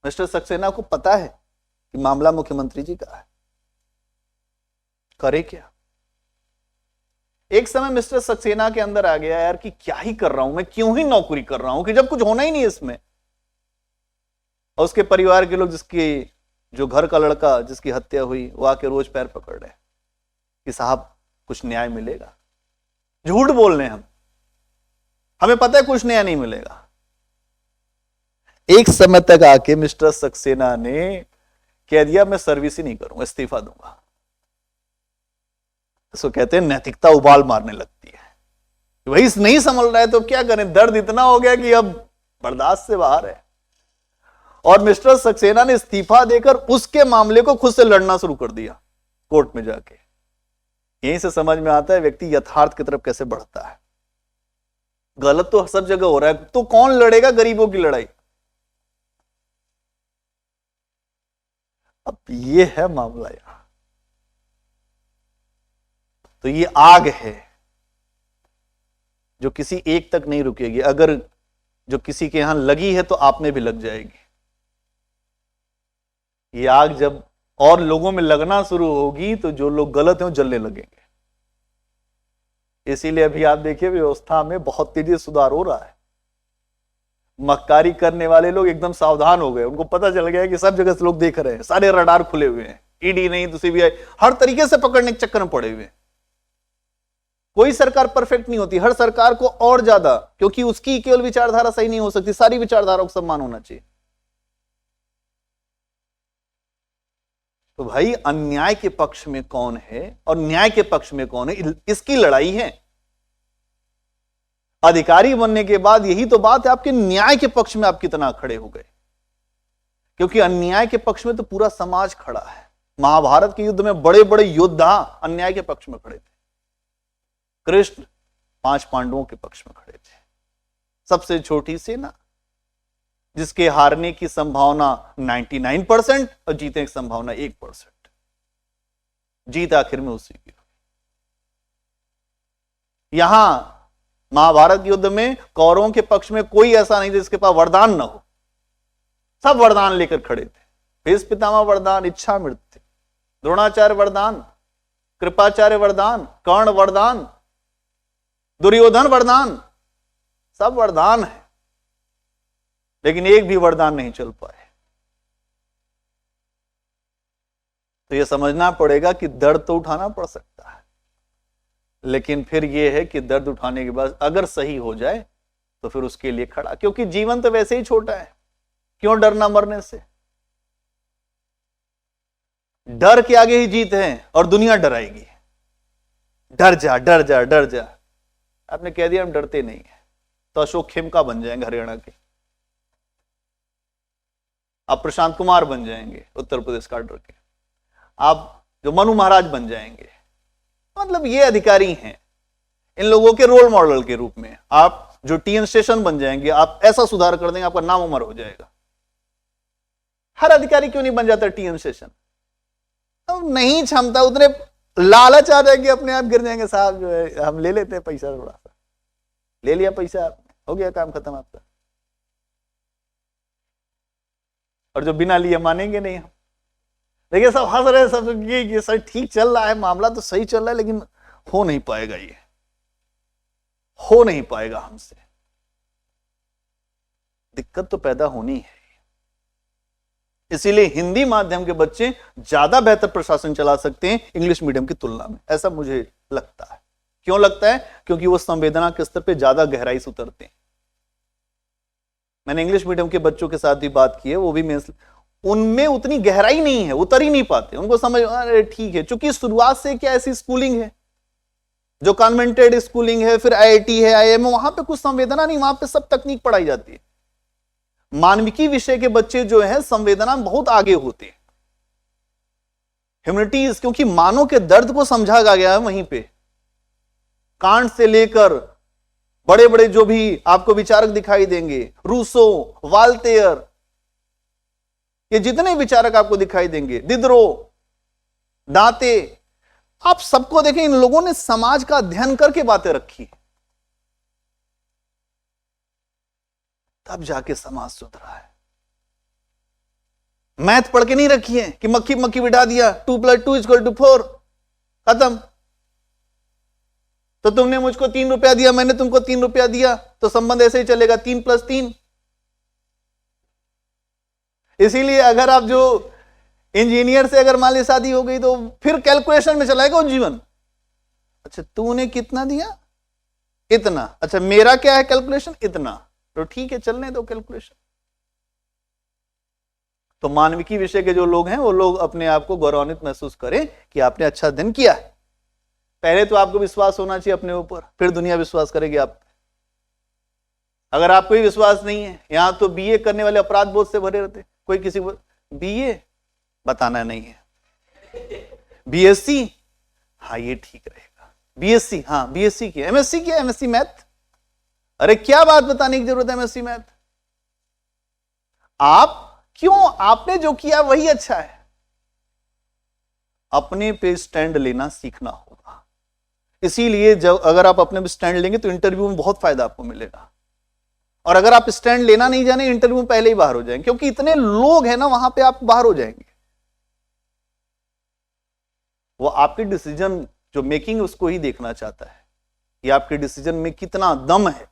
मिस्टर सक्सेना को पता है कि मामला मुख्यमंत्री जी का है, करे क्या? एक समय मिस्टर सक्सेना के अंदर आ गया, यार कि क्या ही कर रहा हूं मैं, क्यों ही नौकरी कर रहा हूं, कि जब कुछ होना ही नहीं है इसमें। और उसके परिवार के लोग, जिसकी जो घर का लड़का जिसकी हत्या हुई, वो आके रोज पैर पकड़ रहे कि साहब कुछ न्याय मिलेगा। झूठ बोल रहे हैं हम, हमें पता है कुछ न्याय नहीं मिलेगा। एक समय तक आके मिस्टर सक्सेना ने कह दिया मैं सर्विस ही नहीं करूंगा, इस्तीफा दूंगा। इसको कहते हैं नैतिकता उबाल मारने लगती है। वही नहीं संभल रहा है तो क्या करें, दर्द इतना हो गया कि अब बर्दाश्त से बाहर है। और मिस्टर सक्सेना ने इस्तीफा देकर उसके मामले को खुद से लड़ना शुरू कर दिया कोर्ट में जाके। यहीं से समझ में आता है व्यक्ति यथार्थ की तरफ कैसे बढ़ता है। गलत तो सब जगह हो रहा है, तो कौन लड़ेगा गरीबों की लड़ाई? अब ये है मामला यहां। तो ये आग है जो किसी एक तक नहीं रुकेगी। अगर जो किसी के यहां लगी है तो आप में भी लग जाएगी। ये आग जब और लोगों में लगना शुरू होगी तो जो लोग गलत हैं वो जलने लगेंगे। इसीलिए अभी आप देखिए व्यवस्था में बहुत तेजी से सुधार हो रहा है। मक्कारी करने वाले लोग एकदम सावधान हो गए, उनको पता चल गया कि सब जगह से लोग देख रहे हैं, सारे रडार खुले हुए हैं, ईडी नहीं तो सीबीआई हर तरीके से पकड़ने के चक्कर में पड़े हुए हैं। कोई सरकार परफेक्ट नहीं होती, हर सरकार को और ज्यादा, क्योंकि उसकी केवल विचारधारा सही नहीं हो सकती, सारी विचारधाराओं को सम्मान होना चाहिए। तो भाई अन्याय के पक्ष में कौन है और न्याय के पक्ष में कौन है, इसकी लड़ाई है। अधिकारी बनने के बाद यही तो बात है, आपके न्याय के पक्ष में आप कितना खड़े हो गए, क्योंकि अन्याय के पक्ष में तो पूरा समाज खड़ा है। महाभारत के युद्ध में बड़े बड़े योद्धा अन्याय के पक्ष में खड़े थे। कृष्ण 5 पांडवों के पक्ष में खड़े थे। सबसे छोटी सेना जिसके हारने की संभावना 99% और जीतने की संभावना 1%, जीत आखिर में उसी की। यहां महाभारत युद्ध में कौरवों के पक्ष में कोई ऐसा नहीं जिसके पास वरदान न हो, सब वरदान लेकर खड़े थे। भीष्म पितामह वरदान, इच्छामृत्यु, द्रोणाचार्य वरदान, कृपाचार्य वरदान, कर्ण वरदान, दुर्योधन वरदान, सब वरदान है, लेकिन एक भी वरदान नहीं चल पाए। तो यह समझना पड़ेगा कि दर्द तो उठाना पड़ सकता है, लेकिन फिर यह है कि दर्द उठाने के बाद अगर सही हो जाए तो फिर उसके लिए खड़ा, क्योंकि जीवन तो वैसे ही छोटा है, क्यों डरना मरने से? डर के आगे ही जीत है और दुनिया डराएगी। डर जा डर जा डर जा। आपने कह दिया हम डरते नहीं है, तो अशोक खेमका बन जाएंगे हरियाणा के, आप प्रशांत कुमार बन जाएंगे उत्तर प्रदेश काडर के, आप जो मनु महाराज बन जाएंगे। मतलब ये अधिकारी हैं, इन लोगों के रोल मॉडल के रूप में आप जो टीएन स्टेशन बन जाएंगे, आप ऐसा सुधार कर देंगे, आपका नाम उमर हो जाएगा। हर अधिकारी क्यों नहीं बन जाता टीएन स्टेशन? अब नहीं क्षमता, उतने लालच आ जाएगी, अपने आप गिर जाएंगे। साहब जो है हम ले लेते हैं पैसा, थोड़ा सा ले लिया पैसा, हो गया काम खत्म आपका। और जो बिना लिए मानेंगे नहीं हम। देखिए सब हंस रहे हैं, सब ये सर ठीक चल रहा है, मामला तो सही चल रहा है, लेकिन हो नहीं पाएगा, ये हो नहीं पाएगा हमसे। दिक्कत तो पैदा होनी है। इसीलिए हिंदी माध्यम के बच्चे ज्यादा बेहतर प्रशासन चला सकते हैं इंग्लिश मीडियम की तुलना में, ऐसा मुझे लगता है। क्यों लगता है? क्योंकि वो संवेदना के स्तर पे ज्यादा गहराई से उतरते हैं। मैंने इंग्लिश मीडियम के बच्चों के साथ भी बात की है, वो भी उनमें उतनी गहराई नहीं है, उतर ही नहीं पाते। उनको समझ अरे ठीक है, चूंकि शुरुआत से क्या ऐसी स्कूलिंग है जो कॉन्वेंटेड स्कूलिंग है, फिर आईआईटी है, आईएम, वहां पे कुछ संवेदना नहीं, वहां पे सब तकनीक पढ़ाई जाती है। मानविकी विषय के बच्चे जो है संवेदना में बहुत आगे होते हैं, ह्यूमैनिटीज, क्योंकि मानव के दर्द को समझा गया है वहीं पे। कांट से लेकर बड़े बड़े जो भी आपको विचारक दिखाई देंगे, रूसो, वाल्टेयर, ये जितने विचारक आपको दिखाई देंगे, दिदरो, दांते, आप सबको देखें, इन लोगों ने समाज का अध्ययन करके बातें रखी, तब जाके समाज सुधरा है। मैथ पढ़ के नहीं रखी है कि मक्खी मक्खी बिठा दिया, 2 + 2 = 4, खत्म। तो तुमने मुझको 3 रुपया दिया, मैंने तुमको 3 रुपया दिया, तो संबंध ऐसे ही चलेगा, 3 + 3। इसीलिए अगर आप जो इंजीनियर से अगर मान ली शादी हो गई, तो फिर कैलकुलेशन में चलाएगा वो जीवन। अच्छा तूने कितना दिया? इतना। अच्छा मेरा क्या है कैलकुलेशन? इतना। तो ठीक है, चलने दो कैलकुलेशन। तो मानविकी विषय के जो लोग हैं, वो लोग अपने आप को गौरवान्वित महसूस करें कि आपने अच्छा अध्ययन किया है। पहले तो आपको विश्वास होना चाहिए अपने ऊपर, फिर दुनिया विश्वास करेगी आप। अगर आपको ही विश्वास नहीं है, यहां तो बीए करने वाले अपराध बोध से भरे रहते, कोई किसी को बीए बताना नहीं है, बीएससी, हाँ ये ठीक रहेगा, बीएससी, हाँ बीएससी किया, एमएससी किया, एमएससी मैथ, अरे क्या बात बताने की जरूरत है एमएससी मैथ। आप क्यों, आपने जो किया वही अच्छा है। अपने पे स्टैंड लेना सीखना होगा। इसीलिए जब अगर आप अपने पे स्टैंड लेंगे तो इंटरव्यू में बहुत फायदा आपको मिलेगा। और अगर आप स्टैंड लेना नहीं जाने, इंटरव्यू में पहले ही बाहर हो जाएंगे, क्योंकि इतने लोग हैं ना वहां पे, आप बाहर हो जाएंगे। वो आपके डिसीजन जो मेकिंग उसको ही देखना चाहता है कि आपके डिसीजन में कितना दम है,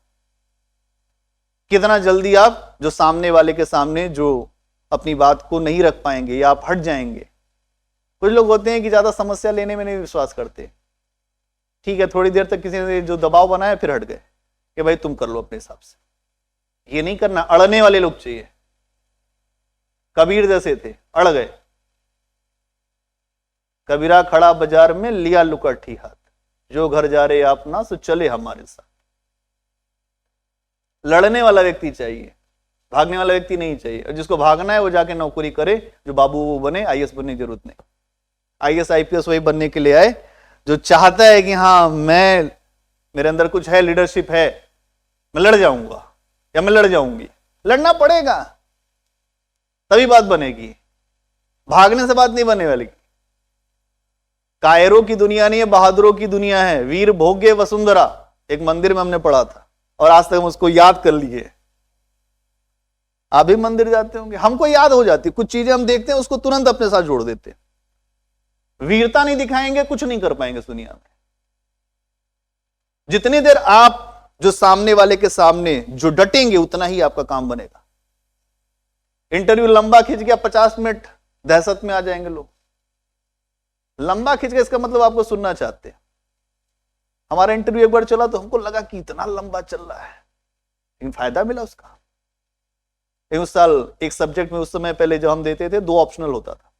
कितना जल्दी आप जो सामने वाले के सामने जो अपनी बात को नहीं रख पाएंगे या आप हट जाएंगे। कुछ लोग होते हैं कि ज्यादा समस्या लेने में नहीं विश्वास करते, ठीक है थोड़ी देर तक किसी ने जो दबाव बनाया फिर हट गए कि भाई तुम कर लो अपने हिसाब से। ये नहीं करना, अड़ने वाले लोग चाहिए। कबीर जैसे थे, अड़ गए। कबीरा खड़ा बाजार में, लिया लुकट्ठी हाथ, जो घर जा रहे आप ना सो चले हमारे साथ। लड़ने वाला व्यक्ति चाहिए, भागने वाला व्यक्ति नहीं चाहिए। और जिसको भागना है वो जाके नौकरी करे, जो बाबू वो बने, आईएएस बनने की जरूरत नहीं। आईएएस आईपीएस वही बनने के लिए आए जो चाहता है कि हाँ मैं, मेरे अंदर कुछ है, लीडरशिप है, मैं लड़ जाऊंगा या मैं लड़ जाऊंगी। लड़ना पड़ेगा तभी बात बनेगी, भागने से बात नहीं बनने वाली। कायरों की दुनिया नहीं है, बहादुरों की दुनिया है। वीर भोग्य वसुंधरा एक मंदिर में हमने पढ़ा था और आज तक हम उसको याद कर लिए। आप भी मंदिर जाते होंगे, हमको याद हो जाती कुछ चीजें, हम देखते हैं उसको तुरंत अपने साथ जोड़ देते हैं। वीरता नहीं दिखाएंगे कुछ नहीं कर पाएंगे इस दुनिया में। जितनी देर आप जो सामने वाले के सामने जो डटेंगे उतना ही आपका काम बनेगा। इंटरव्यू लंबा खींच गया, 50 मिनट दहशत में आ जाएंगे लोग। लंबा खींच के इसका मतलब आपको सुनना चाहते हैं। हमारा इंटरव्यू एक बार चला तो हमको लगा कि इतना लंबा चल रहा है, लेकिन फायदा मिला उसका। उस साल एक सब्जेक्ट में, उस समय पहले जब हम देते थे 2 ऑप्शनल होता था,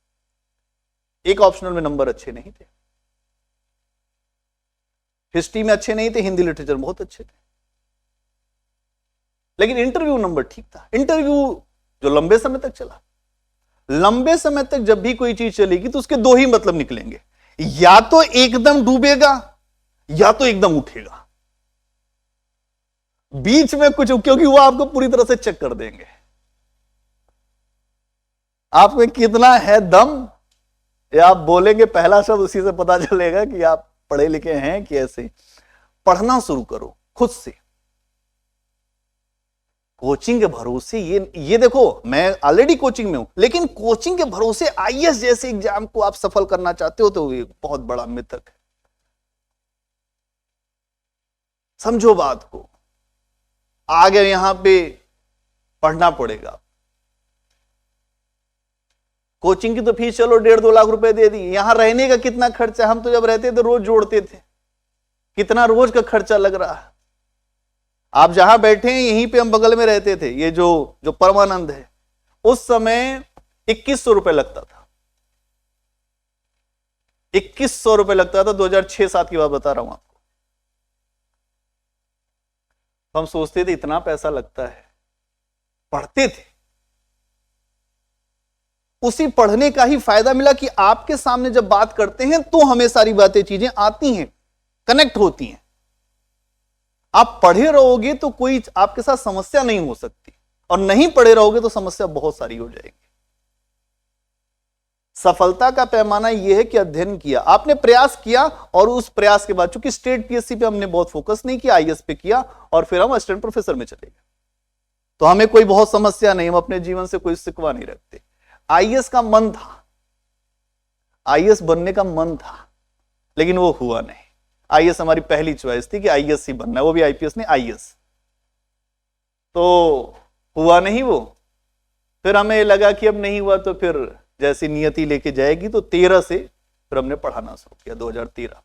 एक ऑप्शनल में नंबर अच्छे नहीं थे, हिस्ट्री में अच्छे नहीं थे, हिंदी लिटरेचर बहुत अच्छे थे, लेकिन इंटरव्यू नंबर ठीक था। इंटरव्यू जो लंबे समय तक चला, लंबे समय तक जब भी कोई चीज चलेगी तो उसके दो ही मतलब निकलेंगे, या तो एकदम डूबेगा या तो एकदम उठेगा, बीच में कुछ, क्योंकि वो आपको पूरी तरह से चेक कर देंगे आप में कितना है दम, या आप बोलेंगे पहला शब्द उसी से पता चलेगा कि आप पढ़े लिखे हैं कि ऐसे। पढ़ना शुरू करो खुद से, कोचिंग के भरोसे ये देखो, मैं ऑलरेडी कोचिंग में हूं, लेकिन कोचिंग के भरोसे आईएएस जैसे एग्जाम को आप सफल करना चाहते हो तो ये बहुत बड़ा मिथक है। समझो बात को, आगे यहां पे पढ़ना पड़ेगा। कोचिंग की तो फीस चलो 1.5-2 लाख रुपए दे दी, यहां रहने का कितना खर्चा, हम तो जब रहते थे रोज जोड़ते थे, कितना रोज का खर्चा लग रहा है। आप जहां बैठे हैं यहीं पे हम बगल में रहते थे, ये जो परमानंद है, उस समय 2100 रुपए लगता था, 2100 रुपए लगता था, 2006-7 की बात बता रहा हूं आपको। हम सोचते थे इतना पैसा लगता है, पढ़ते थे। उसी पढ़ने का ही फायदा मिला कि आपके सामने जब बात करते हैं तो हमें सारी बातें चीजें आती हैं, कनेक्ट होती हैं। आप पढ़े रहोगे तो कोई आपके साथ समस्या नहीं हो सकती, और नहीं पढ़े रहोगे तो समस्या बहुत सारी हो जाएगी। सफलता का पैमाना यह है कि अध्ययन किया, आपने प्रयास किया, और उस प्रयास के बाद, चूंकि स्टेट पीएससी पे हमने बहुत फोकस नहीं किया, आईएएस पे किया, और फिर हम असिस्टेंट प्रोफेसर में चले गए, तो हमें कोई बहुत समस्या नहीं, हम अपने जीवन से कोई शिकवा नहीं रखते। आईएएस का मन था, आईएएस बनने का मन था, लेकिन वो हुआ नहीं। आईएएस हमारी पहली चॉइस थी कि आईएएस ही बनना है, वो भी आईपीएस नहीं, आईएएस, तो हुआ नहीं वो। फिर हमें लगा कि अब नहीं हुआ तो फिर जैसी नियति लेके जाएगी, तो 13 से फिर हमने पढ़ाना शुरू किया, 2013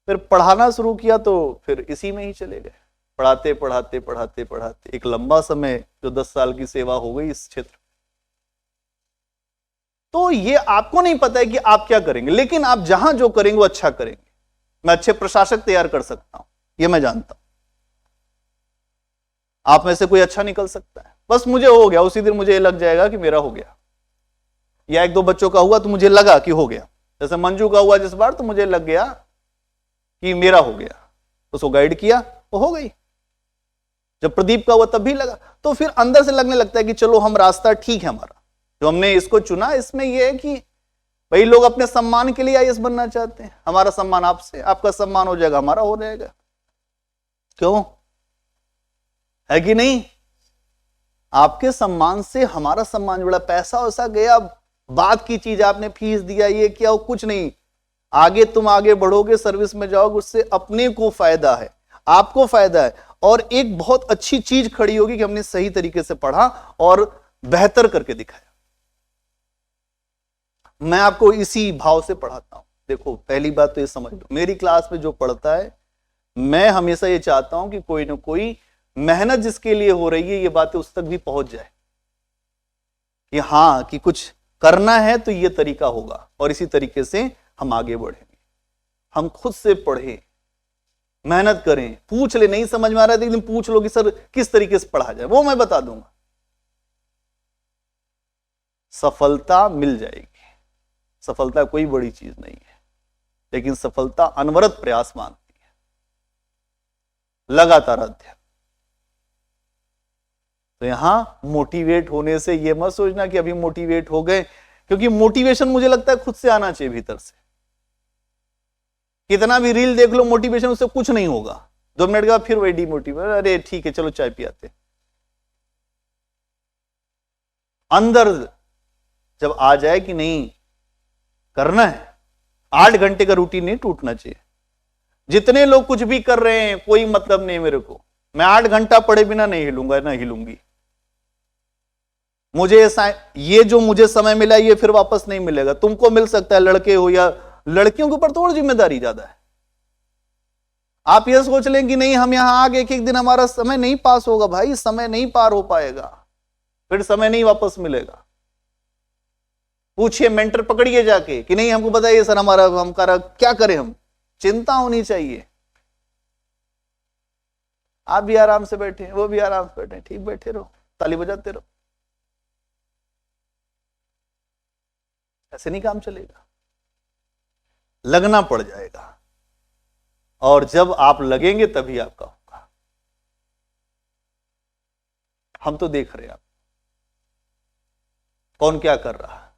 फिर पढ़ाना शुरू किया, तो फिर इसी में ही चले गए, पढ़ाते पढ़ाते पढ़ाते पढ़ाते एक लंबा समय, जो 10 साल की सेवा हो गई इस क्षेत्र। तो ये आपको नहीं पता है कि आप क्या करेंगे, लेकिन आप जहां जो करेंगे वो अच्छा करेंगे। मैं अच्छे प्रशासक तैयार कर सकता हूं, ये मैं जानता हूं, आप में से कोई अच्छा निकल सकता है। बस मुझे हो गया, उसी दिन मुझे लग जाएगा कि मेरा हो गया, या 1-2 बच्चों का हुआ तो मुझे लगा कि हो गया, जैसे मंजू का हुआ जिस बार, तो मुझे लग गया कि मेरा हो गया, उसको गाइड किया, वो हो गई। जब प्रदीप का हुआ तब भी लगा, तो फिर अंदर से लगने लगता है कि चलो हम रास्ता ठीक है हमारा, जो हमने इसको चुना। इसमें यह है कि भाई लोग अपने सम्मान के लिए आईएएस बनना चाहते हैं, हमारा सम्मान आपसे, आपका सम्मान हो जाएगा, हमारा हो जाएगा, क्यों, है कि नहीं? आपके सम्मान से हमारा सम्मान जुड़ा, पैसा वैसा गया, बात की चीज, आपने फीस दिया, ये क्या हो, कुछ नहीं। आगे तुम आगे बढ़ोगे, सर्विस में जाओगे, उससे अपने को फायदा है, आपको फायदा है, और एक बहुत अच्छी चीज खड़ी होगी कि हमने सही तरीके से पढ़ा और बेहतर करके दिखाया। मैं आपको इसी भाव से पढ़ाता हूं। देखो, पहली बात तो ये समझ लो, मेरी क्लास में जो पढ़ता है, मैं हमेशा ये चाहता हूं कि कोई ना कोई मेहनत जिसके लिए हो रही है, ये बातें उस तक भी पहुंच जाए कि हाँ, कि कुछ करना है तो ये तरीका होगा, और इसी तरीके से हम आगे बढ़ेंगे। हम खुद से पढ़ें, मेहनत करें, पूछ ले, नहीं समझ में आ रहा है तो एकदम पूछ लो कि सर किस तरीके से पढ़ा जाए, वो मैं बता दूंगा, सफलता मिल जाएगी। सफलता कोई बड़ी चीज नहीं है, लेकिन सफलता अनवरत प्रयास मांगती है, लगातार अध्ययन। तो यहां मोटिवेट होने से ये मत सोचना कि अभी मोटिवेट हो गए, क्योंकि मोटिवेशन मुझे लगता है खुद से आना चाहिए भीतर से। कितना भी रील देख लो, मोटिवेशन उससे कुछ नहीं होगा, 2 मिनट के बाद फिर वही डिमोटिवेट, अरे ठीक है चलो चाय पियाते। अंदर जब आ जाए कि नहीं करना है, 8 घंटे का रूटीन नहीं टूटना चाहिए। जितने लोग कुछ भी कर रहे हैं, कोई मतलब नहीं मेरे को, मैं 8 घंटा पढ़े बिना नहीं हिलूंगा, ना हिलूंगी। मुझे ये जो मुझे समय मिला ये फिर वापस नहीं मिलेगा। तुमको मिल सकता है, लड़के हो या लड़कियों के ऊपर तो और जिम्मेदारी ज्यादा है। आप ये सोच लें कि नहीं हम यहां आ गए, एक दिन हमारा समय नहीं पास होगा, भाई समय नहीं पार हो पाएगा, फिर समय नहीं वापस मिलेगा। पूछिए, मेंटर पकड़िए जाके कि नहीं हमको बताइए सर हमारा क्या करें हम, चिंता होनी चाहिए। आप भी आराम से बैठे, वो भी आराम से बैठे, ठीक बैठे रहो, ताली बजाते रहो। ऐसे नहीं काम चलेगा, लगना पड़ जाएगा। और जब आप लगेंगे तभी आपका होगा। हम तो देख रहे हैं आप कौन क्या कर रहा है।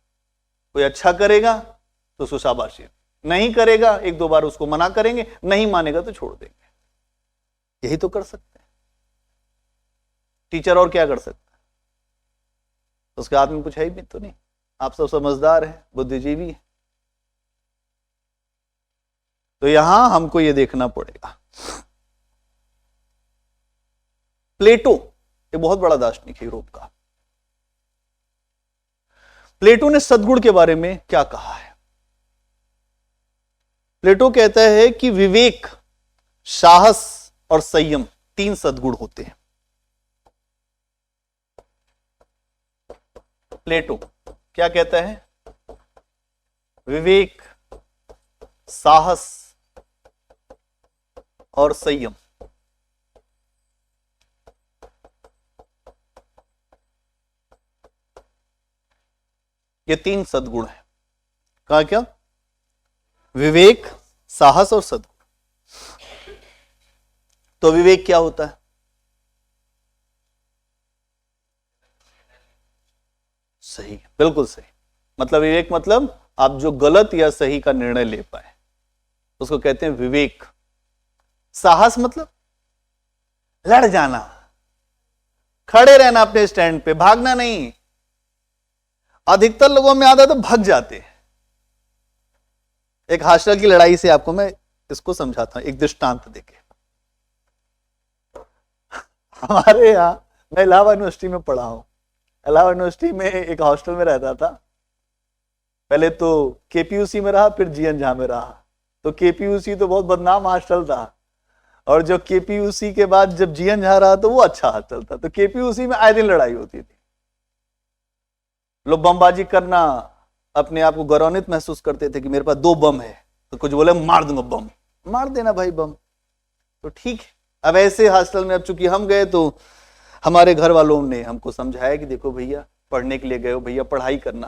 कोई अच्छा करेगा तो उसको शाबाशी, नहीं करेगा एक दो बार उसको मना करेंगे, नहीं मानेगा तो छोड़ देंगे। यही तो कर सकते हैं टीचर, और क्या कर सकते हैं? उसके हाथ में कुछ है भी तो नहीं। आप सब समझदार हैं, बुद्धिजीवी हैं। तो यहां हमको ये देखना पड़ेगा। प्लेटो एक बहुत बड़ा दार्शनिक है यूरोप का। प्लेटो ने सद्गुण के बारे में क्या कहा है? प्लेटो कहता है कि विवेक, साहस और संयम 3 सद्गुण होते हैं। प्लेटो क्या कहता है? विवेक, साहस और संयम, ये 3 सद्गुण है। कहा क्या? विवेक, साहस और सद्गुण। तो विवेक क्या होता है? सही, बिल्कुल सही। मतलब विवेक मतलब आप जो गलत या सही का निर्णय ले पाए, उसको कहते हैं विवेक। साहस मतलब लड़ जाना, खड़े रहना अपने स्टैंड पे, भागना नहीं। अधिकतर लोगों में आदत है भाग जाते हैं। एक हॉस्टल की लड़ाई से आपको मैं इसको समझाता हूं, एक दृष्टांत देके। हमारे यहां, मैं इलाहाबाद यूनिवर्सिटी में पढ़ा हूं। इलाहाबाद यूनिवर्सिटी में एक हॉस्टल में रहता था। पहले तो केपीयूसी में रहा, फिर जीएन झा में रहा। तो केपीयूसी तो बहुत बदनाम हॉस्टल था, और जो केपीयूसी के बाद जब जीएन झा रहा तो वो अच्छा हॉस्टल था। तो केपीयूसी में आए दिन लड़ाई होती थी। लोग बमबाजी करना, अपने आप को गौरवान्वित महसूस करते थे कि मेरे पास 2 बम है, तो कुछ बोले मार दूंगा बम, मार देना भाई बम, तो ठीक है। अब ऐसे हॉस्टल में अब चूंकि हम गए तो हमारे घर वालों ने हमको समझाया कि देखो भैया, पढ़ने के लिए गए हो भैया, पढ़ाई करना।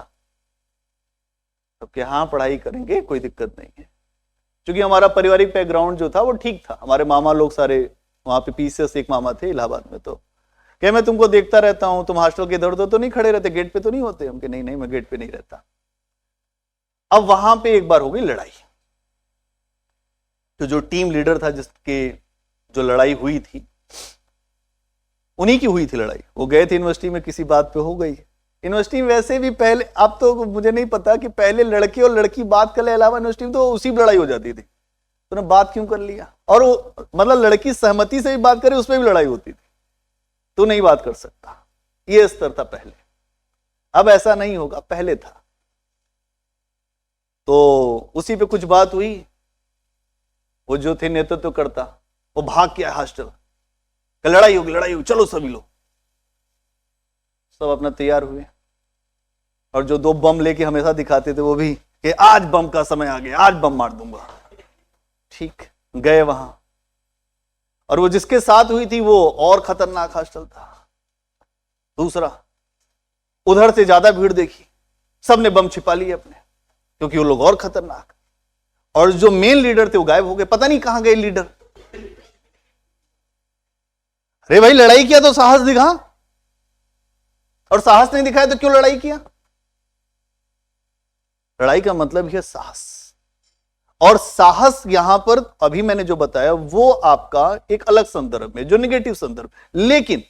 अब कि हाँ पढ़ाई करेंगे, कोई दिक्कत नहीं है। क्योंकि हमारा पारिवारिक बैकग्राउंड जो था वो ठीक था। हमारे मामा लोग सारे वहां पे पीसीएस एक मामा थे इलाहाबाद में। तो क्या मैं तुमको देखता रहता हूं, तुम हॉस्टल के इधर उधर तो नहीं खड़े रहते, गेट पे तो नहीं होते? हम कि नहीं नहीं, मैं गेट पे नहीं रहता। अब वहां पे एक बार हो गई लड़ाई। तो जो टीम लीडर था, जिसके जो लड़ाई हुई थी, उन्हीं की हुई थी लड़ाई। वो गए थे यूनिवर्सिटी में, किसी बात पे हो गई। यूनिवर्सिटी में वैसे भी पहले, अब तो मुझे नहीं पता कि पहले लड़के और लड़की बात कर ले इलाहाबाद यूनिवर्सिटी में तो उसी में लड़ाई हो जाती थी। तो बात क्यों कर लिया? और वो मतलब लड़की सहमति से भी बात करे, उसमें भी लड़ाई होती थी। तो नहीं बात कर सकता, ये स्तर था पहले। अब ऐसा नहीं होगा, पहले था। तो उसी पे कुछ बात हुई। वो जो थे नेतृत्व करता, वो भाग के आया हॉस्टल, लड़ाई होगी लड़ाई होगी, चलो सभी लोग। सब अपना तैयार हुए, और जो 2 बम लेके हमेशा दिखाते थे वो भी कि आज बम का समय आ गया, आज बम मार दूंगा। ठीक, गए वहां। और वो जिसके साथ हुई थी वो और खतरनाक हॉस्टल था। दूसरा, उधर से ज्यादा भीड़ देखी, सबने बम छिपा लिए अपने, क्योंकि वो लोग और खतरनाक। और जो मेन लीडर थे वो गायब हो गए, पता नहीं कहां गए लीडर। अरे भाई लड़ाई किया तो साहस दिखा, और साहस नहीं दिखाया तो क्यों लड़ाई किया? लड़ाई का मतलब है साहस। और साहस यहां पर अभी मैंने जो बताया वो आपका एक अलग संदर्भ में, जो निगेटिव संदर्भ। लेकिन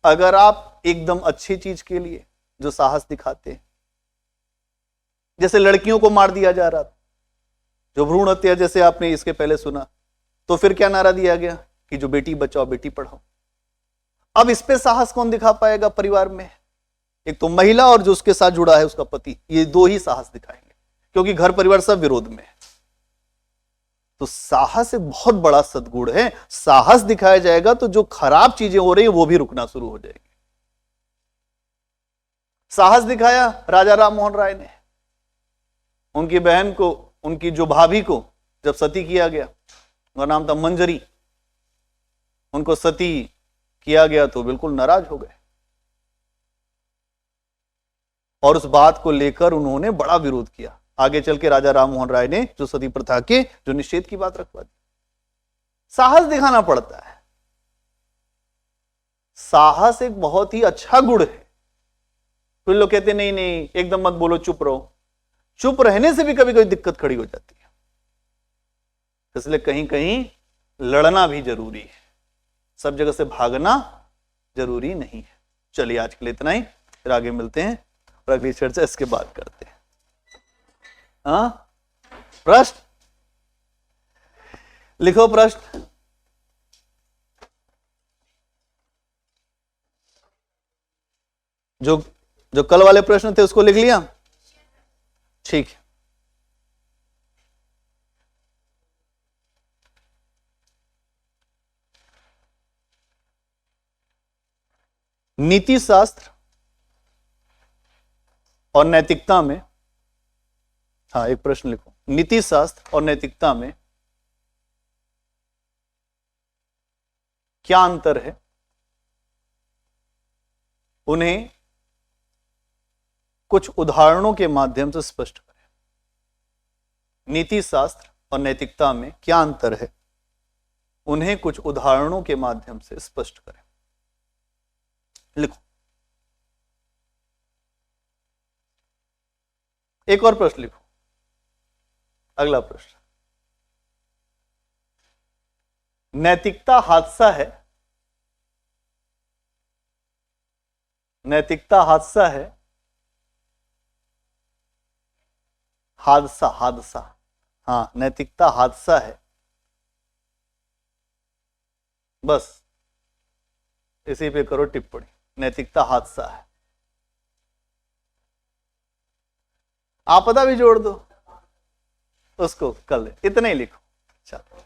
अगर आप एकदम अच्छी चीज के लिए जो साहस दिखाते हैं, जैसे लड़कियों को मार दिया जा रहा था, जो भ्रूण हत्या जैसे आपने इसके पहले सुना, तो फिर क्या नारा दिया गया कि जो बेटी बचाओ बेटी पढ़ाओ। अब इस पे साहस कौन दिखा पाएगा परिवार में? एक तो महिला और जो उसके साथ जुड़ा है उसका पति, ये 2 ही साहस दिखाएंगे, क्योंकि घर परिवार सब विरोध में है। तो साहस एक बहुत बड़ा सद्गुण है। साहस दिखाया जाएगा तो जो खराब चीजें हो रही है वो भी रुकना शुरू हो जाएगी। साहस दिखाया राजा राम मोहन राय ने, उनकी बहन को, उनकी जो भाभी को जब सती किया गया, उनका नाम था मंजरी, उनको सती किया गया तो बिल्कुल नाराज हो गए और उस बात को लेकर उन्होंने बड़ा विरोध किया। आगे चल के राजा राम मोहन राय ने जो सती प्रथा के जो निषेध की बात रखवा दी। साहस दिखाना पड़ता है, साहस एक बहुत ही अच्छा गुण है। फिर लोग कहते नहीं नहीं एकदम मत बोलो, चुप रहो। चुप रहने से भी कभी कभी दिक्कत खड़ी हो जाती है, इसलिए कहीं कहीं लड़ना भी जरूरी है, सब जगह से भागना जरूरी नहीं है। चलिए आज के लिए इतना ही, फिर आगे मिलते हैं और अगली चर्चा इसके बाद करते हैं। हाँ, प्रश्न लिखो, प्रश्न। जो कल वाले प्रश्न थे उसको लिख लिया? ठीक है। नीति शास्त्र और नैतिकता में, हाँ एक प्रश्न लिखो, नीति शास्त्र और नैतिकता में क्या अंतर है, उन्हें कुछ उदाहरणों के माध्यम से स्पष्ट करें। नीति शास्त्र और नैतिकता में क्या अंतर है, उन्हें कुछ उदाहरणों के माध्यम से स्पष्ट करें। लिखो। एक और प्रश्न लिखो, अगला प्रश्न। नैतिकता हादसा है, नैतिकता हादसा है, हादसा, हादसा, हाँ नैतिकता हादसा है, बस इसी पे करो टिप्पणी। नैतिकता हादसा है, आपदा भी जोड़ दो उसको, कल इतना ही लिखो। चलो।